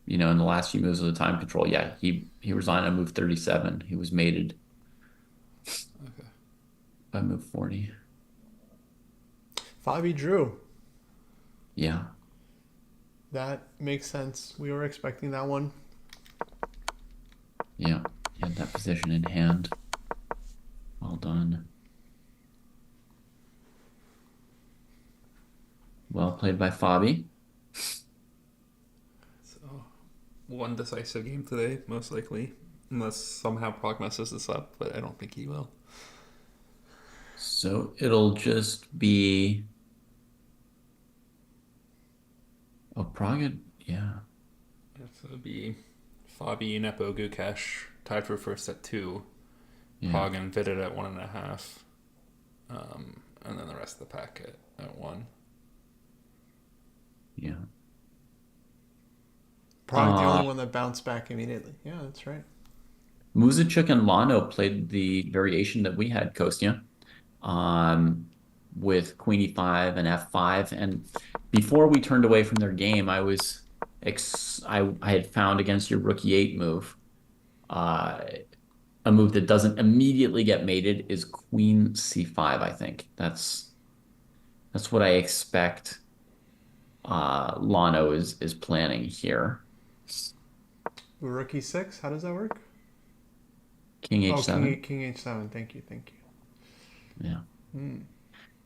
in the last few moves of the time control, yeah, he resigned on move 37. He was mated Okay. by move 40. Fabi drew. Yeah. That makes sense. We were expecting that one. Yeah. He had that position in hand. Well done. Well played by Fabi. So, one decisive game today, most likely. Unless somehow Prog messes this up, but I don't think he will. So it'll just be. Oh, Prague, yeah. So it'll be Fabi, Nepo, Gukesh tied for first at 2. Yeah. Prog and Vidit at 1.5. And then the rest of the pack at 1. Yeah. Probably the only one that bounced back immediately. Yeah, that's right. Muzichuk and Lano played the variation that we had, Kostya, with Queen E5 and F5. And before we turned away from their game, I had found against your Rook E8 move, a move that doesn't immediately get mated is Queen C5, I think. That's what I expect Lano is planning here. Rook E6, how does that work? King Oh, H7. King H7. Thank you. Yeah. Hmm.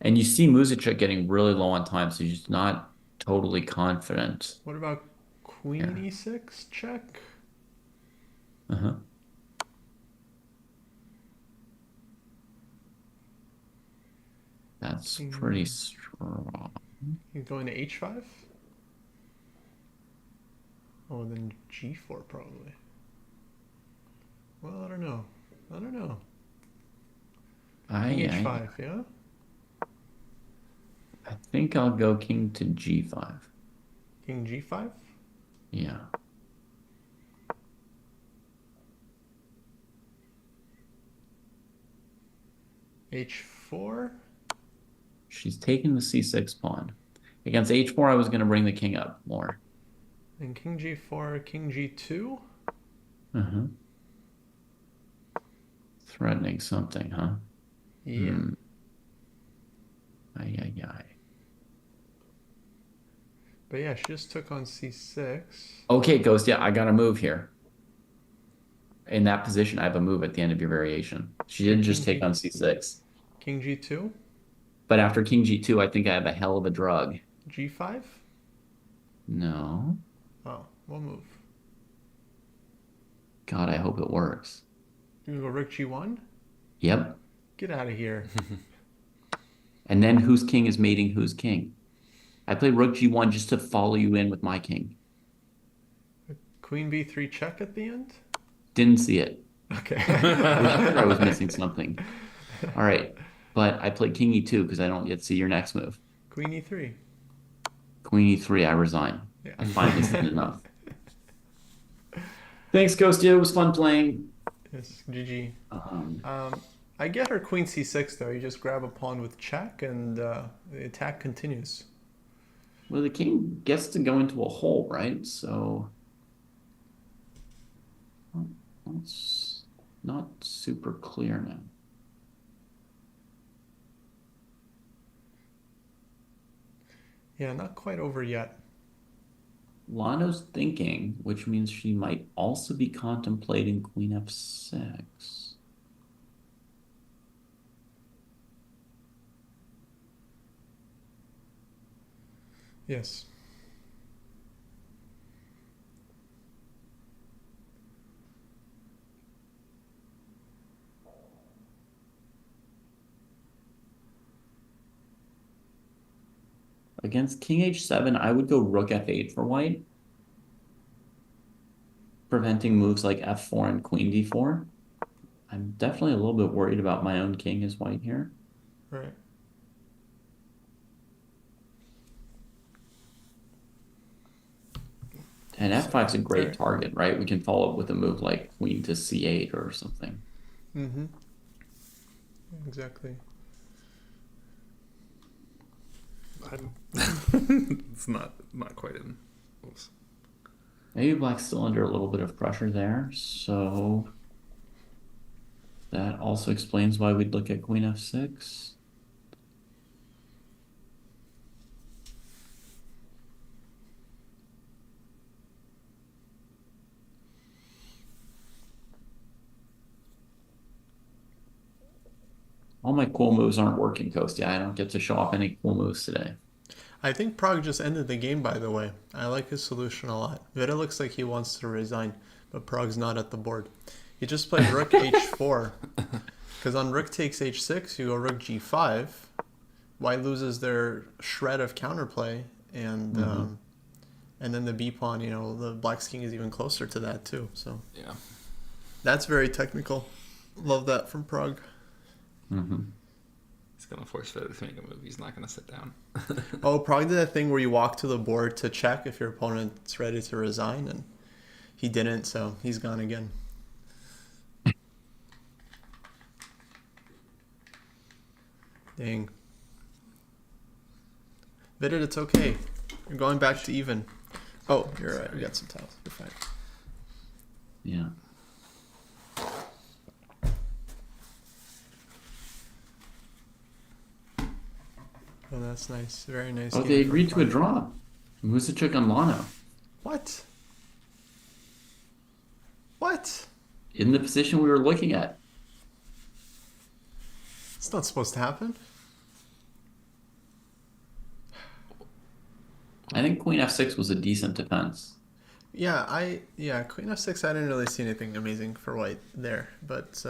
And you see Muzichuk getting really low on time, so he's not totally confident. What about Queen E6 check? Uh-huh. That's pretty strong. He's going to H5? Oh, then G4 probably. Well, I don't know. King H5, yeah? I think I'll go king to G5. King G5? Yeah. H4? She's taking the C6 pawn. Against H4, I was going to bring the king up more. And King G4, King G2? Uh-huh. Threatening something, huh? Yeah. Ay, ay, ay. But yeah, she just took on C6. Okay, Ghost, yeah, I got to move here. In that position, I have a move at the end of your variation. She didn't just take on C6. King G2? But after King G2, I think I have a hell of a drug. G5? No. Oh, what move? God, I hope it works. You gonna go Rook G1? Yep. Get out of here. And then whose king is mating whose king? I played Rook G1 just to follow you in with my king. Queen B3 check at the end? Didn't see it. Okay. I was missing something. All right. But I played King E2 because I don't yet see your next move. Queen E3. Queen E3, I resign. Yeah. I finally said enough. Thanks, Ghostia. It was fun playing. Yes, GG. I get her Queen C6 though. You just grab a pawn with check and the attack continues. Well, the king gets to go into a hole, right? So it's not super clear now. Yeah, not quite over yet. Lano's thinking, which means she might also be contemplating Queen F6. Yes. Against King H7, I would go Rook F8 for white, preventing moves like F4 and Queen D4. I'm definitely a little bit worried about my own king as white here. Right. And F5 is a great target, right? We can follow up with a move like Queen to C8 or something. Mm-hmm. Exactly. It's not quite in. Oops. Maybe black's still under a little bit of pressure there, so that also explains why we'd look at queen f6. All my cool moves aren't working, Kostia. I don't get to show off any cool moves today. I think Prague just ended the game, by the way. I like his solution a lot. Vidit looks like he wants to resign, but Prague's not at the board. He just played rook h4. Because on rook takes h6, you go rook g5. White loses their shred of counterplay, and then the b pawn, the black's king is even closer to that too. So Yeah. that's very technical. Love that from Prague. He's gonna force Vidit to make a move. He's not gonna sit down. Oh, Prague did that thing where you walk to the board to check if your opponent's ready to resign, and he didn't, so he's gone again. Dang. Vidit, it's okay. You're going back to even. Oh, you're right. We got some tiles. You're fine. Yeah. Oh, that's nice. Very nice. Oh, game they from agreed to a Prague. draw. Musachuk on Lano. What? What? In the position we were looking at. It's not supposed to happen. I think queen f6 was a decent defense. Yeah, Queen f6. I didn't really see anything amazing for white there, but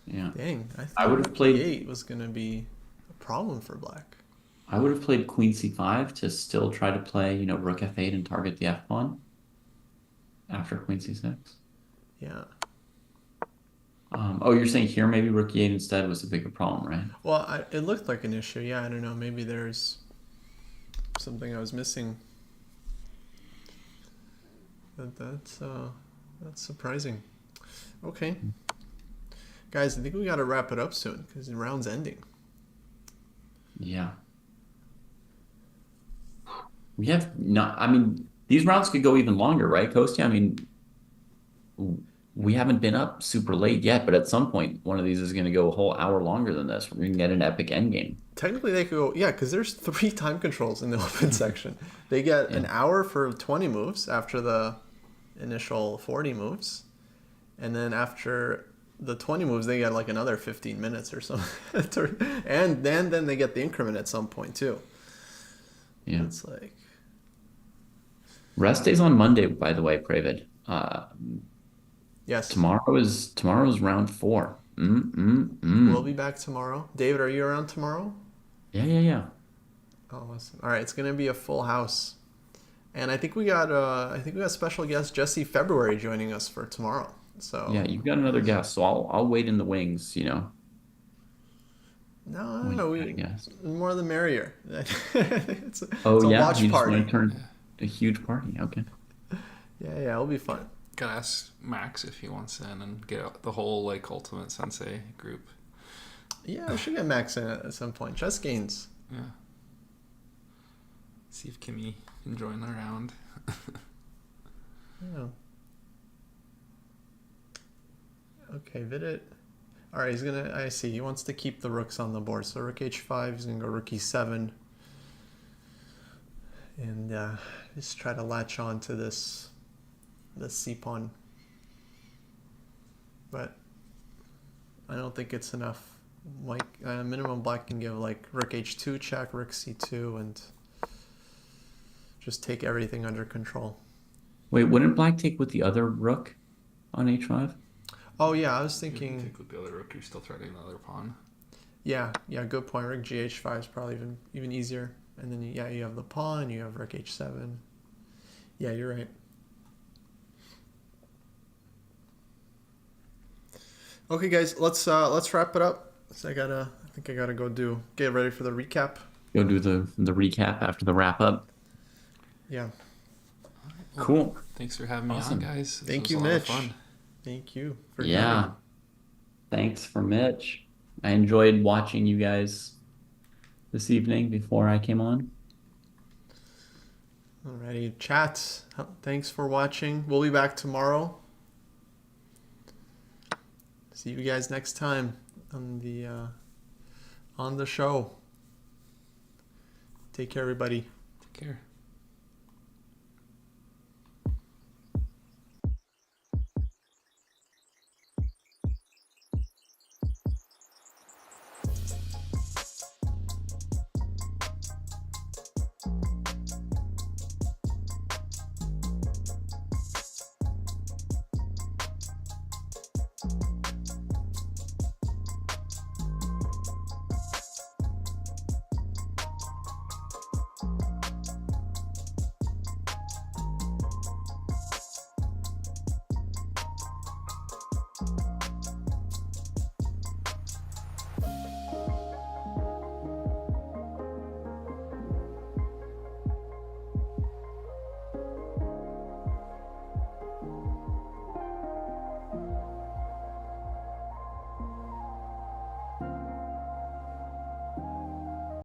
Yeah. dang, I would have rook played- e8 was gonna be a problem for black. I would have played queen c5 to still try to play, rook f8 and target the f pawn after queen c6. Yeah. Oh, you're saying here maybe rook e8 instead was a bigger problem, right? Well, it looked like an issue. Yeah, I don't know. Maybe there's something I was missing. But that's surprising. Okay, guys, I think we got to wrap it up soon because the round's ending. Yeah. We have not, I mean, these rounds could go even longer, right, Kostya? I mean, we haven't been up super late yet, but at some point, one of these is going to go a whole hour longer than this. We're going to get an epic endgame. Technically, they could go, yeah, because there's 3 time controls in the open section. They get an hour for 20 moves after the initial 40 moves. And then after the 20 moves, they get like another 15 minutes or something. And then they get the increment at some point, too. Yeah. It's like... Rest days on Monday, by the way, Pravid. Yes. Tomorrow is round 4. We'll be back tomorrow. David, are you around tomorrow? Yeah. Oh, awesome. All right, it's gonna be a full house, and I think we got special guest Jesse February joining us for tomorrow. So Yeah, you've got another guest, so I'll wait in the wings, no, I don't know. I guess. The more the merrier. it's a watch you just party. want to turn a huge party. Okay. Yeah, it'll be fun. Gotta ask Max if he wants in and get the whole like Ultimate Sensei group. Yeah, we should get Max in at some point. Chess gains. Yeah. See if Kimmy can join the round. Yeah. Okay, Vidit. All right, I see. He wants to keep the rooks on the board. So rook h5, he's going to go rook e7. And just try to latch on to this c-pawn. But I don't think it's enough. Like, minimum black can give like rook h2 check, rook c2, and just take everything under control. Wait, wouldn't black take with the other rook on h5? Oh, yeah, I was You can thinking... take with the other rook, you're still threatening the other pawn. Yeah, good point. Rook gh5 is probably even easier. And then, you have the pawn, you have rook h7. Yeah, you're right. Okay, guys, let's wrap it up. So I think I gotta get ready for the recap. Go do the recap after the wrap up. Yeah. Cool. Thanks for having me Awesome. on, guys. This Thank was you, a lot of Mitch. fun. Thank you for Yeah. coming. Thanks for Mitch. I enjoyed watching you guys this evening before I came on. Alrighty, chat. Thanks for watching. We'll be back tomorrow. See you guys next time on the show. Take care, everybody. Take care.